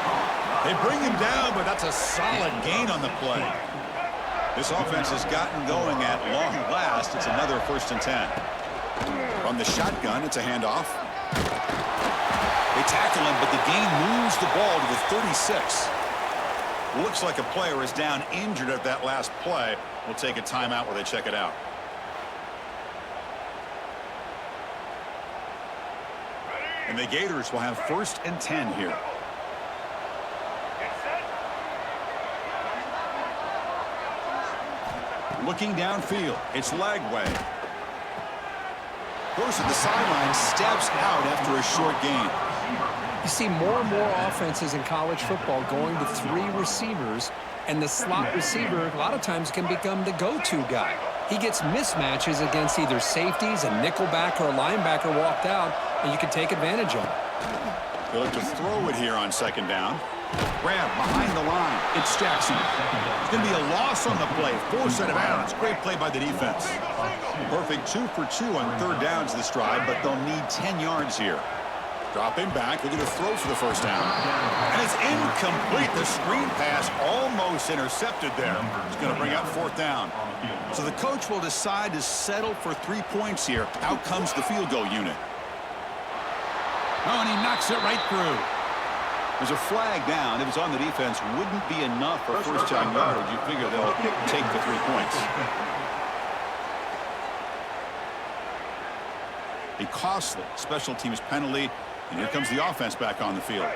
They bring him down, but that's a solid gain on the play. This offense has gotten going at long last. It's another 1st and 10. From the shotgun, it's a handoff. They tackle him, but the gain moves the ball to the 36. Looks like a player is down injured at that last play. We'll take a timeout where they check it out. And the Gators will have 1st and 10 here. Looking downfield, it's Lagway. Goes to the sideline, steps out after a short gain. You see more and more offenses in college football going to 3 receivers, and the slot receiver a lot of times can become the go-to guy. He gets mismatches against either safeties, a nickelback, or a linebacker walked out, and you can take advantage of it. They look to throw it here on second down. Grab behind the line. It's Jackson. It's going to be a loss on the play. Forced out of bounds. Great play by the defense. Perfect 2 for 2 on third downs this drive, but they'll need 10 yards here. Dropping back, looking to throw for the first down. And it's incomplete. The screen pass almost intercepted there. It's going to bring up 4th down. So the coach will decide to settle for 3 points here. Out comes the field goal unit. Oh, and he knocks it right through. There's a flag down. If it's on the defense, wouldn't be enough for first down yardage. You figure they'll take the 3 points. A costly special teams penalty. And here comes the offense back on the field.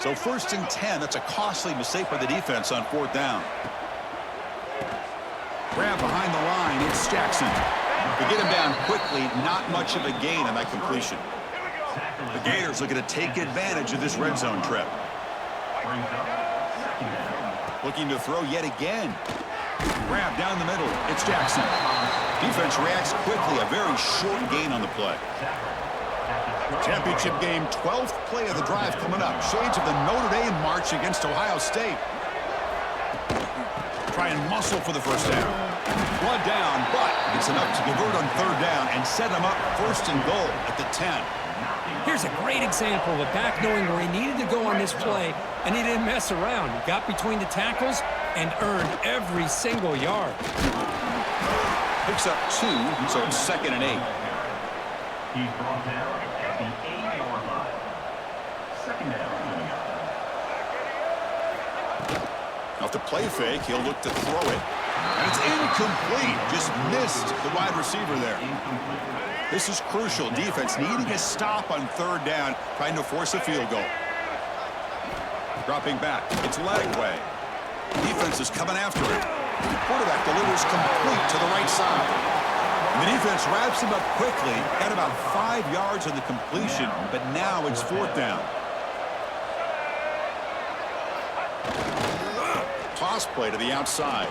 So 1st and 10, that's a costly mistake by the defense on 4th down. Grab behind the line, it's Jackson. They get him down quickly, not much of a gain on that completion. The Gators are going to take advantage of this red zone trip. Looking to throw yet again. Grab down the middle, it's Jackson. Defense reacts quickly, a very short gain on the play. Championship game, 12th play of the drive coming up. Shades of the Notre Dame march against Ohio State. Try and muscle for the first down. Blood down, but it's enough to convert on third down and set him up 1st and goal at the 10. Here's a great example of a back knowing where he needed to go on this play, and he didn't mess around. He got between the tackles and earned every single yard. Picks up 2, so it's 2nd and 8. He's brought down at the 8-yard line. 2nd down. Off the play fake, he'll look to throw it. And it's incomplete. Just missed the wide receiver there. This is crucial. Defense needing a stop on third down, trying to force a field goal. Dropping back. It's Lagway. Defense is coming after him. Quarterback delivers complete to the right side. And the defense wraps him up quickly. Got about 5 yards on the completion, but now it's 4th down. toss play to the outside.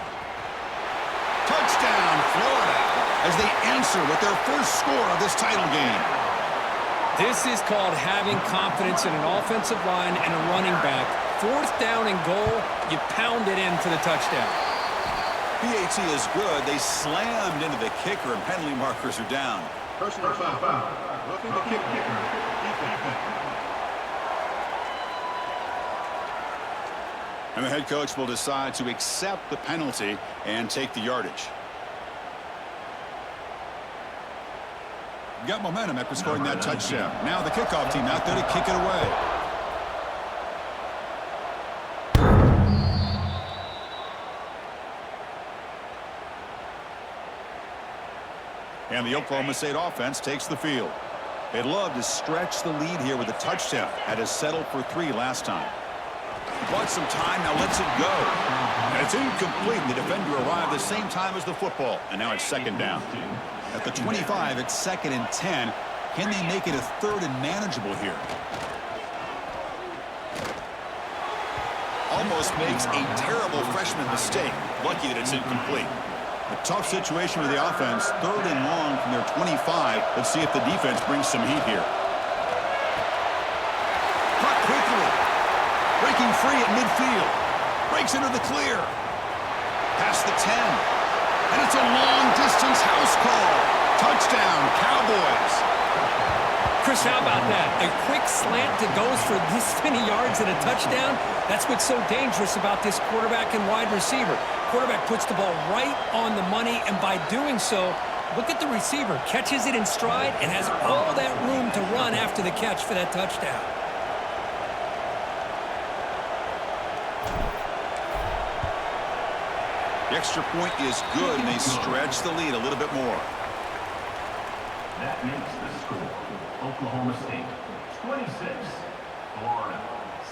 Touchdown, Florida, as they answer with their first score of this title game. This is called having confidence in an offensive line and a running back. 4th down and goal, you pound it in for the touchdown. PAT is good. They slammed into the kicker, and penalty markers are down. Personal foul. Roughing the kicker. Defense. And the head coach will decide to accept the penalty and take the yardage. Got momentum after scoring that touchdown. Now the kickoff team out there to kick it away. And the Oklahoma State offense takes the field. They'd love to stretch the lead here with a touchdown. Had to settle for 3 last time. Bought some time, now lets it go. And it's incomplete. The defender arrived the same time as the football. And now it's 2nd down. At the 25, it's 2nd and 10. Can they make it a 3rd and manageable here? Almost makes a terrible freshman mistake. Lucky that it's incomplete. A tough situation with the offense. 3rd and long from their 25. Let's see if the defense brings some heat here. Caught quickly. Breaking free at midfield. Breaks into the clear. Past the 10. And it's a long-distance house call. Touchdown, Cowboys. Chris, how about that? A quick slant that goes for this many yards and a touchdown. That's what's so dangerous about this quarterback and wide receiver. Quarterback puts the ball right on the money, and by doing so, look at the receiver. Catches it in stride and has all that room to run after the catch for that touchdown. The extra point is good, and they stretch the lead a little bit more. That makes the score. Oklahoma State 26, Florida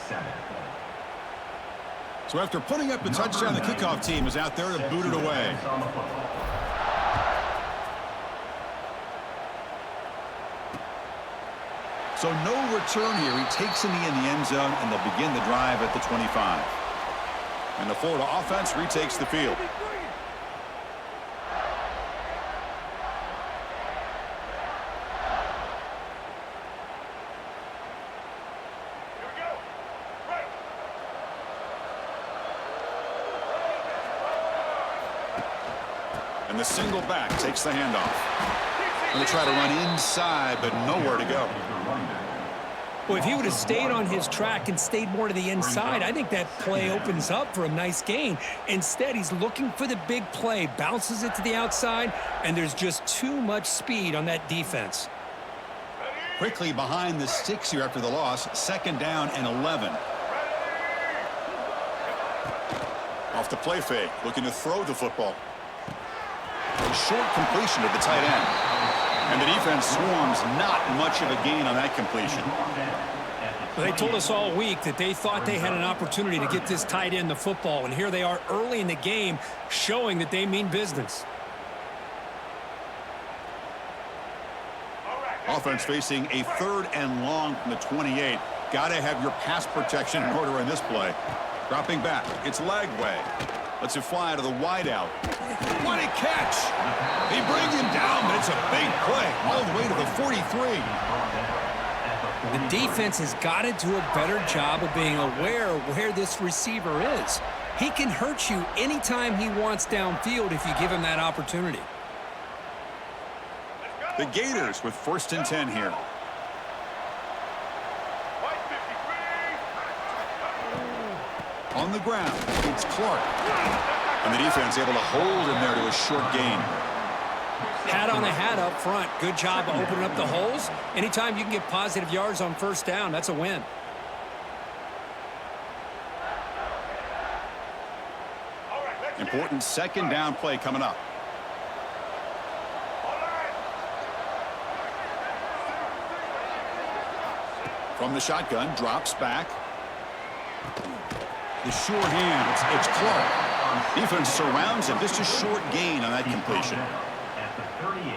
7. So after putting up the touchdown, the kickoff team is out there to boot it away. So no return here. He takes in the end zone, and they'll begin the drive at the 25. And the Florida offense retakes the field. And the single back takes the handoff. Going to try to run inside, but nowhere to go. Well, if he would have stayed on his track and stayed more to the inside, I think that play opens up for a nice gain. Instead, he's looking for the big play, bounces it to the outside, and there's just too much speed on that defense. Quickly behind the sticks here after the loss. 2nd down and 11. Off the play fake, looking to throw the football. A short completion to the tight end. And the defense swarms, not much of a gain on that completion. Well, they told us all week that they thought they had an opportunity to get this tight end the football, and here they are early in the game showing that they mean business. Offense facing a 3rd and long from the 28. Got to have your pass protection in order in this play. Dropping back, it's Lagway. Lets it fly to the wideout. What a catch! They bring him down, but it's a big play all the way to the 43. The defense has got to do a better job of being aware of where this receiver is. He can hurt you anytime he wants downfield if you give him that opportunity. The Gators with 1st and 10 here. On the ground, it's Clark. And the defense able to hold him there to a short gain. Hat on a hat up front. Good job of opening up the holes. Anytime you can get positive yards on 1st down, that's a win. Important 2nd down play coming up. From the shotgun, drops back. The sure hand, it's Clark. Defense surrounds him. Just a short gain on that completion. At the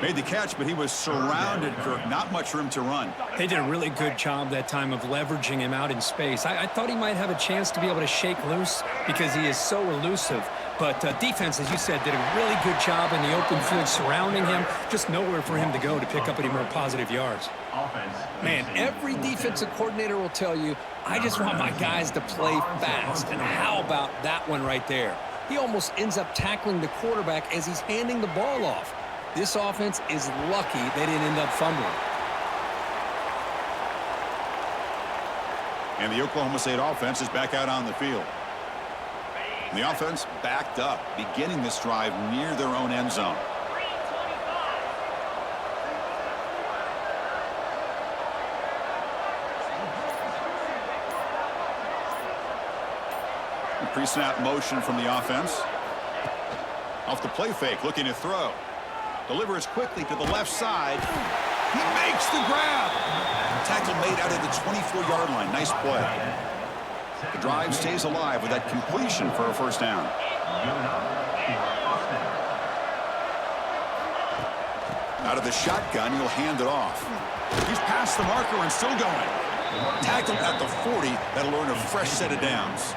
Made the catch, but he was surrounded, Kirk. Not much room to run. They did a really good job that time of leveraging him out in space. I thought he might have a chance to be able to shake loose because he is so elusive. But defense, as you said, did a really good job in the open field surrounding him. Just nowhere for him to go to pick up any more positive yards. Man, every defensive coordinator will tell you, I just want my guys to play fast. And how about that one right there? He almost ends up tackling the quarterback as he's handing the ball off. This offense is lucky they didn't end up fumbling. And the Oklahoma State offense is back out on the field. And the offense backed up, beginning this drive near their own end zone. 325. Pre-snap motion from the offense. Off the play fake, looking to throw. Delivers quickly to the left side. He makes the grab. Tackle made out of the 24-yard line. Nice play. The drive stays alive with that completion for a first down. Out of the shotgun, he'll hand it off. He's past the marker and still going. Tackled at the 40. That'll earn a fresh set of downs.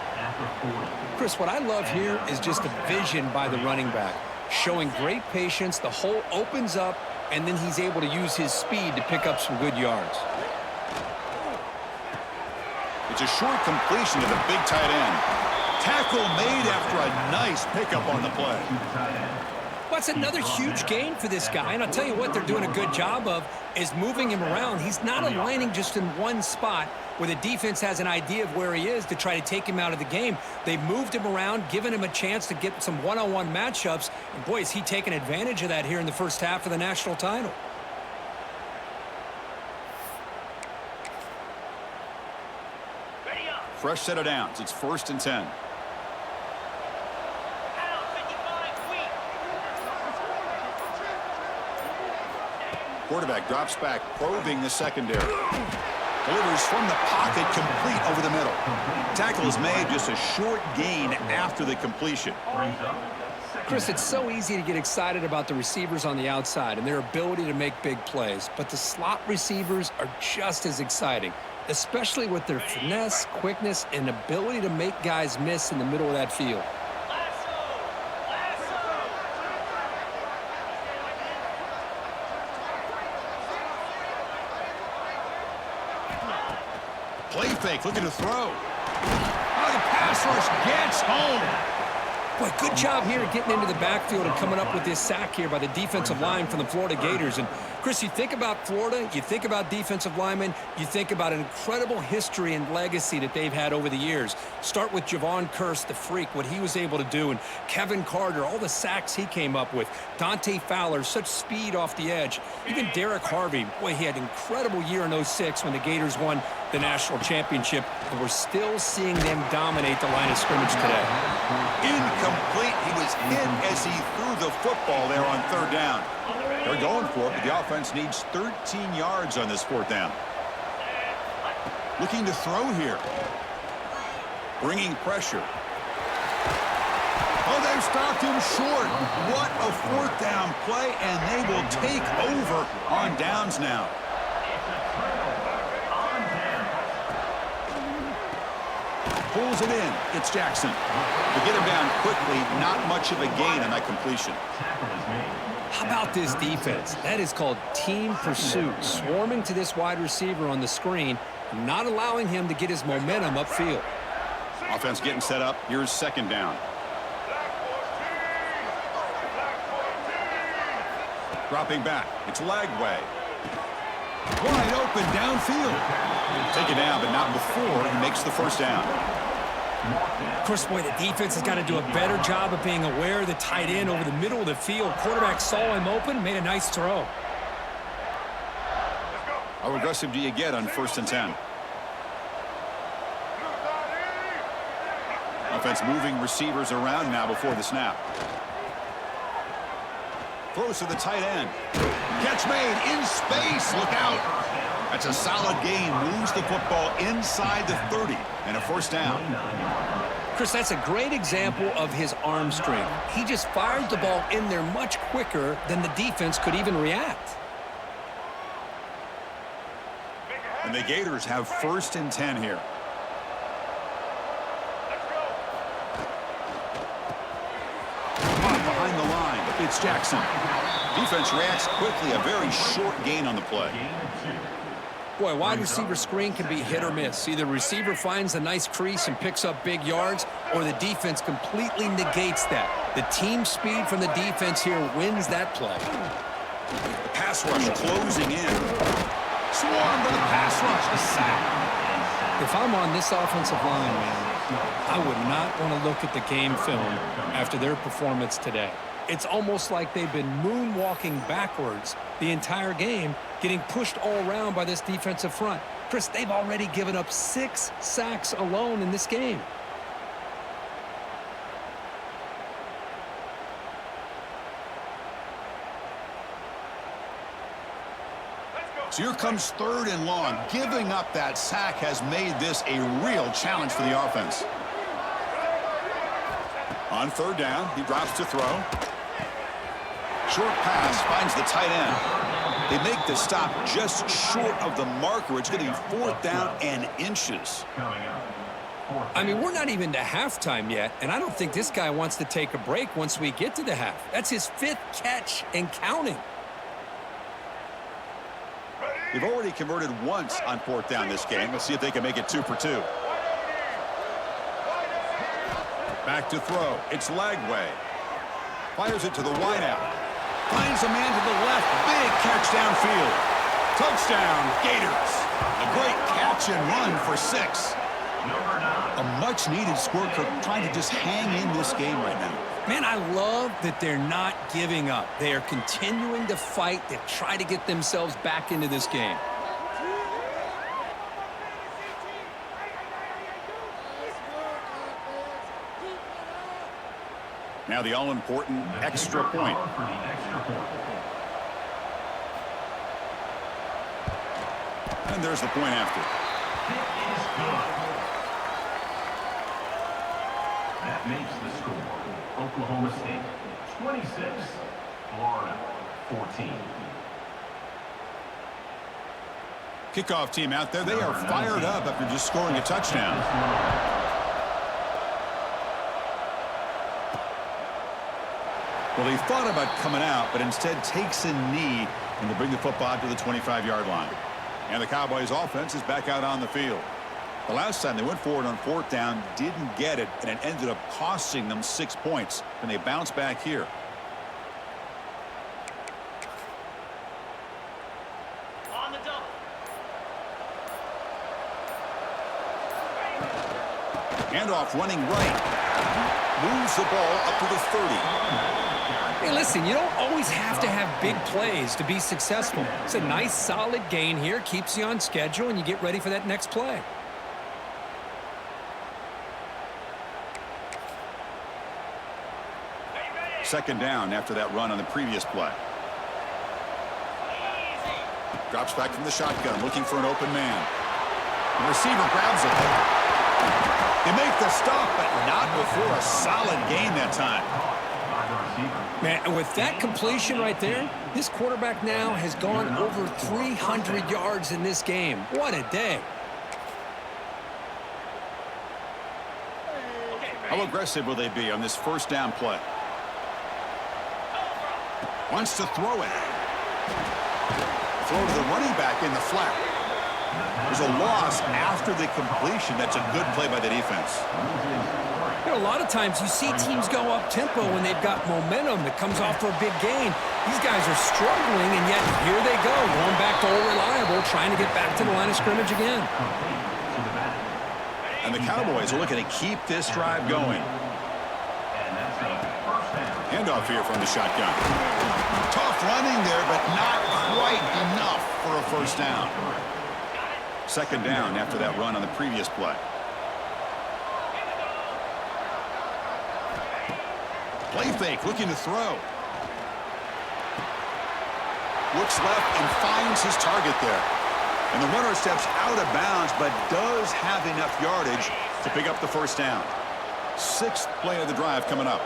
Chris, what I love here is just the vision by the running back. Showing great patience, the hole opens up, and then he's able to use his speed to pick up some good yards. It's a short completion to the big tight end. Tackle made after a nice pickup on the play. Well, it's another huge gain for this guy, and I'll tell you what they're doing a good job of is moving him around. He's not aligning just in one spot where the defense has an idea of where he is to try to take him out of the game. They've moved him around, given him a chance to get some one-on-one matchups, and boy, is he taking advantage of that here in the first half of the national title. Ready up. Fresh set of downs. It's 1st and 10. Out 55 weak. Quarterback drops back, probing the secondary. Delivers from the pocket, complete over the middle. Tackle is made, just a short gain after the completion. Chris, it's so easy to get excited about the receivers on the outside and their ability to make big plays, but the slot receivers are just as exciting, especially with their finesse, quickness, and ability to make guys miss in the middle of that field. Lasso. Play fake, looking to throw. Oh, the pass rush gets home. Boy, good job here getting into the backfield and coming up with this sack here by the defensive line from the Florida Gators. And, Chris, you think about Florida, you think about defensive linemen, you think about an incredible history and legacy that they've had over the years. Start with Javon Kearse, the freak, what he was able to do, and Kevin Carter, all the sacks he came up with. Dante Fowler, such speed off the edge. Even Derek Harvey, boy, he had an incredible year in '06 when the Gators won the national championship, and we're still seeing them dominate the line of scrimmage today. Incomplete. He was hit as he threw the football there on 3rd down. They're going for it, but the offense needs 13 yards on this 4th down. Looking to throw here. Bringing pressure. Oh, they've stopped him short. What a 4th down play, and they will take over on downs now. Pulls it in. It's Jackson. To get him down quickly, not much of a gain on that completion. How about this defense? That is called team pursuit. Swarming to this wide receiver on the screen, not allowing him to get his momentum upfield. Offense getting set up. Here's 2nd down. Dropping back. It's Lagway. Wide open downfield. Take it down, but not before he makes the 1st down. Of course, boy, the defense has got to do a better job of being aware of the tight end over the middle of the field. Quarterback saw him open, made a nice throw. How aggressive do you get on 1st and 10? Offense moving receivers around now before the snap. Throws to the tight end. Catch made in space. Look out. That's a solid gain. Moves the football inside the 30 and a 1st down. Chris, that's a great example of his arm strength. He just fired the ball in there much quicker than the defense could even react. And the Gators have 1st and 10 here. Behind the line, it's Jackson. Defense reacts quickly, a very short gain on the play. Boy, wide receiver screen can be hit or miss. Either receiver finds a nice crease and picks up big yards, or the defense completely negates that. The team speed from the defense here wins that play. The pass rush closing in. Swarm to the pass rush, a sack. If I'm on this offensive line, man, I would not want to look at the game film after their performance today. It's almost like they've been moonwalking backwards the entire game, getting pushed all around by this defensive front. Chris, they've already given up 6 sacks alone in this game. So here comes 3rd and long. Giving up that sack has made this a real challenge for the offense. On 3rd down, he drops to throw. Short pass finds the tight end. They make the stop just short of the marker. It's going to be 4th down and inches. I mean, we're not even to halftime yet, and I don't think this guy wants to take a break once we get to the half. That's his 5th catch and counting. They've already converted once on 4th down this game. Let's see if they can make it 2 for 2. Back to throw. It's Lagway. Fires it to the wideout. Finds a man to the left. Big catch downfield. Touchdown, Gators. A great catch and run for 6. A much-needed score, trying to just hang in this game right now. Man, I love that they're not giving up. They are continuing to fight to try to get themselves back into this game. Now the all-important extra point. And there's the point after. That makes the score. Oklahoma State 26, Florida 14. Kickoff team out there. They are fired up after just scoring a touchdown. Well, he thought about coming out, but instead takes a knee and to bring the football to the 25-yard line. And the Cowboys offense is back out on the field. The last time they went forward on 4th down, didn't get it, and it ended up costing them 6 points. And they bounce back here. On the double. Handoff running right. Moves the ball up to the 30. Hey, listen, you don't always have to have big plays to be successful. It's a nice, solid gain here. Keeps you on schedule, and you get ready for that next play. Second down after that run on the previous play. Drops back from the shotgun, looking for an open man. The receiver grabs it. They make the stop, but not before a solid gain that time. Man, and with that completion right there, this quarterback now has gone over 300 yards in this game. What a day. How aggressive will they be on this 1st down play? Wants to throw it. Throw to the running back in the flat. There's a loss after the completion. That's a good play by the defense. You know, a lot of times you see teams go up-tempo when they've got momentum that comes off for a big gain. These guys are struggling, and yet here they go, going back to old reliable, trying to get back to the line of scrimmage again. And the Cowboys are looking to keep this drive going. Handoff here from the shotgun. Tough running there, but not quite enough for a 1st down. Second down after that run on the previous play. Play fake, looking to throw. Looks left and finds his target there. And the runner steps out of bounds, but does have enough yardage to pick up the 1st down. Sixth play of the drive coming up.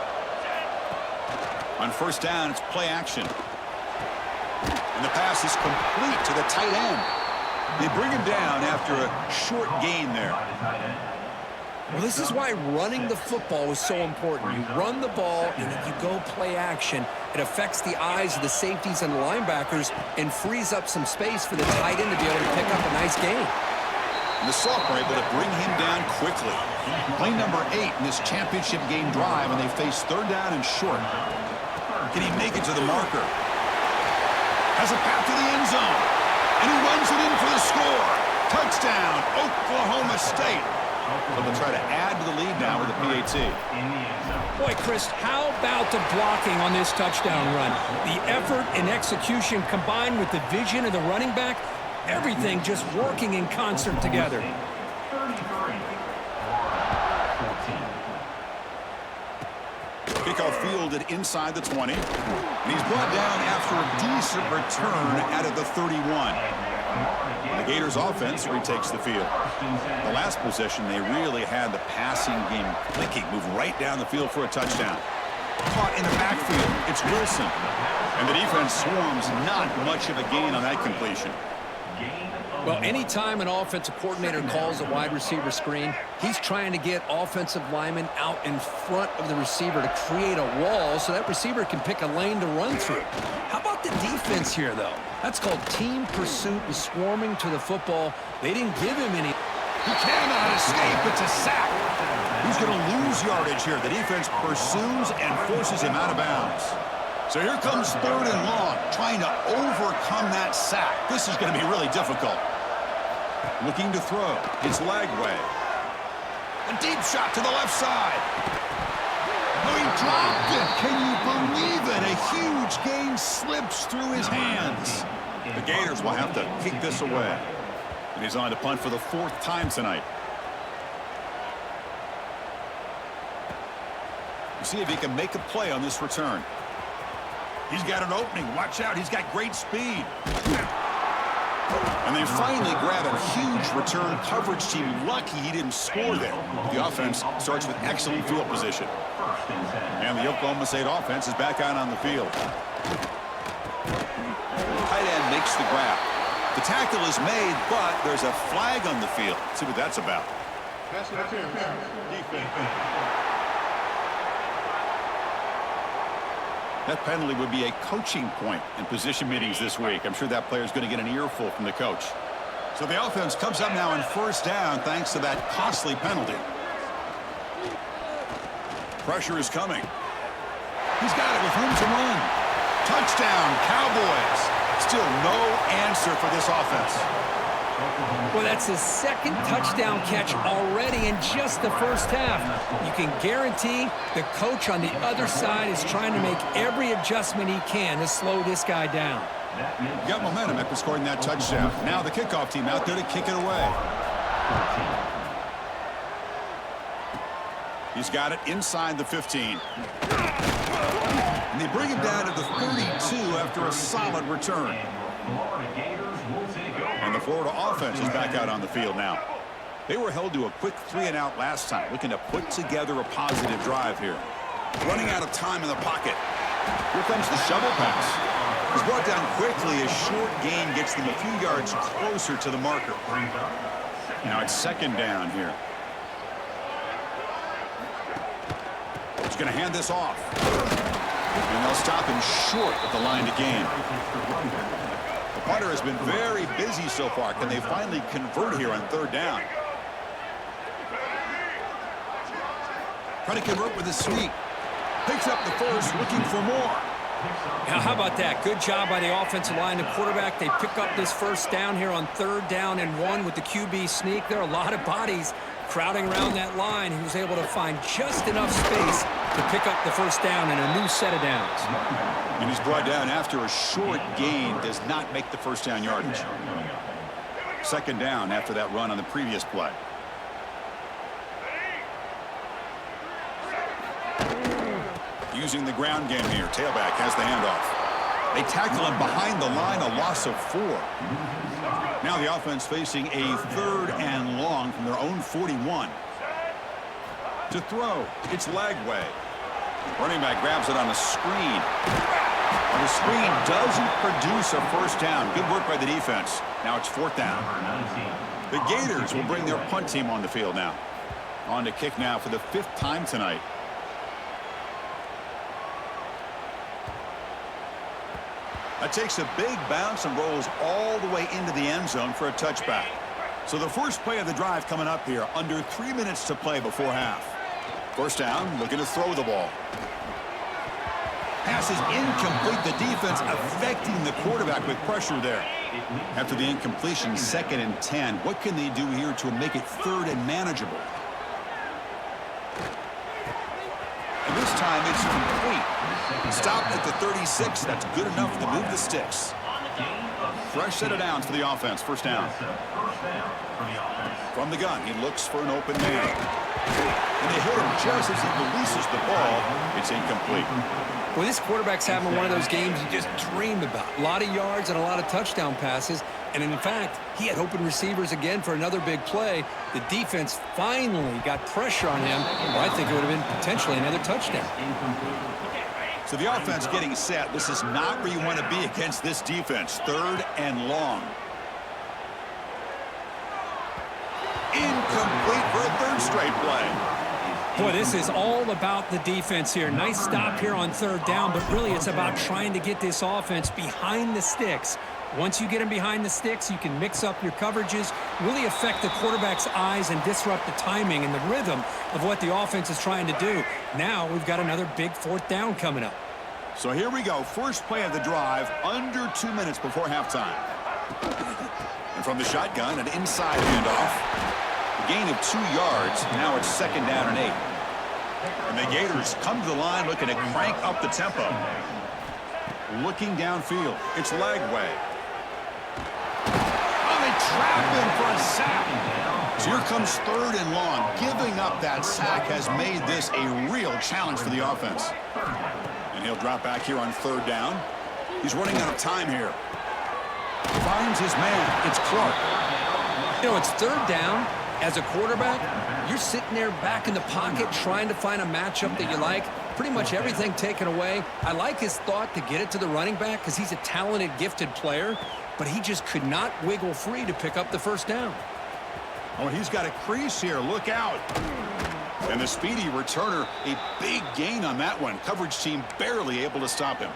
On first down, it's play action. And the pass is complete to the tight end. They bring him down after a short gain there. Well, this is why running the football is so important. You run the ball, and if you go play action, it affects the eyes of the safeties and the linebackers and frees up some space for the tight end to be able to pick up a nice gain. And the Saints were able to bring him down quickly. Play number 8 in this championship game drive, and they face third down and short. Can he make it to the marker? Has a path to the end zone. And he runs it in for the score. Touchdown, Oklahoma State. So they'll try to add to the lead now with a PAT. Boy, Chris, how about the blocking on this touchdown run? The effort and execution combined with the vision of the running back, everything just working in concert together. Kickoff fielded inside the 20. And he's brought down after a decent return out of the 31. The Gators offense retakes the field. The last possession, they really had the passing game clicking. Move right down the field for a touchdown. Caught in the backfield. It's Wilson. And the defense swarms. Not much of a gain on that completion. Well, anytime an offensive coordinator calls a wide receiver screen, he's trying to get offensive linemen out in front of the receiver to create a wall so that receiver can pick a lane to run through. How about the defense here, though? That's called team pursuit and swarming to the football. They didn't give him any. He cannot escape. It's a sack. He's going to lose yardage here. The defense pursues and forces him out of bounds. So here comes third and long, trying to overcome that sack. This is going to be really difficult. Looking to throw. It's Lagway. A deep shot to the left side. Oh, he dropped it. Can you believe it? A huge gain slips through his hands. The Gators will have to kick this away. And he's on to punt for the 4th time tonight. See if he can make a play on this return. He's got an opening. Watch out. He's got great speed. And they finally grab a huge return. Coverage team lucky he didn't score there. The offense starts with excellent field position. And the Oklahoma State offense is back out on the field. Tight end makes the grab. The tackle is made, but there's a flag on the field. Let's see what that's about. That penalty would be a coaching point in position meetings this week. I'm sure that player is going to get an earful from the coach. So the offense comes up now on first down thanks to that costly penalty. Pressure is coming. He's got it with room to run. Touchdown, Cowboys. Still no answer for this offense. Well, that's his 2nd touchdown catch already in just the first half. You can guarantee the coach on the other side is trying to make every adjustment he can to slow this guy down. Got momentum after scoring that touchdown. Now the kickoff team out there to kick it away. He's got it inside the 15. And they bring him down to the 32 after a solid return. And the Florida offense is back out on the field now. They were held to a quick 3-and-out last time, looking to put together a positive drive here. Running out of time in the pocket. Here comes the shovel pass. He's brought down quickly. A short gain gets them a few yards closer to the marker. Now it's 2nd down here. He's going to hand this off. And they'll stop him short at the line to gain. The punter has been very busy so far. Can they finally convert here on 3rd down? Trying to convert with a sneak. Picks up the first, looking for more. Now, how about that? Good job by the offensive line. The quarterback, they pick up this first down here on 3rd down and 1 with the QB sneak. There are a lot of bodies crowding around that line. He was able to find just enough space to pick up the first down and a new set of downs. And he's brought down after a short gain. Does not make the first down yardage. 2nd down after that run on the previous play. Using the ground game here. Tailback has the handoff. They tackle him behind the line, a loss of 4. Now the offense facing a 3rd and long from their own 41. To throw, it's Lagway. Running back grabs it on a screen. And the screen doesn't produce a first down. Good work by the defense. Now it's fourth down. The Gators will bring their punt team on the field now. On to kick now for the 5th time tonight. That takes a big bounce and rolls all the way into the end zone for a touchback. So the first play of the drive coming up here, under 3 minutes to play before half. First down, looking to throw the ball. Pass is incomplete. The defense affecting the quarterback with pressure there. After the incompletion, 2nd and 10. What can they do here to make it 3rd and manageable? And this time it's complete. Stopped at the 36. That's good enough to move the sticks. Fresh set of downs for the offense. First down. From the gun, he looks for an open man. And they hit him just as he releases the ball. It's incomplete. Well, this quarterback's having one of those games you just dream about. A lot of yards and a lot of touchdown passes. And in fact, he had open receivers again for another big play. The defense finally got pressure on him. Well, I think it would have been potentially another touchdown. So the offense getting set. This is not where you want to be against this defense. 3rd and long. Incomplete for a 3rd straight play. Boy, this is all about the defense here. Nice stop here on 3rd down, but really it's about trying to get this offense behind the sticks. Once you get them behind the sticks, you can mix up your coverages, really affect the quarterback's eyes and disrupt the timing and the rhythm of what the offense is trying to do. Now we've got another big 4th down coming up. So here we go. First play of the drive, under 2 minutes before halftime. And from the shotgun, an inside handoff. A gain of 2 yards. Now it's 2nd down and 8. And the Gators come to the line looking to crank up the tempo. Looking downfield. It's Lagway. Oh, they trap him for a sack. So here comes 3rd and long. Giving up that sack has made this a real challenge for the offense. And he'll drop back here on 3rd down. He's running out of time here. Finds his man. It's Clark. You know, it's 3rd down. As a quarterback, you're sitting there back in the pocket trying to find a matchup that you like. Pretty much everything taken away. I like his thought to get it to the running back because he's a talented, gifted player, but he just could not wiggle free to pick up the first down. Oh, he's got a crease here. Look out. And the speedy returner, a big gain on that one. Coverage team barely able to stop him.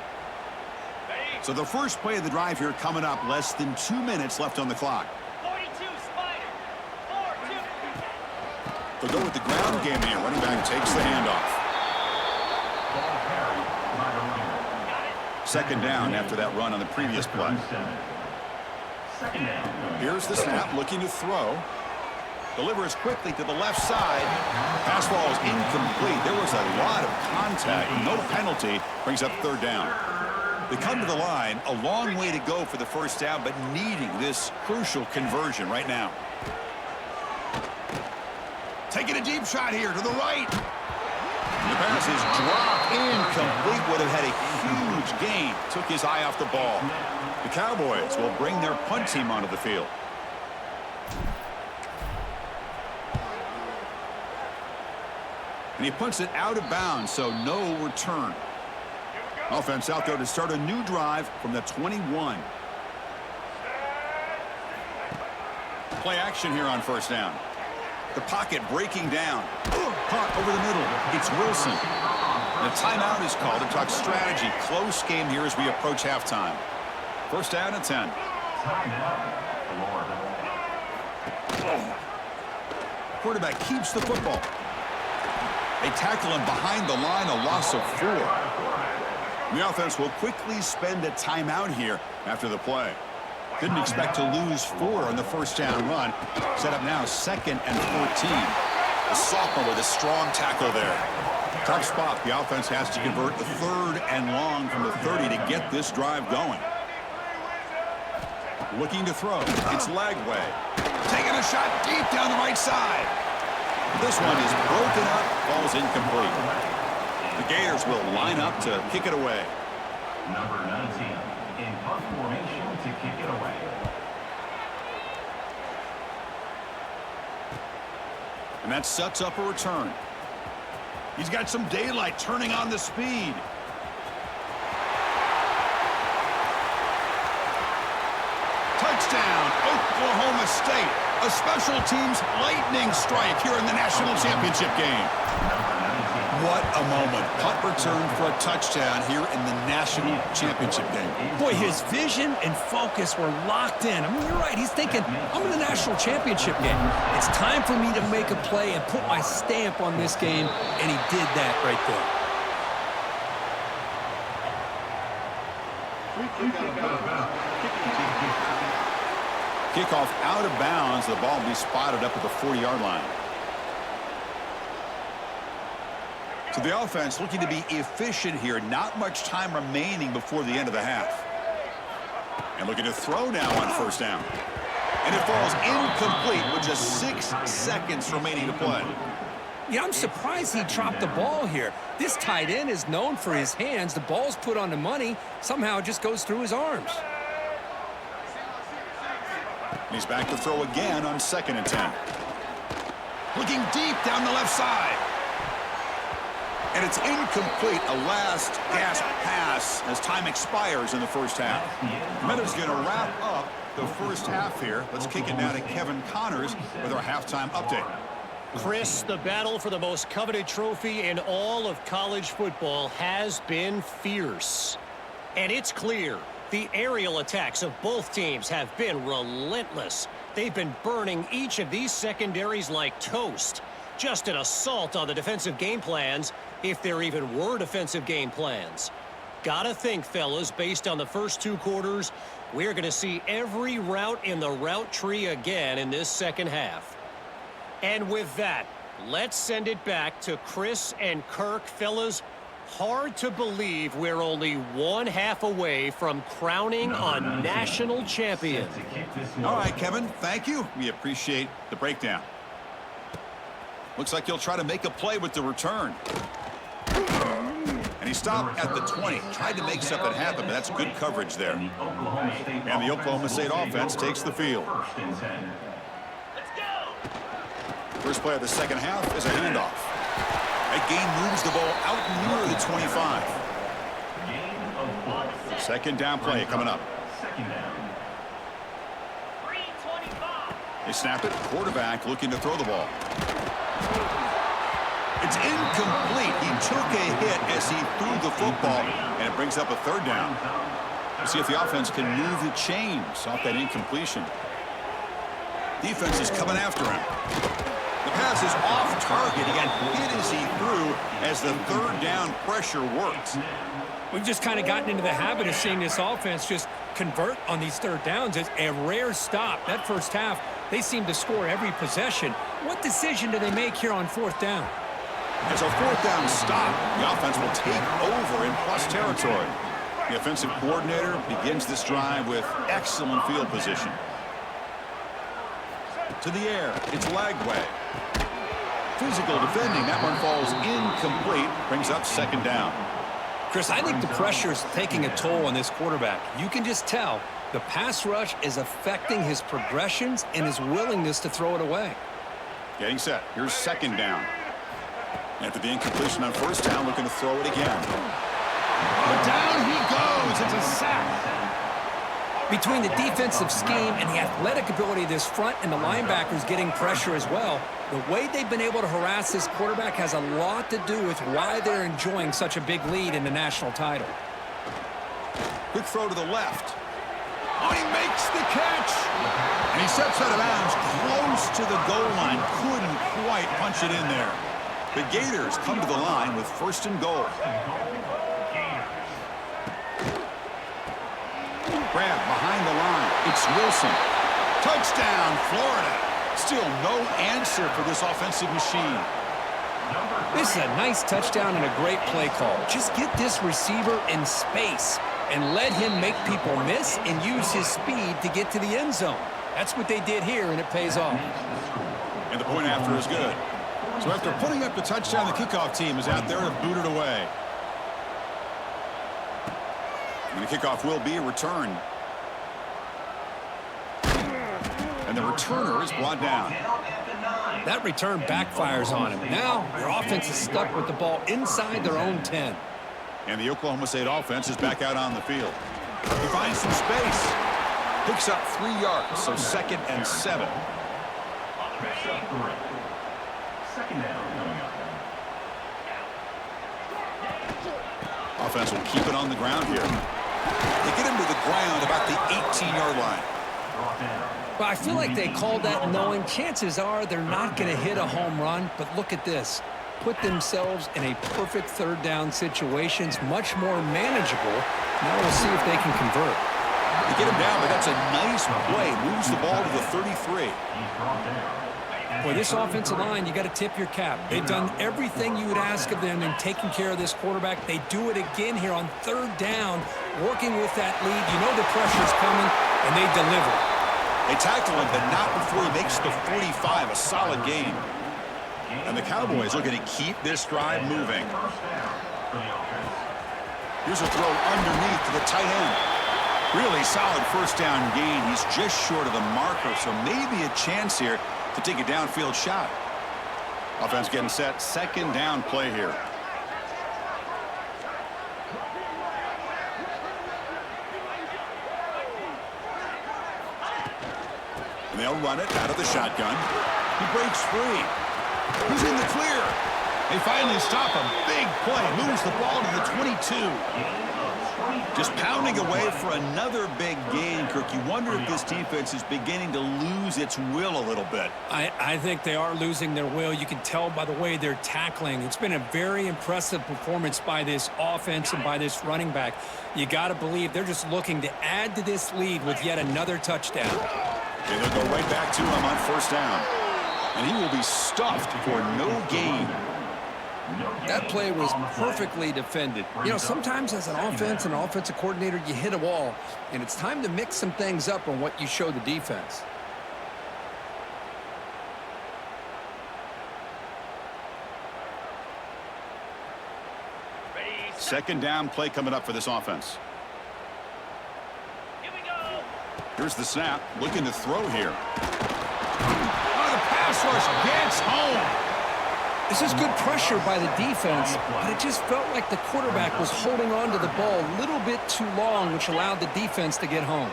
So the first play of the drive here coming up. Less than 2 minutes left on the clock. 42, Spider. 4-2. They'll go with the ground game here. Running back takes the handoff. 2nd down after that run on the previous play. Here's the snap, looking to throw. Delivers quickly to the left side. Pass ball is incomplete. There was a lot of contact. No penalty. Brings up 3rd down. They come to the line. A long way to go for the first down, but needing this crucial conversion right now. Taking a deep shot here to the right. The pass is dropped incomplete. Would have had a huge gain. Took his eye off the ball. The Cowboys will bring their punt team onto the field. And he punts it out of bounds, so no return. Offense out there to start a new drive from the 21. Play action here on first down. The pocket breaking down. Caught over the middle. It's Wilson. The timeout is called to talk strategy. Close game here as we approach halftime. First down and 10. Quarterback keeps the football. They tackle him behind the line, a loss of 4. The offense will quickly spend a timeout here after the play. Didn't expect to lose 4 on the first down run. Set up now 2nd and 14. A sophomore with a strong tackle there. Tough spot. The offense has to convert the 3rd and long from the 30 to get this drive going. Looking to throw. It's Lagway. Taking a shot deep down the right side. This one is broken up. Ball's incomplete. The Gators will line up to kick it away. Number 19 in punt formation to kick it away. And that sets up a return. He's got some daylight turning on the speed. Touchdown, Oklahoma State. A special teams lightning strike here in the national championship game. What a moment. Punt return for a touchdown here in the national championship game. Boy, his vision and focus were locked in. I mean, you're right. He's thinking, I'm in the national championship game. It's time for me to make a play and put my stamp on this game, and he did that right there. Kickoff out of bounds. The ball will be spotted up at the 40-yard line. So the offense looking to be efficient here. Not much time remaining before the end of the half. And looking to throw now on first down. And it falls incomplete with just 6 seconds remaining to play. Yeah, I'm surprised he dropped the ball here. This tight end is known for his hands. The ball's put on the money. Somehow it just goes through his arms. He's back to throw again on 2nd and 10. Looking deep down the left side. And it's incomplete, a last gasp pass as time expires in the first half. Meadows going to wrap up the first half here. Let's kick it now to Kevin Connors with our halftime update. Chris, the battle for the most coveted trophy in all of college football has been fierce. And it's clear the aerial attacks of both teams have been relentless. They've been burning each of these secondaries like toast. Just an assault on the defensive game plans, if there even were defensive game plans. Gotta think, fellas, based on the first 2 quarters, we're going to see every route in the route tree again in this second half. And with that, let's send it back to Chris and Kirk. Fellas, hard to believe we're only 1 half away from crowning a national champion. All right, Kevin, thank you. We appreciate the breakdown. Looks like he'll try to make a play with the return. And he stopped at the 20. Tried to make something happen, but that's good coverage there. And the Oklahoma State offense takes the field. Let's go. First play of the second half is a handoff. That gain moves the ball out near the 25. Second down play coming up. 3:25. They snap it. Quarterback looking to throw the ball. It's incomplete. He took a hit as he threw the football, and it brings up a 3rd down. We'll see if the offense can move the chains off that incompletion. Defense is coming after him. The pass is off target. He got hit as he threw as the 3rd down pressure worked. We've just kind of gotten into the habit of seeing this offense just convert on these 3rd downs. It's a rare stop. That first half, they seem to score every possession. What decision do they make here on 4th down? As a 4th down stop, the offense will take over in plus territory. The offensive coordinator begins this drive with excellent field position. To the air, it's Lagway. Physical defending, that one falls incomplete, brings up 2nd down. Chris, I think the pressure's taking a toll on this quarterback. You can just tell the pass rush is affecting his progressions and his willingness to throw it away. Getting set. Here's 2nd down. After the incompletion on 1st down, looking to throw it again. But down he goes. It's a sack. Between the defensive scheme and the athletic ability of this front and the linebackers getting pressure as well, the way they've been able to harass this quarterback has a lot to do with why they're enjoying such a big lead in the national title. Quick throw to the left. Oh, he makes the catch. And he steps out of bounds close to the goal line. Couldn't quite punch it in there. The Gators come to the line with 1st and goal. Grab behind the line. It's Wilson. Touchdown, Florida. Still no answer for this offensive machine. This is a nice touchdown and a great play call. Just get this receiver in space and let him make people miss and use his speed to get to the end zone. That's what they did here, and it pays off. And the point after is good. So after putting up the touchdown, the kickoff team is out there to boot it away. And the kickoff will be a return. And the returner is brought down. That return backfires on him. Now, their offense is stuck with the ball inside their own 10. And the Oklahoma State offense is back out on the field. He finds some space. Picks up 3 yards, so 2nd and 7. Second down coming up. Offense will keep it on the ground here. They get him to the ground about the 18-yard line. Well, I feel like they called that knowing chances are they're not going to hit a home run, but look at this. Put themselves in a perfect 3rd down situation. It's much more manageable. Now we'll see if they can convert. They get him down, but that's a nice play. Moves the ball to the 33. Boy, this offensive line, you got to tip your cap. They've done everything you would ask of them in taking care of this quarterback. They do it again here on 3rd down, working with that lead. You know the pressure's coming, and they deliver. They tackle him, but not before he makes the 45, a solid gain. And the Cowboys looking to keep this drive moving. Here's a throw underneath to the tight end. Really solid 1st down gain. He's just short of the marker, so maybe a chance here to take a downfield shot. Offense getting set. 2nd down play here. And they'll run it out of the shotgun. He breaks free. He's in the clear. They finally stop him. Big play. Moves the ball to the 22. Just pounding away for another big gain, Kirk. You wonder if this defense is beginning to lose its will a little bit. I think they are losing their will. You can tell by the way they're tackling. It's been a very impressive performance by this offense and by this running back. You got to believe they're just looking to add to this lead with yet another touchdown. And they'll go right back to him on 1st down. And he will be stuffed for no gain. That play was perfectly defended. You know, sometimes as an offense and offensive coordinator, you hit a wall, and it's time to mix some things up on what you show the defense. Ready, 2nd down play coming up for this offense. here we go. Here's the snap. Looking to throw here. Oh, the pass rush gets home. This is good pressure by the defense, but it just felt like the quarterback was holding on to the ball a little bit too long, which allowed the defense to get home.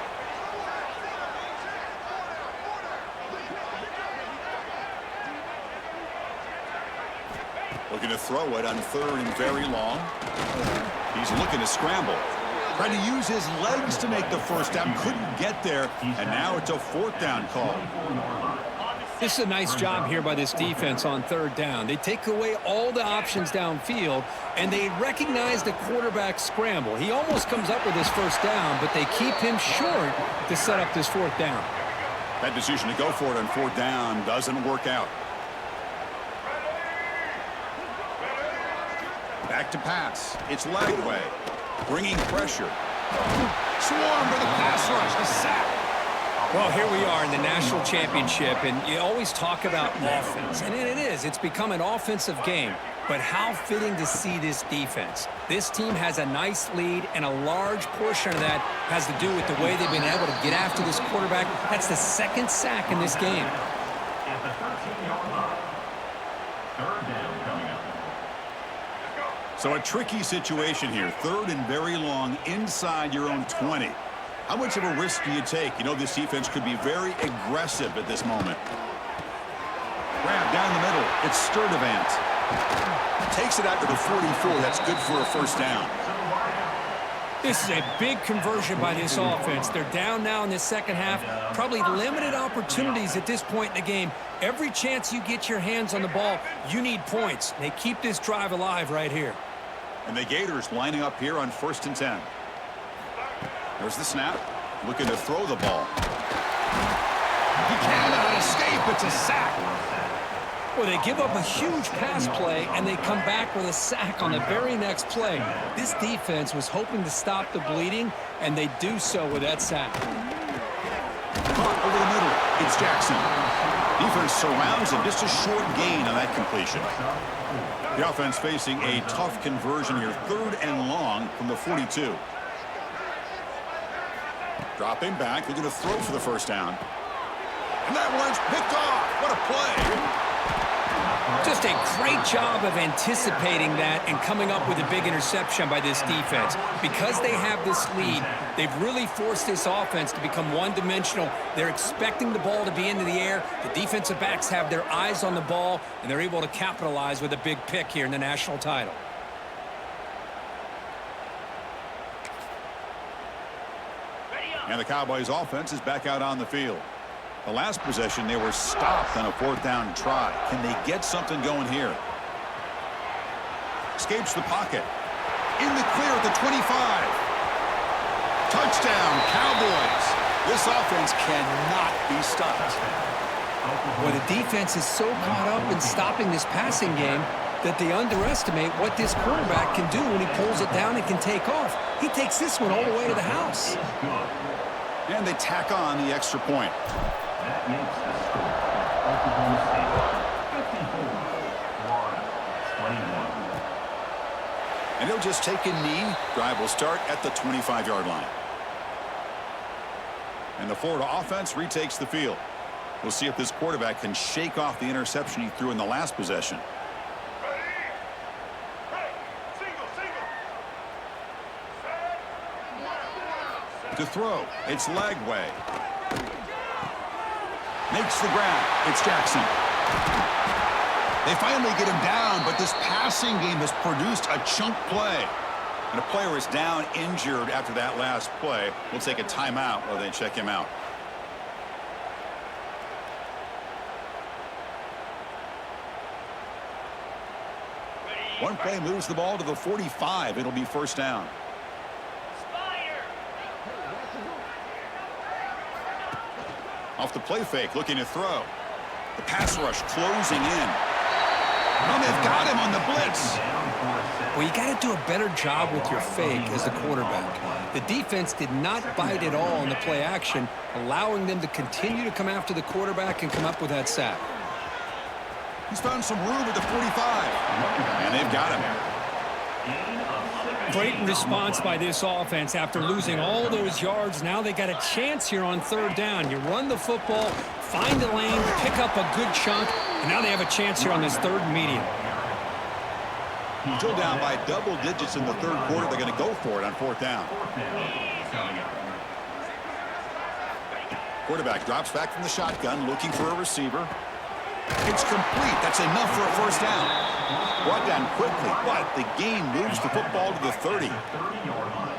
Looking to throw it on 3rd and very long. He's looking to scramble. Trying to use his legs to make the 1st down. Couldn't get there, and now it's a 4th down call. This is a nice job here by this defense on 3rd down. They take away all the options downfield, and they recognize the quarterback scramble. He almost comes up with his 1st down, but they keep him short to set up this 4th down. That decision to go for it on 4th down doesn't work out. Back to pass. It's Lagway. Bringing pressure. Swarm for the pass rush. A sack. Well, here we are in the national championship, and you always talk about offense, and it is. It's become an offensive game, but how fitting to see this defense. This team has a nice lead, and a large portion of that has to do with the way they've been able to get after this quarterback. That's the 2nd sack in this game. At the 13-yard line. 3rd down coming up. So a tricky situation here. 3rd and very long inside your own 20. How much of a risk do you take? You know this defense could be very aggressive at this moment. Grab down the middle. It's Sturdivant. Takes it out to the 44. That's good for a 1st down. This is a big conversion by this offense. They're down now in the 2nd half. Probably limited opportunities at this point in the game. Every chance you get your hands on the ball, you need points. They keep this drive alive right here. And the Gators lining up here on 1st and 10. There's the snap. Looking to throw the ball. He cannot escape. It's a sack. Well, they give up a huge pass play, and they come back with a sack on the very next play. This defense was hoping to stop the bleeding, and they do so with that sack. Caught over the middle. It's Jackson. Defense surrounds him. Just a short gain on that completion. The offense facing a tough conversion here. 3rd and long from the 42. Dropping back. They're going to throw for the 1st down. And that one's picked off. What a play. Just a great job of anticipating that and coming up with a big interception by this defense. Because they have this lead, they've really forced this offense to become one-dimensional. They're expecting the ball to be into the air. The defensive backs have their eyes on the ball, and they're able to capitalize with a big pick here in the national title. And the Cowboys offense is back out on the field. The last possession, they were stopped on a 4th down try. Can they get something going here? Escapes the pocket. In the clear at the 25. Touchdown, Cowboys. This offense cannot be stopped. Well, the defense is so caught up in stopping this passing game that they underestimate what this quarterback can do when he pulls it down and can take off. He takes this one all the way to the house. And they tack on the extra point. That makes the score. Oklahoma State 54, Florida 21. And he'll just take a knee. Drive will start at the 25-yard line. And the Florida offense retakes the field. We'll see if this quarterback can shake off the interception he threw in the last possession. To throw, it's Lagway. Makes the grab. It's Jackson. They finally get him down, but this passing game has produced a chunk play. And a player is down injured after that last play. We'll take a timeout while they check him out. One play moves the ball to the 45. It'll be 1st down. Off the play fake, looking to throw. The pass rush closing in. And they've got him on the blitz. Well, you got to do a better job with your fake as the quarterback. The defense did not bite at all in the play action, allowing them to continue to come after the quarterback and come up with that sack. He's found some room at the 45. And they've got him. Great response by this offense after losing all those yards. Now they got a chance here on 3rd down. You run the football, find a lane, pick up a good chunk, and now they have a chance here on this 3rd and medium. Still down by double digits in the 3rd quarter. They're going to go for it on 4th down. Quarterback drops back from the shotgun, looking for a receiver. It's complete. That's enough for a 1st down. Brought down quickly, but the gain moves the football to the 30.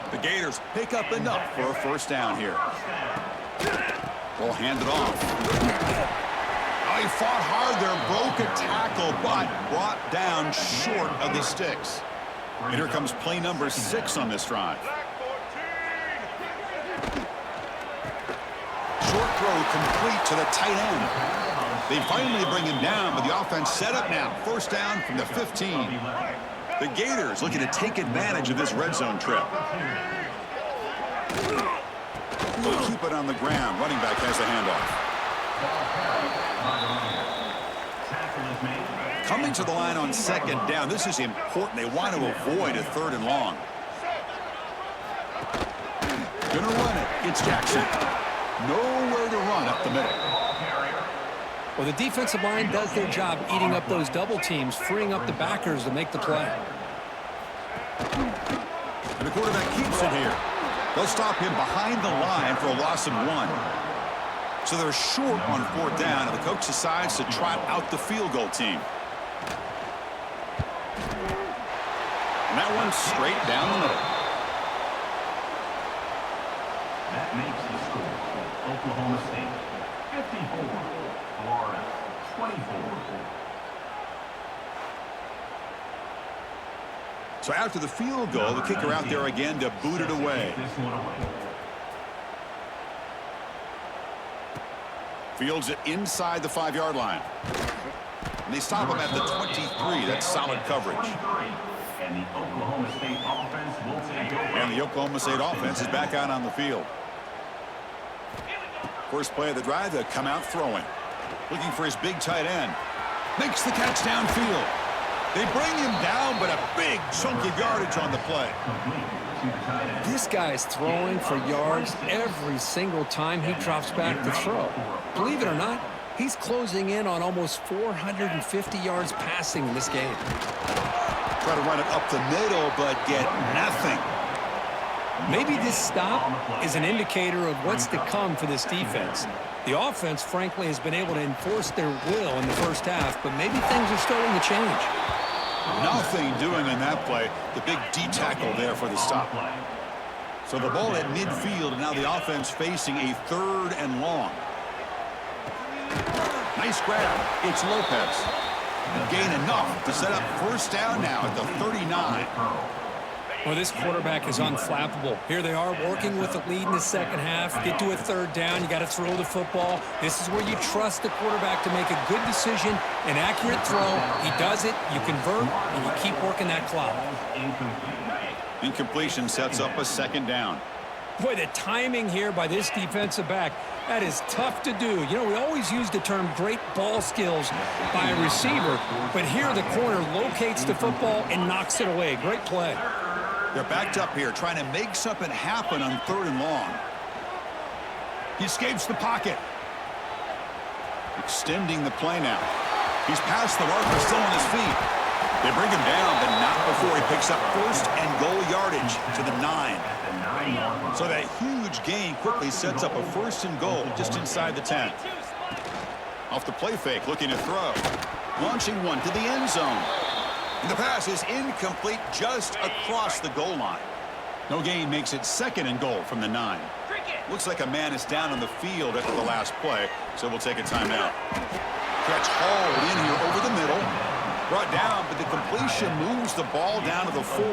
The Gators pick up enough for a 1st down here. They'll hand it off. Oh, he fought hard there, broke a tackle, but brought down short of the sticks. And here comes play number 6 on this drive. Short throw complete to the tight end. They finally bring him down, but the offense set up now. 1st down from the 15. The Gators looking to take advantage of this red zone trip. They'll keep it on the ground. Running back has the handoff. Coming to the line on 2nd down. This is important. They want to avoid a 3rd and long. Gonna run it. It's Jackson. Nowhere to run up the middle. Well, the defensive line does their job eating up those double teams, freeing up the backers to make the play. And the quarterback keeps it here. They'll stop him behind the line for a loss of 1. So they're short on 4th down, and the coach decides to trot out the field goal team. And that one's straight down the middle. That makes the score. Oklahoma State 54, Florida 24. So after the field goal, the kicker out there again to boot it away. Fields it inside the 5-yard line. And they stop him at the 23. That's solid coverage. And the Oklahoma State offense will take over. And the Oklahoma State offense is back out on the field. First play of the drive, they'll come out throwing. Looking for his big tight end. Makes the catch downfield. They bring him down, but a big chunk of yardage on the play. This guy's throwing for yards every single time he drops back to throw. Believe it or not, He's closing in on almost 450 yards passing in this game. Try to run it up the middle, but get nothing. Maybe this stop is an indicator of what's to come for this defense. The offense, frankly, has been able to enforce their will in the first half, but maybe things are starting to change. Nothing doing in that play. The big D tackle there for the stop. So the ball at midfield, and now the offense facing a 3rd and long. Nice grab. It's Lopez. And gain enough to set up first down now at the 39. Well, this quarterback is unflappable. Here they are working with the lead in the second half. Get to a 3rd down. You got to throw the football. This is where you trust the quarterback to make a good decision, an accurate throw. He does it, you convert, and you keep working that clock. Incompletion sets up a 2nd down. Boy, the timing here by this defensive back, that is tough to do. You know, we always use the term great ball skills by a receiver, but here the corner locates the football and knocks it away. Great play. They're backed up here, trying to make something happen on 3rd and long. He escapes the pocket. Extending the play now. He's past the mark, but still on his feet. They bring him down, but not before he picks up 1st and goal yardage to the 9. So that huge gain quickly sets up a 1st and goal just inside the 10. Off the play fake, looking to throw. Launching one to the end zone. And the pass is incomplete just across the goal line. No gain makes it 2nd and goal from the 9. Looks like a man is down on the field after the last play, so we'll take a timeout. Catch hauled in here over the middle. Brought down, but the completion moves the ball down to the 4.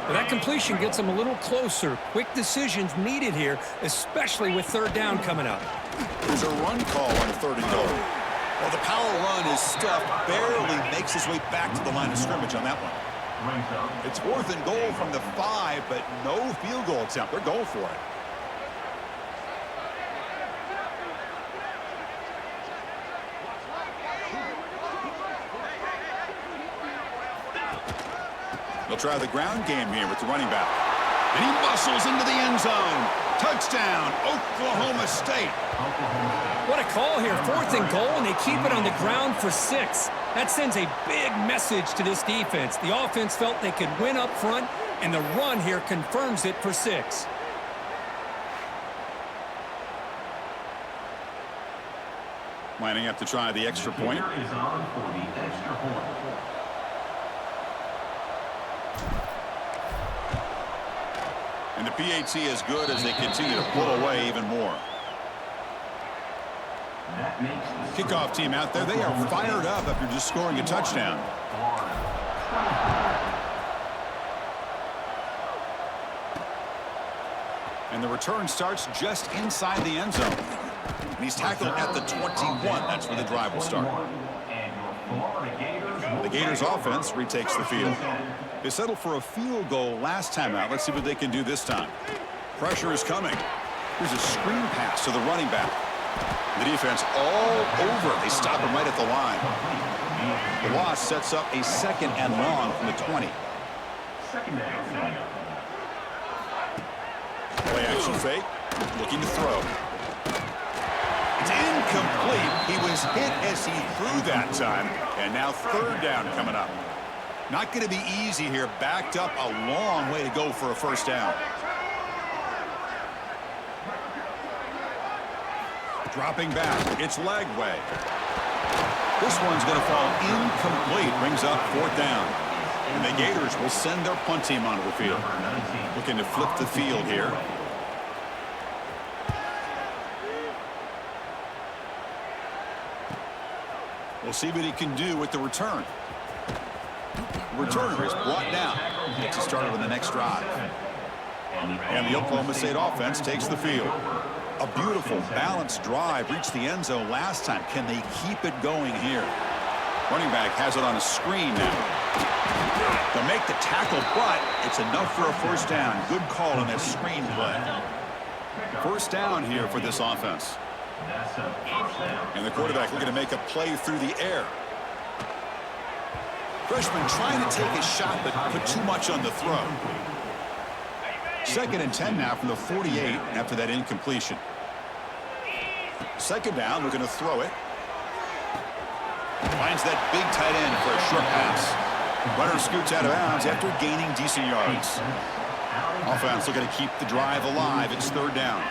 Well, that completion gets them a little closer. Quick decisions needed here, especially with 3rd down coming up. There's a run call on 3rd and goal. Well, the power run is stuffed, barely makes his way back to the line of scrimmage on that one. It's 4th and goal from the 5, but no field goal attempt. They're going for it. They'll try the ground game here with the running back. And he muscles into the end zone. Touchdown, Oklahoma State. What a call here. 4th and goal, and they keep it on the ground for 6. That sends a big message to this defense. The offense felt they could win up front, and the run here confirms it for 6. Lining up to try the extra point. Is on for the extra point. And the PAT is good as they continue to pull away even more. That makes the Kickoff team out there, they are fired up after just scoring a touchdown. And the return starts just inside the end zone. And he's tackled at the 21. That's where the drive will start. The Gators offense retakes the field. They settled for a field goal last time out. Let's see what they can do this time. Pressure is coming. Here's a screen pass to the running back. The defense all over. They stop him right at the line. The loss sets up a 2nd and long from the 20. Play action fake. Looking to throw. It's incomplete. He was hit as he threw that time. And now 3rd down coming up. Not going to be easy here. Backed up a long way to go for a 1st down. Dropping back. It's Lagway. This one's going to fall incomplete. Brings up 4th down. And the Gators will send their punt team onto the field. Looking to flip the field here. We'll see what he can do with the return. Returner is brought down. Gets it started with the next drive. And the Oklahoma State offense takes the field. A beautiful, balanced drive reached the end zone last time. Can they keep it going here? Running back has it on a screen now. They'll make the tackle, but it's enough for a 1st down. Good call on that screen play. 1st down here for this offense. And the quarterback looking to make a play through the air. Freshman trying to take a shot, but put too much on the throw. 2nd and 10 now from the 48 after that incompletion. Second down, looking to throw it. Finds that big tight end for a short pass. Runner scoots out of bounds after gaining decent yards. Offense looking to keep the drive alive. It's third down.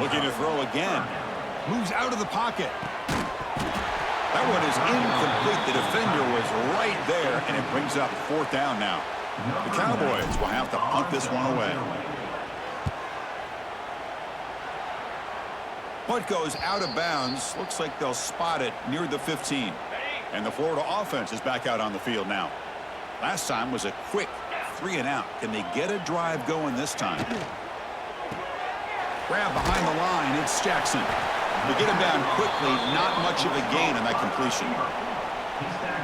Looking to throw again. Moves out of the pocket. That one is incomplete. The defender was right there, and it brings up fourth down now. The Cowboys will have to punt this one away. Punt goes out of bounds. Looks like they'll spot it near the 15. And the Florida offense is back out on the field now. Last time was a quick 3-and-out. Can they get a drive going this time? Grab behind the line. It's Jackson. They get him down quickly. Not much of a gain on that completion.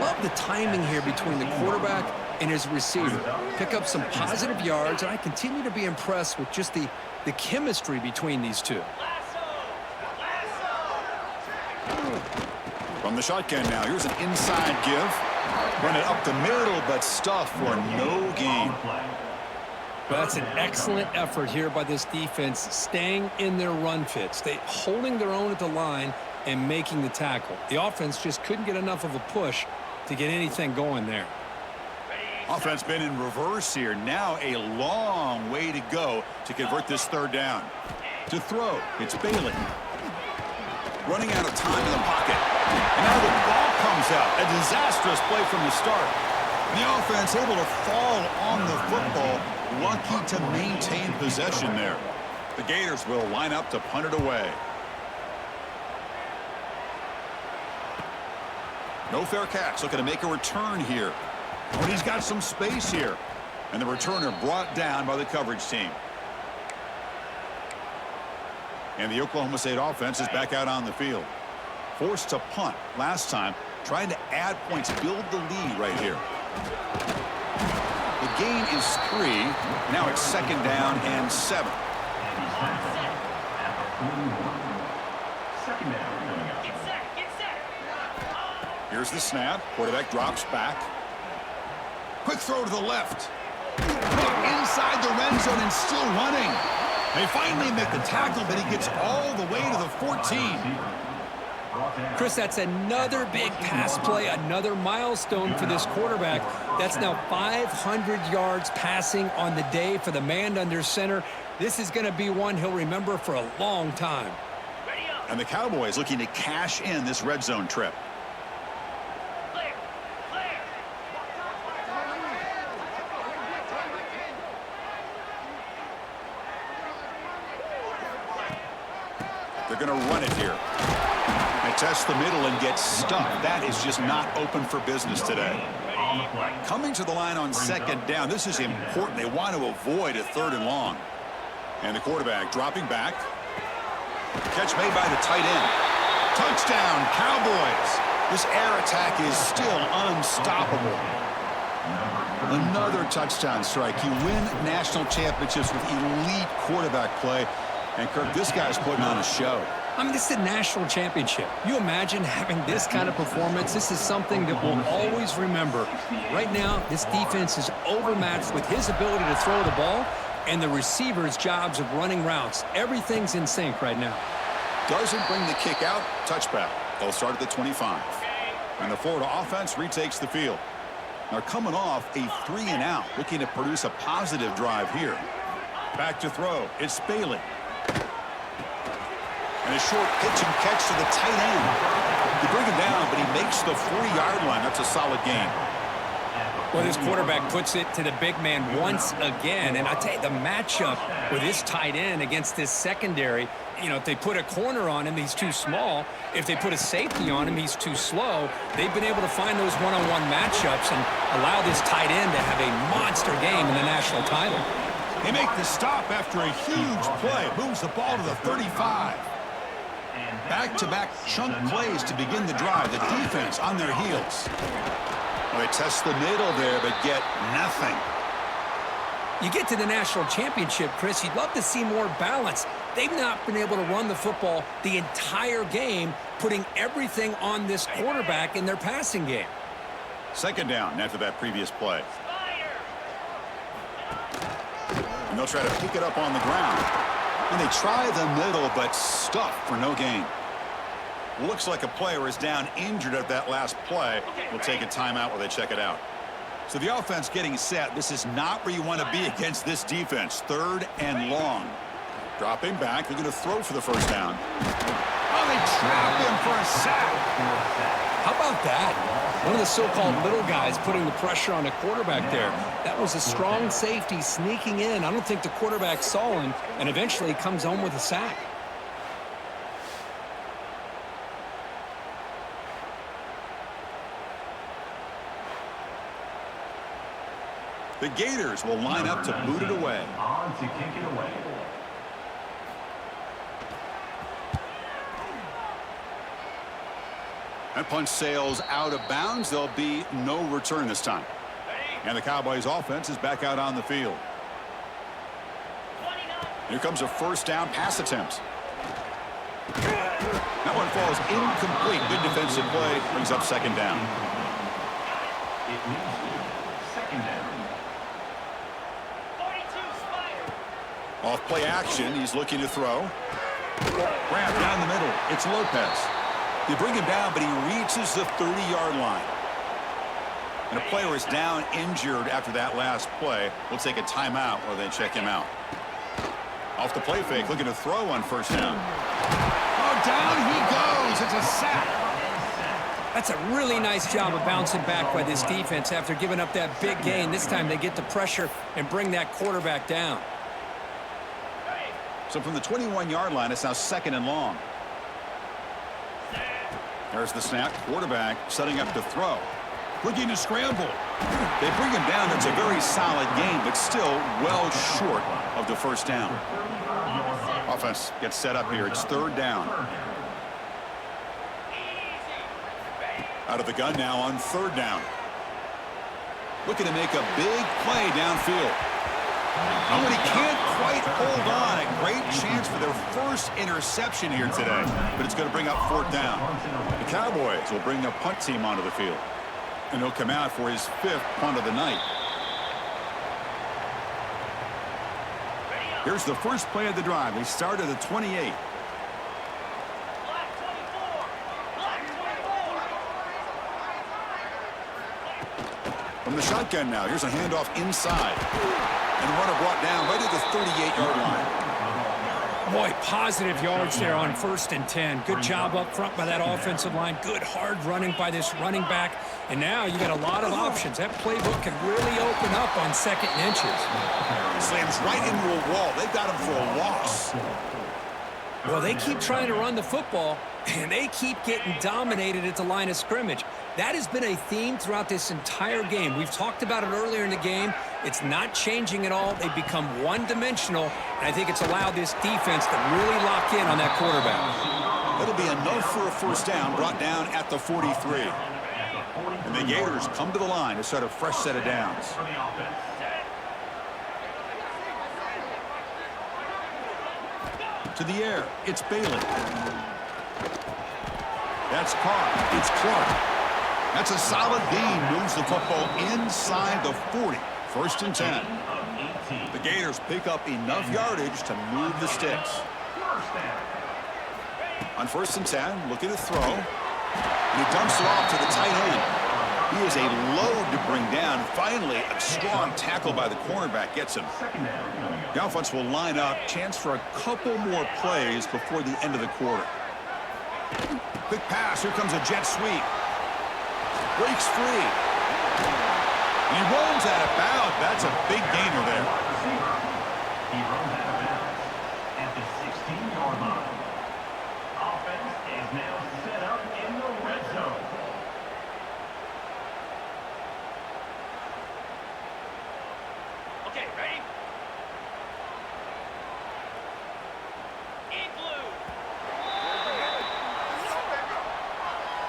Love the timing here between the quarterback and his receiver. Pick up some positive yards, and I continue to be impressed with just the chemistry between these two. From the shotgun now, here's an inside give. Run it up the middle, but stuff for no gain. But that's an excellent effort here by this defense, staying in their run fits. They holding their own at the line and making the tackle. The offense just couldn't get enough of a push to get anything going there. Offense been in reverse here. Now a long way to go to convert this third down. To throw, it's Bailey. Running out of time in the pocket. And now the ball comes out. A disastrous play from the start. The offense able to fall on the football. Lucky to maintain possession there. The Gators will line up to punt it away. No fair catch. Looking to make a return here. Oh, he's got some space here. And the returner brought down by the coverage team. And the Oklahoma State offense is back out on the field. Forced to punt last time, trying to add points, build the lead right here. The gain is 3. Now it's second down and 7. Here's the snap. Quarterback drops back. Quick throw to the left. Inside the red zone and still running. They finally make the tackle, but he gets all the way to the 14. Chris, that's another big pass play, another milestone for this quarterback. That's now 500 yards passing on the day for the man under center. This is going to be one he'll remember for a long time. And the Cowboys looking to cash in this red zone trip. They're going to run it here. They test the middle and get stuck. That is just not open for business today. Coming to the line on second down. This is important. They want to avoid a third and long. And the quarterback dropping back. Catch made by the tight end. Touchdown, Cowboys. This air attack is still unstoppable. Another touchdown strike. You win national championships with elite quarterback play. And, Kirk, this guy's putting on a show. I mean, this is a national championship. You imagine having this kind of performance? This is something that we'll always remember. Right now, this defense is overmatched with his ability to throw the ball and the receivers' jobs of running routes. Everything's in sync right now. Doesn't bring the kick out. Touchback. They'll start at the 25. And the Florida offense retakes the field. They're coming off a 3-and-out, looking to produce a positive drive here. Back to throw. It's Bailey. And a short pitch and catch to the tight end. They bring him down, but he makes the 40-yard line. That's a solid gain. Well, this quarterback puts it to the big man once again. And I tell you, the matchup with this tight end against this secondary, you know, if they put a corner on him, he's too small. If they put a safety on him, he's too slow. They've been able to find those one-on-one matchups and allow this tight end to have a monster game in the national title. They make the stop after a huge play. Moves the ball to the 35. Back-to-back chunk plays to begin the drive. The defense on their heels. Well, they test the middle there, but get nothing. You get to the national championship, Chris, you'd love to see more balance. They've not been able to run the football the entire game, putting everything on this quarterback in their passing game. Second down after that previous play. And they'll try to pick it up on the ground. And they try the middle, but stuffed for no gain. Looks like a player is down injured at that last play. We'll take a timeout while they check it out. So the offense getting set. This is not where you want to be against this defense. 3rd and long. Dropping back. They're going to throw for the first down. Oh, they trap him for a sack. How about that? One of the so-called little guys putting the pressure on the quarterback there. That was a strong safety sneaking in. I don't think the quarterback saw him, and eventually comes home with a sack. The Gators will line up to boot it away. On to kick it away. That punch sails out of bounds. There'll be no return this time. And the Cowboys offense is back out on the field. Here comes a first down pass attempt. That one falls incomplete. Good defensive play. Brings up second down. It leads to second down. 42 Spire. Off play action. He's looking to throw. Grab down the middle. It's Lopez. They bring him down, but he reaches the 30-yard line. And a player is down injured after that last play. We'll take a timeout while they check him out. Off the play fake, looking to throw on first down. Oh, down he goes. It's a sack. That's a really nice job of bouncing back by this defense after giving up that big gain. This time they get the pressure and bring that quarterback down. So from the 21-yard line, it's now 2nd and long. There's the snap. Quarterback setting up to throw. Looking to scramble. They bring him down. It's a very solid game, but still well short of the first down. Offense gets set up here. It's 3rd down. Out of the gun now on 3rd down. Looking to make a big play downfield. Oh, but he can't quite hold on. A great chance for their first interception here today. But it's going to bring up 4th down. The Cowboys will bring the punt team onto the field. And he'll come out for his 5th punt of the night. Here's the first play of the drive. They start at the 28. Black 24. Black 24. From the shotgun now. Here's a handoff inside. And the runner brought down right at the 38-yard line. Boy, positive yards there on 1st and 10. Good job up front by that offensive line. Good hard running by this running back. And now you got a lot of options. That playbook can really open up on 2nd and inches. Slams right into a wall. They've got him for a loss. Well, they keep trying to run the football, and they keep getting dominated at the line of scrimmage. That has been a theme throughout this entire game. We've talked about it earlier in the game. It's not changing at all. They've become one-dimensional, and I think it's allowed this defense to really lock in on that quarterback. That'll be enough for a first down, brought down at the 43. And the Gators come to the line to start a fresh set of downs. To the air, it's Bailey. That's caught. It's Clark. That's a solid gain. Moves the football inside the 40. 1st and 10. The Gators pick up enough yardage to move the sticks. On 1st and 10, looking to throw. And he dumps it off to the tight end. He is a load to bring down. Finally, a strong tackle by the cornerback gets him. The offense will line up. Chance for a couple more plays before the end of the quarter. Quick pass. Here comes a jet sweep. Breaks free. He rolls out of bounds. That's a big gainer there. He runs out of bounds at the 16-yard line. Offense is now set up in the red zone. Okay, ready? Igloo.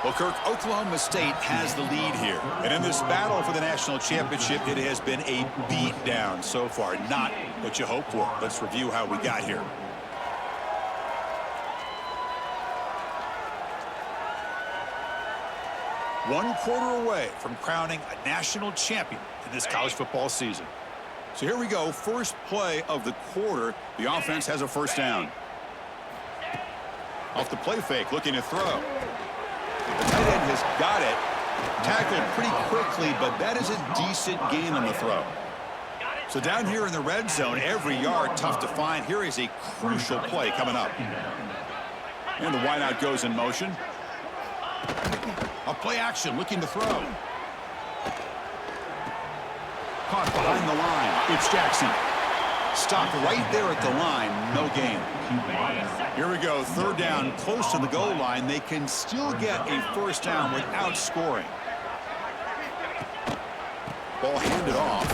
Well, Kirk, Oklahoma State has the lead here. And in this battle for the national championship, it has been a beatdown so far. Not what you hoped for. Let's review how we got here. One quarter away from crowning a national champion in this college football season. So here we go. First play of the quarter. The offense has a first down. Off the play fake, looking to throw. The tight end has got it. Tackled pretty quickly, but that is a decent gain on the throw. So down here in the red zone, every yard tough to find. Here is a crucial play coming up. And the wideout goes in motion. A play action, looking to throw. Caught behind the line. It's Jackson. Stopped right there at the line. No gain. Here we go. Third down, close to the goal line. They can still get a first down without scoring. Ball handed off.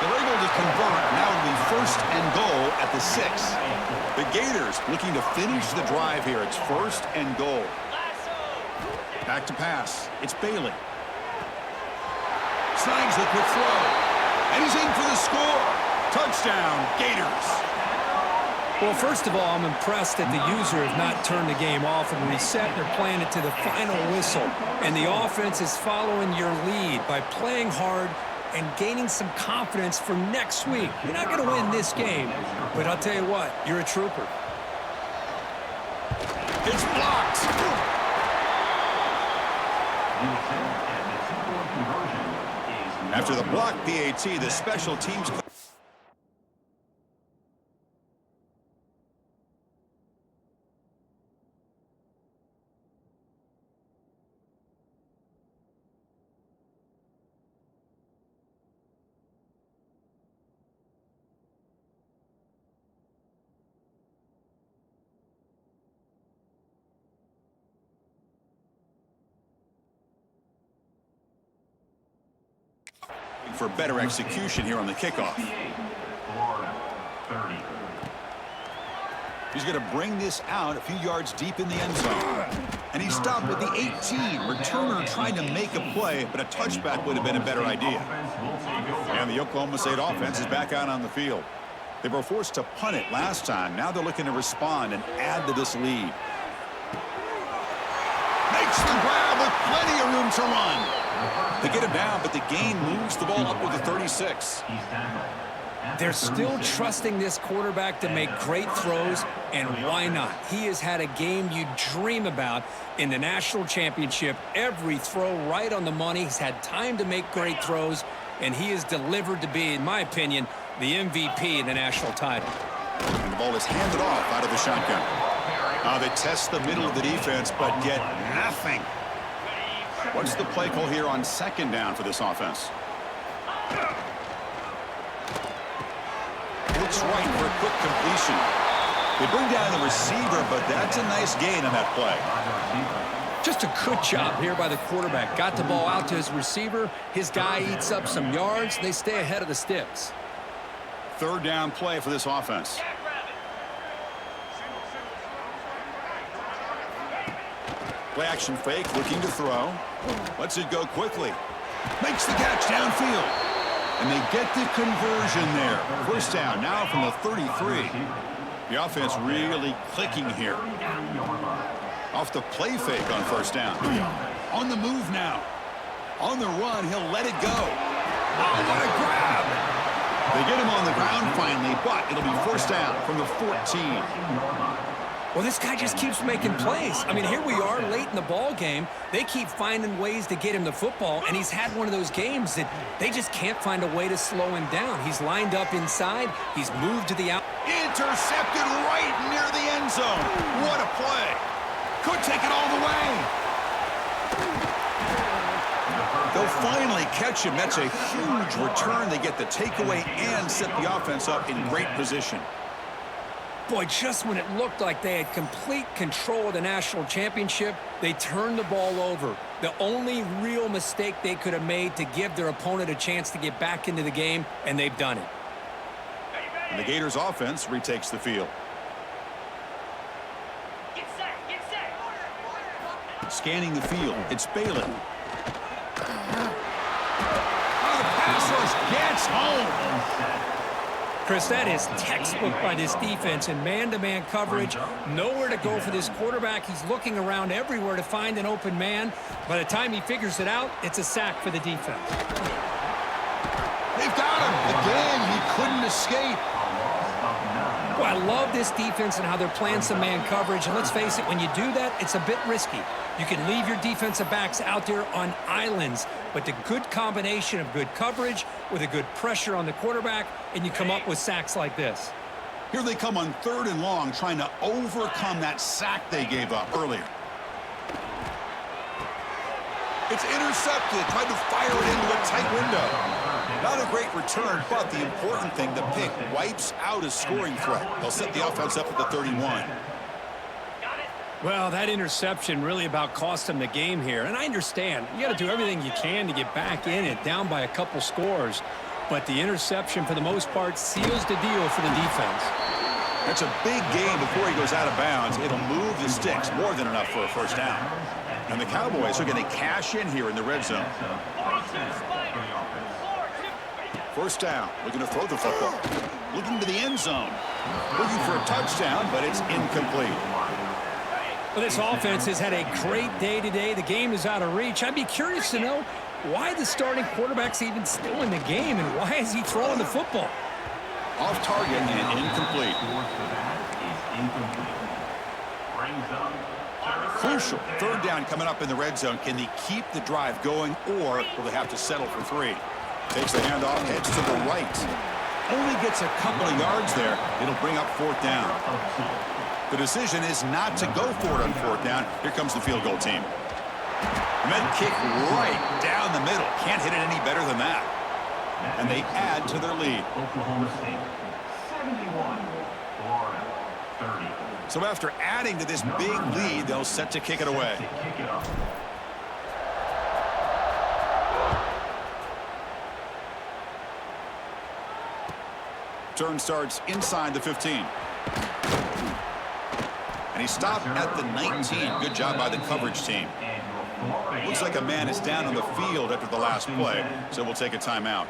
They're able to convert. Now it'll be first and goal at the 6. The Gators looking to finish the drive here. It's first and goal. Back to pass. It's Bailey. Snags the quick throw. And he's in for the score. Touchdown, Gators. Well, first of all, I'm impressed that the user have not turned the game off and reset. They're playing it to the final whistle. And the offense is following your lead by playing hard and gaining some confidence for next week. You're not going to win this game, but I'll tell you what, you're a trooper. It's blocked. After the block PAT, the special teams... for better execution here on the kickoff. He's going to bring this out a few yards deep in the end zone. And he stopped at the 18. Returner trying to make a play, but a touchback would have been a better idea. And the Oklahoma State offense is back out on the field. They were forced to punt it last time. Now they're looking to respond and add to this lead. Makes the grab with plenty of room to run. They get him down, but the gain moves the ball up with the 36. They're still trusting this quarterback to make great throws, and why not? He has had a game you dream about in the national championship. Every throw right on the money. He's had time to make great throws, and he is delivered to be, in my opinion, the MVP in the national title. And the ball is handed off out of the shotgun. They test the middle of the defense, but get nothing. What's the play call here on second down for this offense? Looks right for a quick completion. They bring down the receiver, but that's a nice gain on that play. Just a good job here by the quarterback. Got the ball out to his receiver. His guy eats up some yards. They stay ahead of the sticks. Third down play for this offense. Play action fake, looking to throw. Lets it go quickly. Makes the catch downfield. And they get the conversion there. First down now from the 33. The offense really clicking here. Off the play fake on first down. On the move now. On the run, he'll let it go. Oh, what a grab! They get him on the ground finally, but it'll be first down from the 14. Well, this guy just keeps making plays. I mean, here we are late in the ball game. They keep finding ways to get him the football, and he's had one of those games that they just can't find a way to slow him down. He's lined up inside. He's moved to the out. Intercepted right near the end zone. What a play. Could take it all the way. They'll finally catch him. That's a huge return. They get the takeaway and set the offense up in great position. Boy, just when it looked like they had complete control of the national championship, they turned the ball over. The only real mistake they could have made to give their opponent a chance to get back into the game, and they've done it. And the Gators offense retakes the field. Get set, get set. Scanning the field, it's Bailey. The pass rush gets home. Chris, that is textbook by this defense in man-to-man coverage. Nowhere to go for this quarterback. He's looking around everywhere to find an open man. By the time he figures it out, it's a sack for the defense. They've got him. Again, he couldn't escape. Well, I love this defense and how they're playing some man coverage. And let's face it, when you do that, it's a bit risky. You can leave your defensive backs out there on islands, but the good combination of good coverage with a good pressure on the quarterback, and you come up with sacks like this. Here they come on 3rd and long, trying to overcome that sack they gave up earlier. It's intercepted, tried to fire it into a tight window. Not a great return, but the important thing, the pick wipes out a scoring threat. They'll set the offense up at the 31. Well, that interception really about cost them the game here. And I understand. You got to do everything you can to get back in it, down by a couple scores. But the interception, for the most part, seals the deal for the defense. That's a big gain before he goes out of bounds. It'll move the sticks, more than enough for a first down. And the Cowboys are going to cash in here in the red zone. First down, looking to throw the football. Looking to the end zone. Looking for a touchdown, but it's incomplete. Well, this offense has had a great day today. The game is out of reach. I'd be curious to know why the starting quarterback's even still in the game, and why is he throwing the football? Off target and incomplete. Crucial. 3rd down coming up in the red zone. Can they keep the drive going, or will they have to settle for 3? Takes the handoff, heads to the right. Only gets a couple of yards there. It'll bring up 4th down. The decision is not to go for it on 4th down. Here comes the field goal team. Men kick right down the middle. Can't hit it any better than that. And they add to their lead. Oklahoma State, 71, Florida, 30. So after adding to this big lead, they'll set to kick it away. Turn starts inside the 15. And he stopped at the 19. Good job by the coverage team. Looks like a man is down on the field after the last play, so we'll take a timeout.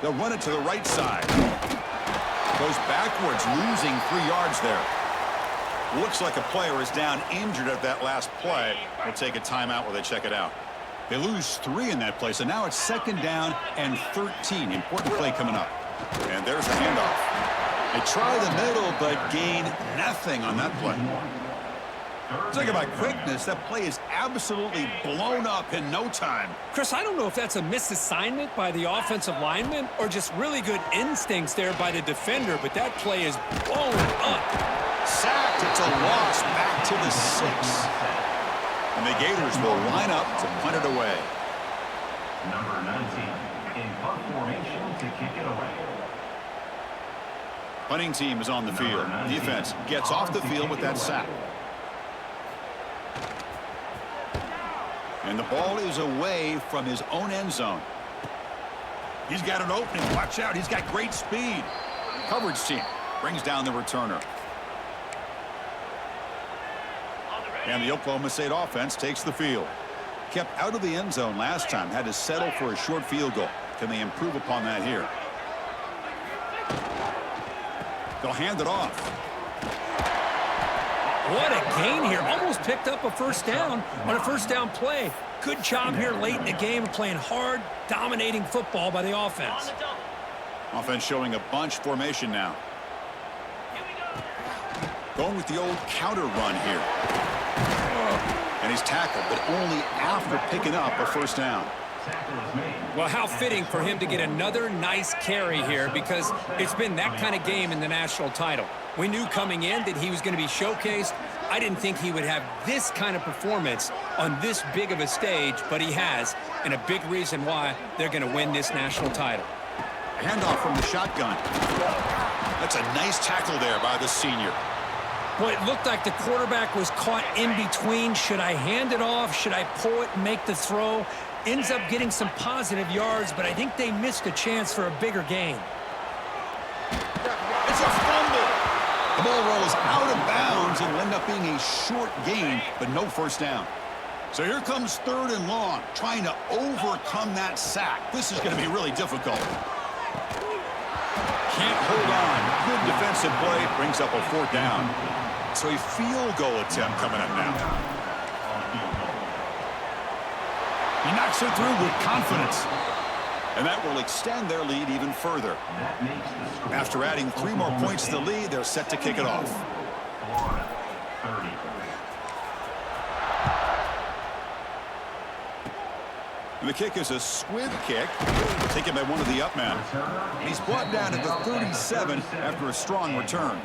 They'll run it to the right side. Goes backwards, losing 3 yards there. Looks like a player is down injured at that last play. We'll take a timeout while they check it out. They lose 3 in that play, so now it's 2nd down and 13. Important play coming up. And there's the handoff. They try the middle, but gain nothing on that play. Talk about quickness. That play is absolutely blown up in no time. Chris, I don't know if that's a misassignment by the offensive lineman or just really good instincts there by the defender, but that play is blown up. Sacked. It's a loss back to the 6. And the Gators will line up to punt it away. Number 19 in punt formation to kick it away. Punting team is on the field. Defense gets off the field with that sack. And the ball is away from his own end zone. He's got an opening. Watch out. He's got great speed. Coverage team brings down the returner. And the Oklahoma State offense takes the field. Kept out of the end zone last time. Had to settle for a short field goal. Can they improve upon that here? They'll hand it off. What a gain here. Almost picked up a first down on a first down play. Good job here late in the game of playing hard, dominating football by the offense. Offense showing a bunch formation now. Going with the old counter run here. And he's tackled, but only after picking up a first down. Well, how fitting for him to get another nice carry here, because it's been that kind of game in the national title. We knew coming in that he was going to be showcased. I didn't think he would have this kind of performance on this big of a stage, but he has, and a big reason why they're going to win this national title. Handoff from the shotgun. That's a nice tackle there by the senior. Boy, it looked like the quarterback was caught in between. Should I hand it off? Should I pull it and make the throw? Ends up getting some positive yards, but I think they missed a chance for a bigger gain. It's a fumble. The ball rolls out of bounds and will end up being a short gain, but no first down. So here comes 3rd and long, trying to overcome that sack. This is going to be really difficult. Can't hold on. Good defensive play. Brings up a 4th down. So a field goal attempt coming up now. He knocks it through with confidence. And that will extend their lead even further. That makes the score. After adding 3 more points to the lead, they're set to kick it off. Florida, 30. And the kick is a squib kick, taken by one of the up men. He's brought down at the 37 after a strong return.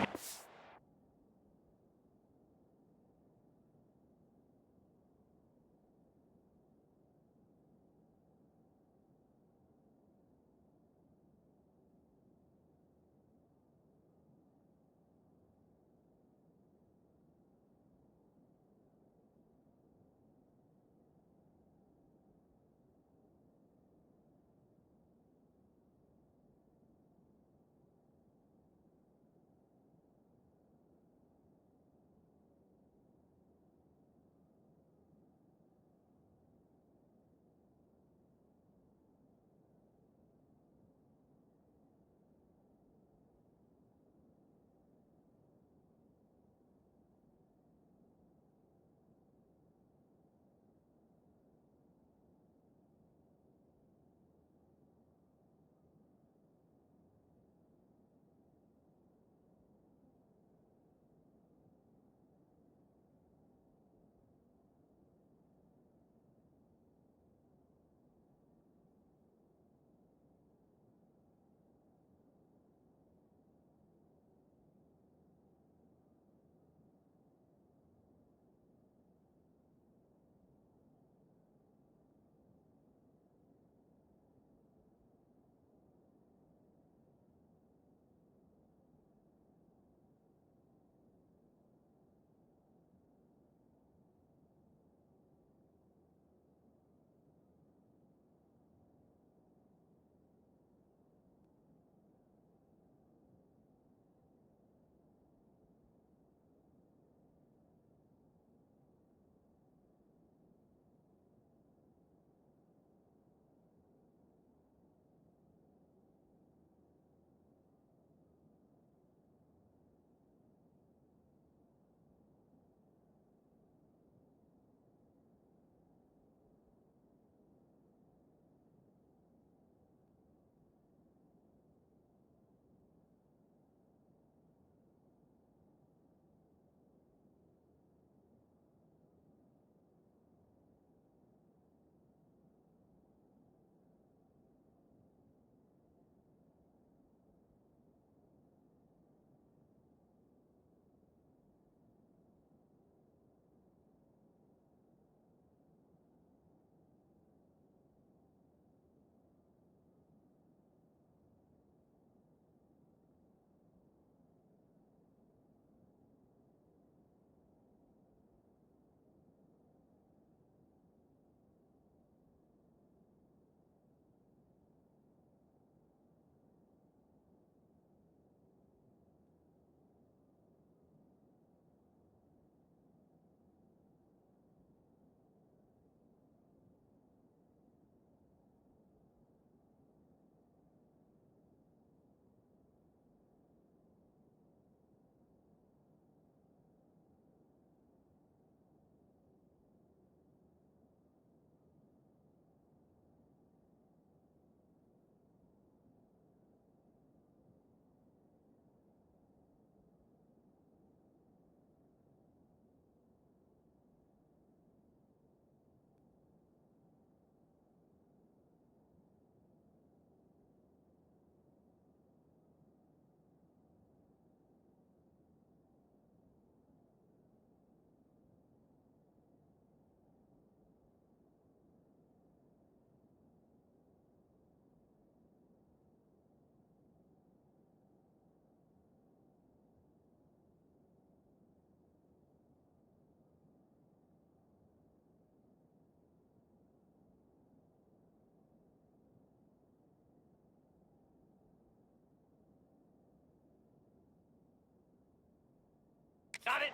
Got it.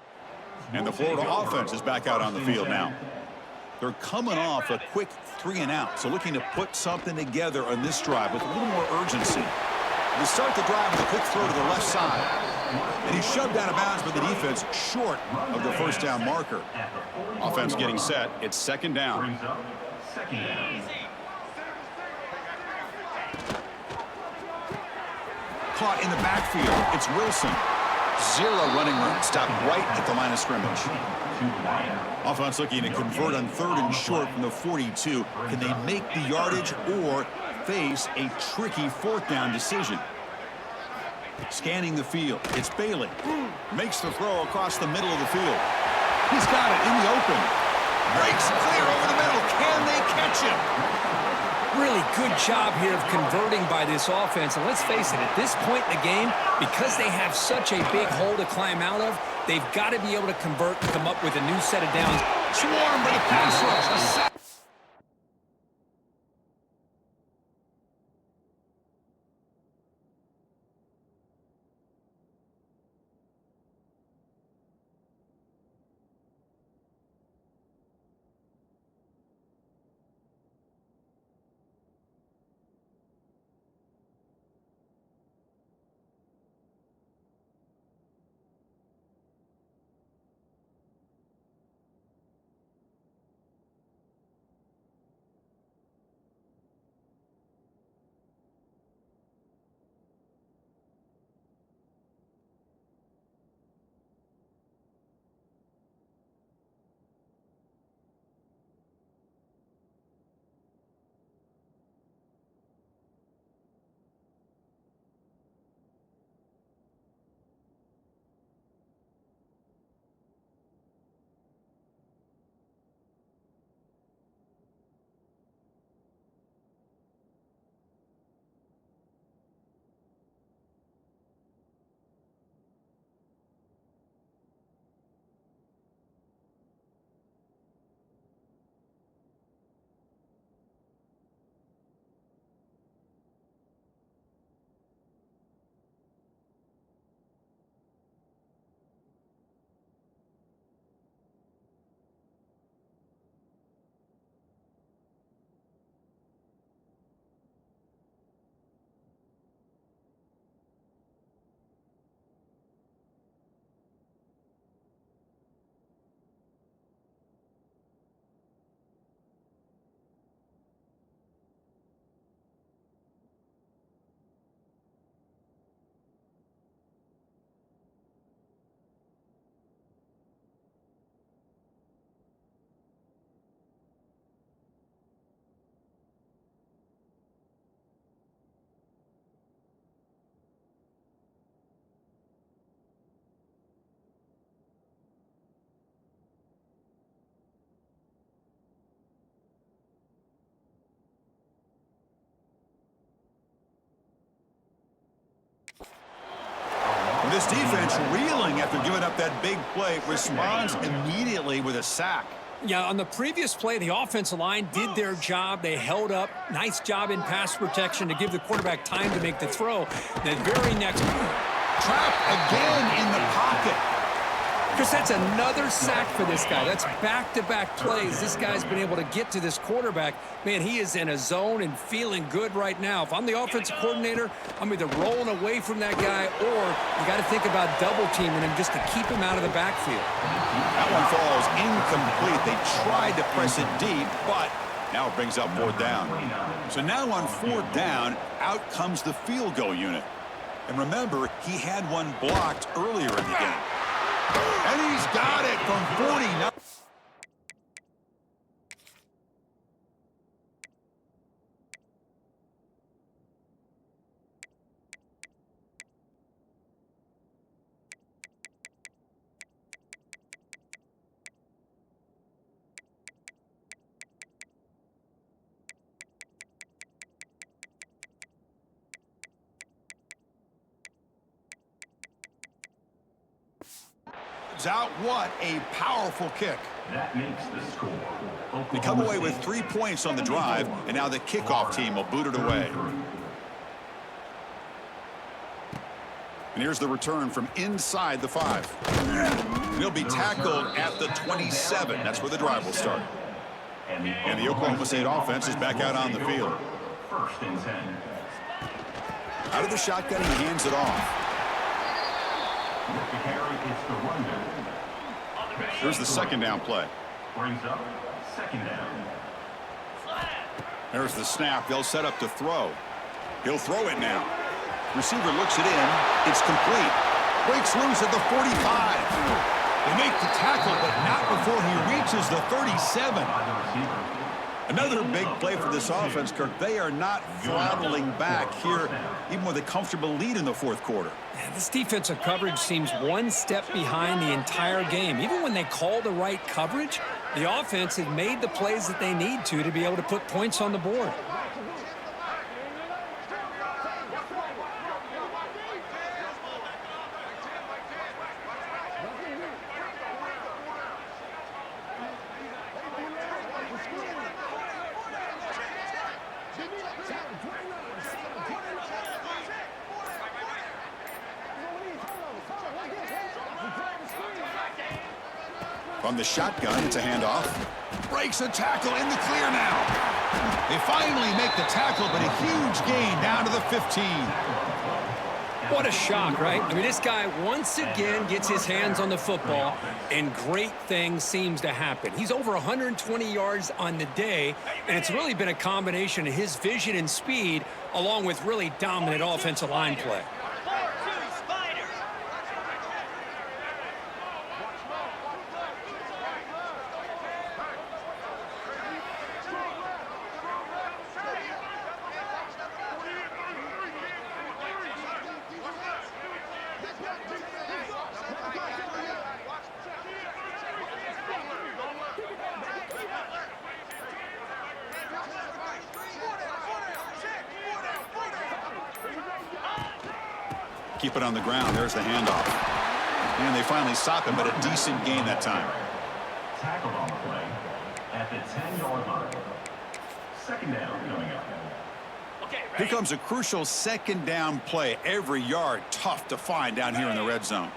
And the Florida offense is back out on the field now. They're coming off a quick 3 and out, so looking to put something together on this drive with a little more urgency. They start the drive with a quick throw to the left side. And he's shoved out of bounds by the defense short of the first down marker. Offense getting set. It's second down. Brings up second down. Caught in the backfield. It's Wilson. Zero running room. Stopped right at the line of scrimmage. Offense looking to convert on 3rd and short from the 42. Can they make the yardage or face a tricky 4th down decision? Scanning the field. It's Bailey. Makes the throw across the middle of the field. He's got it in the open. Breaks clear over the middle. Can they catch him? Really good job here of converting by this offense. And let's face it, at this point in the game, because they have such a big hole to climb out of, they've got to be able to convert and come up with a new set of downs. Swarm by the pass rush. This defense reeling after giving up that big play, responds immediately with a sack. Yeah, on the previous play, the offensive line did their job. They held up. Nice job in pass protection to give the quarterback time to make the throw. The very next Trapped again in the pocket. Chris, that's another sack for this guy. That's back-to-back plays. This guy's been able to get to this quarterback. Man, he is in a zone and feeling good right now. If I'm the offensive coordinator, I'm either rolling away from that guy or you got to think about double-teaming him just to keep him out of the backfield. That one falls incomplete. They tried to press it deep, but now it brings up 4th down. So now on 4th down, out comes the field goal unit. And remember, he had one blocked earlier in the game. And he's got it from 49. Out. What a powerful kick. That makes the score. They come away with 3 points on the drive, and now the kickoff team will boot it away. And here's the return from inside the 5. He'll be tackled at the 27. That's where the drive will start. And the Oklahoma State offense is back out on the field. 1st and 10. Out of the shotgun, he hands it off. With the carry, it's the rundown. Here's the 2nd down play. Brings up 2nd down. There's the snap. They'll set up to throw. He'll throw it now. Receiver looks it in. It's complete. Breaks loose at the 45. They make the tackle, but not before he reaches the 37. Another big play for this offense, Kirk. They are not throttling back here, even with a comfortable lead in the fourth quarter. Man, this defensive coverage seems one step behind the entire game. Even when they call the right coverage, the offense has made the plays that they need to be able to put points on the board. From the shotgun, it's a handoff. Breaks a tackle in the clear now. They finally make the tackle, but a huge gain down to the 15. What a shock, right? I mean, this guy once again gets his hands on the football, and great things seems to happen. He's over 120 yards on the day, and it's really been a combination of his vision and speed, along with really dominant offensive line play. Keep it on the ground. There's the handoff. And they finally stop him, but a decent gain that time. Tackled on the play at the 10-yard line. Second down coming up. Here comes a crucial second down play. Every yard tough to find down here in the red zone.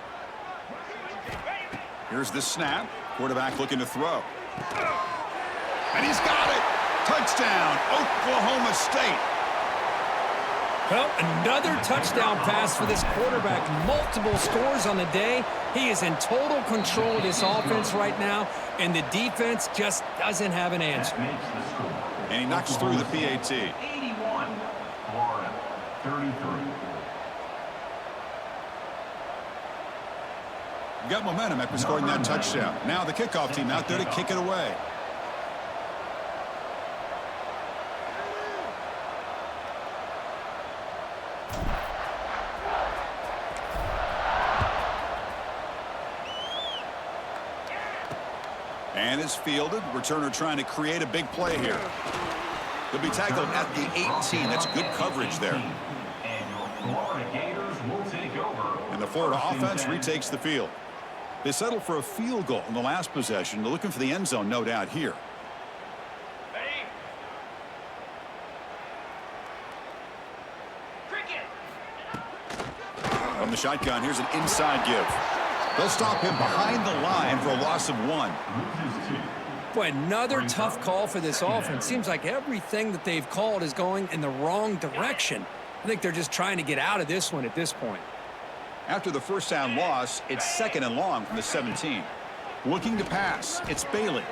Here's the snap. Quarterback looking to throw. And he's got it. Touchdown, Oklahoma State. Well, another touchdown pass for this quarterback. Multiple scores on the day. He is in total control of this offense right now, and the defense just doesn't have an answer. And he knocks through the PAT. 81, Florida, 33. Got momentum after scoring that touchdown. Now the kickoff team out there to kick it away. And is fielded. Returner trying to create a big play here. He'll be tackled at the 18. That's good coverage there. And your Florida Gators will take over. And the Florida offense retakes the field. They settled for a field goal in the last possession. They're looking for the end zone, no doubt, here. From the shotgun, here's an inside give. They'll stop him behind the line for a loss of 1. Boy, another tough call for this offense. Seems like everything that they've called is going in the wrong direction. I think they're just trying to get out of this one at this point. After the first down loss, it's second and long from the 17. Looking to pass, it's Bailey.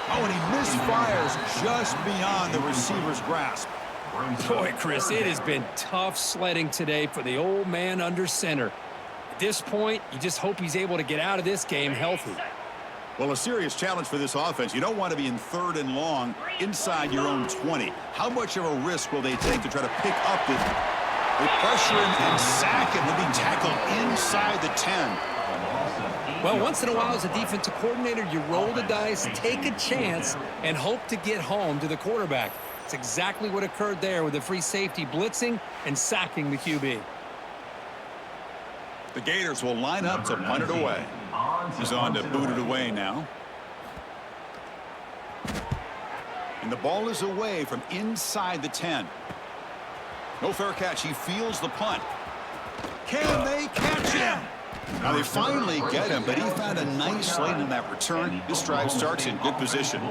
Oh, and he misfires just beyond the receiver's grasp. Boy, Chris, it has been tough sledding today for the old man under center. At this point, you just hope he's able to get out of this game healthy. Well, a serious challenge for this offense. You don't want to be in third and long inside your own 20. How much of a risk will they take to try to pick up the pressure and sack him? He'll be tackled inside the 10. Well, once in a while as a defensive coordinator, you roll the dice, take a chance, and hope to get home to the quarterback. It's exactly what occurred there with the free safety blitzing and sacking the QB. The Gators will line up to punt it away. He's on to boot it away now. And the ball is away from inside the 10. No fair catch. He fields the punt. Can they catch him? Now they finally get him, but he found a nice lane in that return. This drive starts in good position.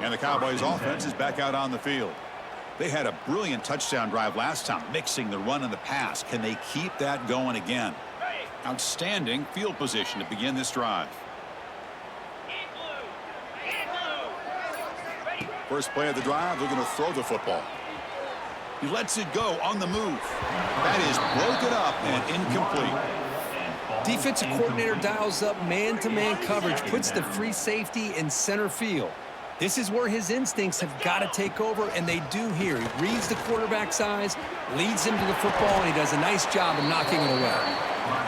And the Cowboys offense is back out on the field. They had a brilliant touchdown drive last time, mixing the run and the pass. Can they keep that going again? Outstanding field position to begin this drive. First play of the drive, they're going to throw the football. He lets it go on the move. That is broken up and incomplete. Defensive coordinator dials up man-to-man coverage, puts the free safety in center field. This is where his instincts have got to take over, and they do here. He reads the quarterback's eyes, leads him to the football, and he does a nice job of knocking it away.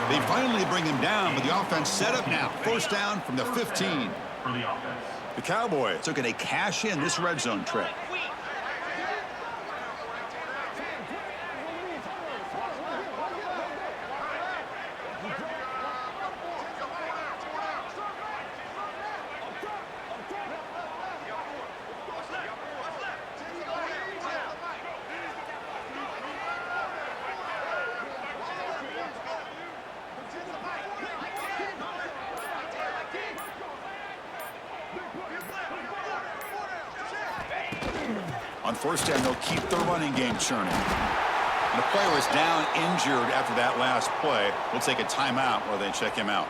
They finally bring him down, but the offense set up now. First down from the 15. For the offense. The Cowboys are going to cash in this red zone trip. On first down, they'll keep the running game churning. And the player is down injured after that last play. We'll take a timeout while they check him out.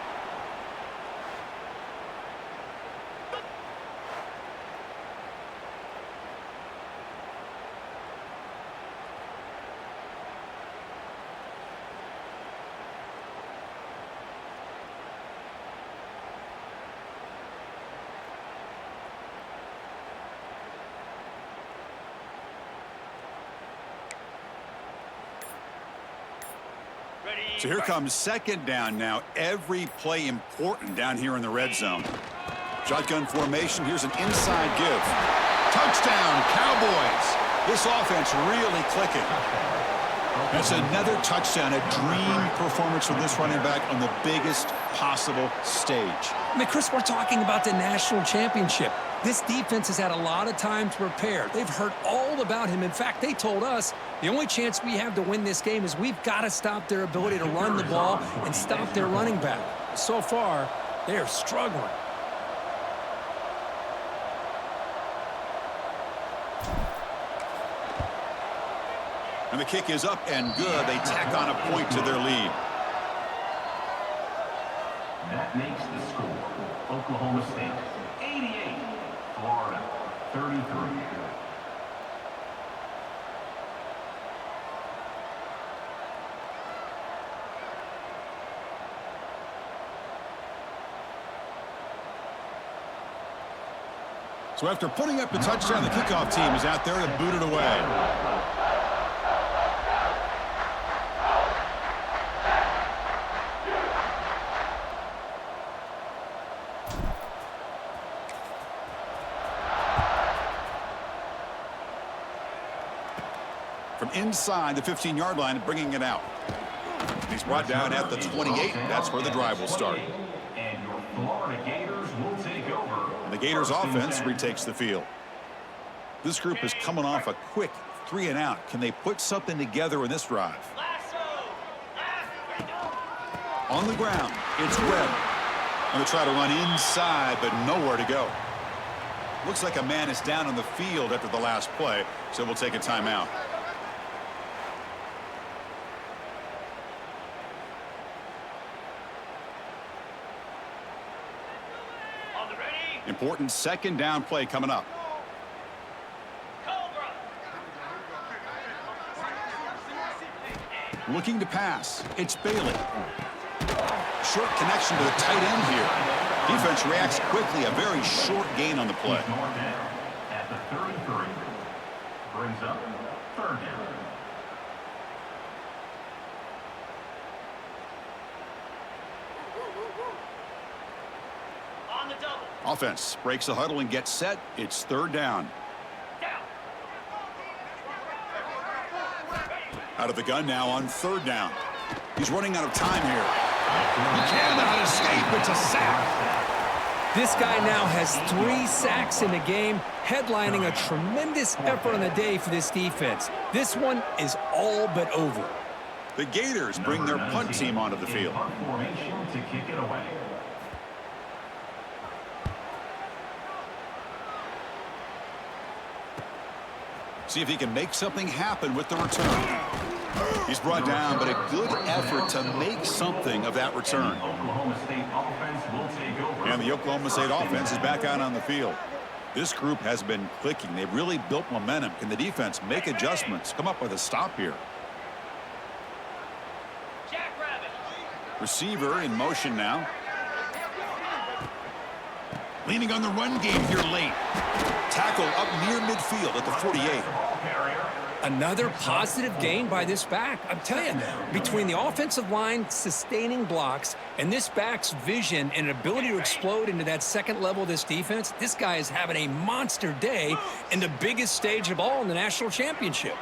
So here comes second down now. Every play important down here in the red zone. Shotgun formation. Here's an inside give. Touchdown, Cowboys. This offense really clicking. That's another touchdown. A dream performance from this running back on the biggest possible stage. I mean, Chris, we're talking about the national championship. This defense has had a lot of time to prepare. They've heard all about him. In fact, they told us the only chance we have to win this game is we've got to stop their ability to run the ball and stop their running back. So far, they are struggling. And the kick is up and good. They tack on a point to their lead. That makes the score. Oklahoma State 88, Florida 33. So after putting up the touchdown, the kickoff team is out there to boot it away. From inside the 15-yard line, bringing it out. He's brought down at the 28. That's where the drive will start. And your Florida Gators will take over. And the Gators offense retakes the field. This group is coming off a quick 3-and-out. Can they put something together in this drive? On the ground, it's Webb. Going to try to run inside, but nowhere to go. Looks like a man is down on the field after the last play, so we'll take a timeout. Important second down play coming up. Looking to pass. It's Bailey. Short connection to the tight end here. Defense reacts quickly. A very short gain on the play. He's going down at the 33. Brings up third down. On the double. Offense breaks the huddle and gets set. It's third down. Down. Out of the gun now on third down. He's running out of time here. He cannot escape. It's a sack. This guy now has 3 sacks in the game, headlining a tremendous effort on the day for this defense. This one is all but over. The Gators bring their punt team onto the field. Punt formation to kick it away. See if he can make something happen with the return. He's brought down, but a good effort to make something of that return. Oklahoma State offense will take over. And the Oklahoma State offense is back out on the field. This group has been clicking. They've really built momentum. Can the defense make adjustments? Come up with a stop here. Jackrabbit. Receiver in motion now. Leaning on the run game here late. Tackle up near midfield at the 48. Another positive gain by this back. I'm telling you, between the offensive line sustaining blocks and this back's vision and ability to explode into that second level of this defense, this guy is having a monster day in the biggest stage of all in the national championship.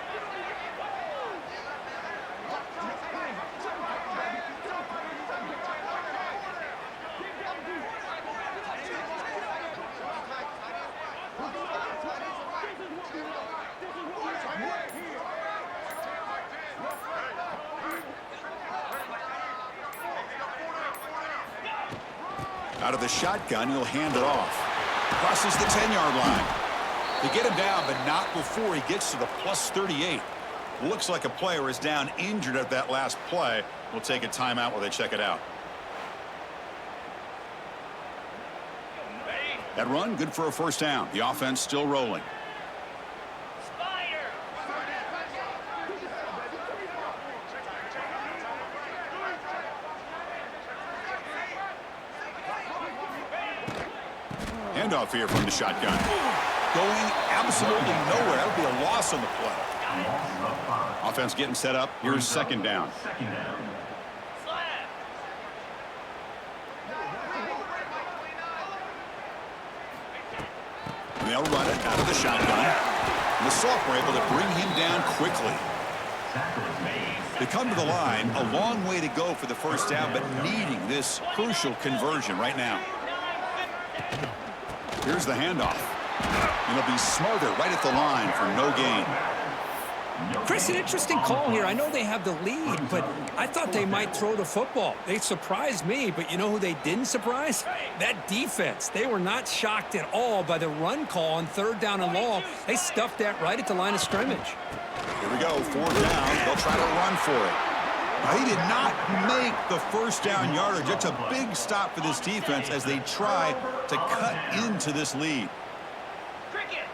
Out of the shotgun, he'll hand it off. Crosses the 10-yard line. They get him down, but not before he gets to the plus 38. Looks like a player is down injured at that last play. We'll take a timeout while they check it out. That run, good for a first down. The offense still rolling. Spider. Handoff here from the shotgun. Going absolutely nowhere. That would be a loss on the play. Offense getting set up. Here's second down. Slap. And they'll run it out of the shotgun. And the Soft were able to bring him down quickly. They come to the line, a long way to go for the first down, but needing this crucial conversion right now. Here's the handoff. And it'll be Smothered right at the line for no gain. Chris, an interesting call here. I know they have the lead, but I thought they might throw the football. They surprised me, but you know who they didn't surprise? That defense. They were not shocked at all by the run call on third down and long. They stuffed that right at the line of scrimmage. Here we go, fourth down. They'll try to run for it. Now, he did not make the first down yardage. It's a big stop for this defense as they try to cut into this lead. Cricket.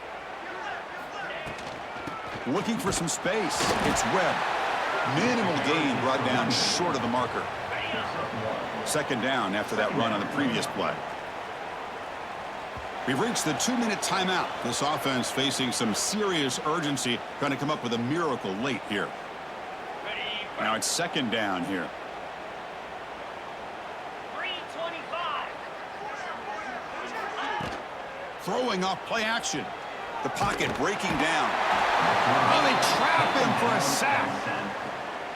Looking for some space. It's Webb. Minimal gain brought down short of the marker. Second down after that run on the previous play. We've reached the 2-minute timeout. This offense facing some serious urgency, trying to come up with a miracle late here. Now it's second down here. 325. Throwing off play action. The pocket breaking down. Oh, they trap him for a sack.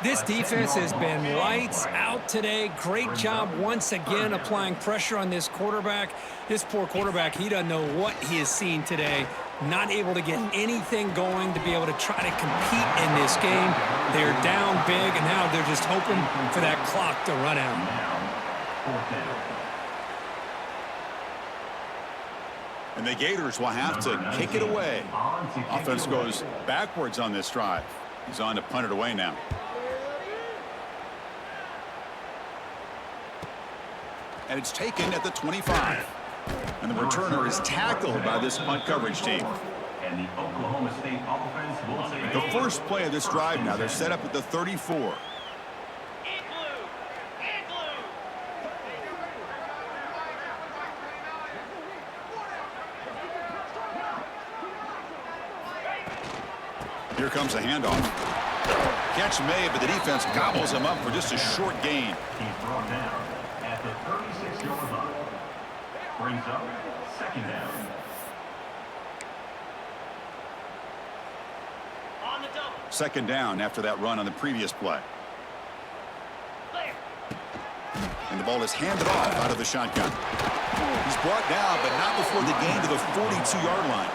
This defense has been lights out today. Great job once again applying pressure on this quarterback. This poor quarterback, he doesn't know what he has seen today. Not able to get anything going to be able to try to compete in this game. They're down big, and now they're just hoping for that clock to run out. And the Gators will have to kick it away. Offense goes backwards on this drive. He's on to punt it away now. And it's taken at the 25. And the returner is tackled by this punt coverage team. And the Oklahoma State offense will take The first play of this drive now, they're set up at the 34. Igloo. Igloo. Here comes the handoff. Catch made, but the defense gobbles him up for just a short gain. He's brought down at the 36-yard line. Brings up second down. On the double. Second down after that run on the previous play. Clear. And the ball is handed off out of the shotgun. He's brought down, but not before the gain to the 42-yard line.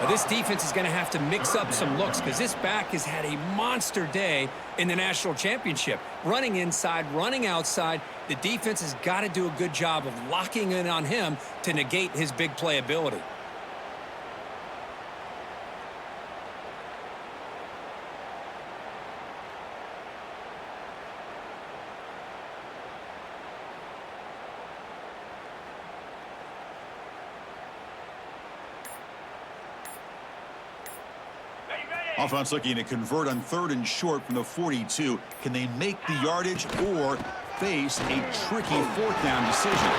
This defense is going to have to mix up some looks because this back has had a monster day in the national championship. Running inside, running outside. The defense has got to do a good job of locking in on him to negate his big play ability. Offense looking to convert on 3rd and short from the 42. Can they make the yardage or face a tricky 4th down decision?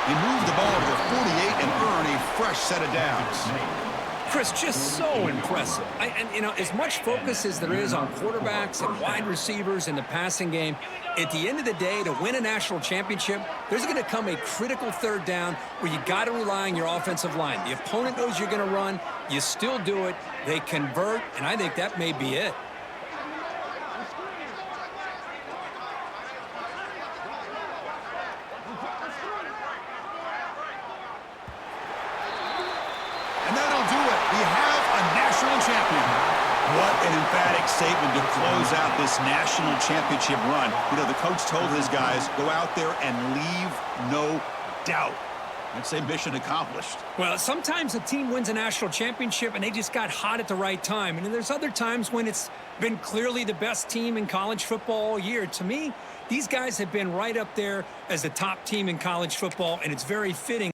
They move the ball to the 48 and earn a fresh set of downs. Chris, just so impressive. And you know, as much focus as there is on quarterbacks and wide receivers in the passing game, at the end of the day, to win a national championship, there's going to come a critical 3rd down where you got to rely on your offensive line. The opponent knows you're going to run. You still do it. They convert, and I think that may be it. And that'll do it. We have a national champion. What an emphatic statement to close out this national championship run. You know, the coach told his guys, go out there and leave no doubt. I'd say mission accomplished. Well, sometimes a team wins a national championship and they just got hot at the right time. And then there's other times when it's been clearly the best team in college football all year. To me, these guys have been right up there as the top team in college football, and it's very fitting.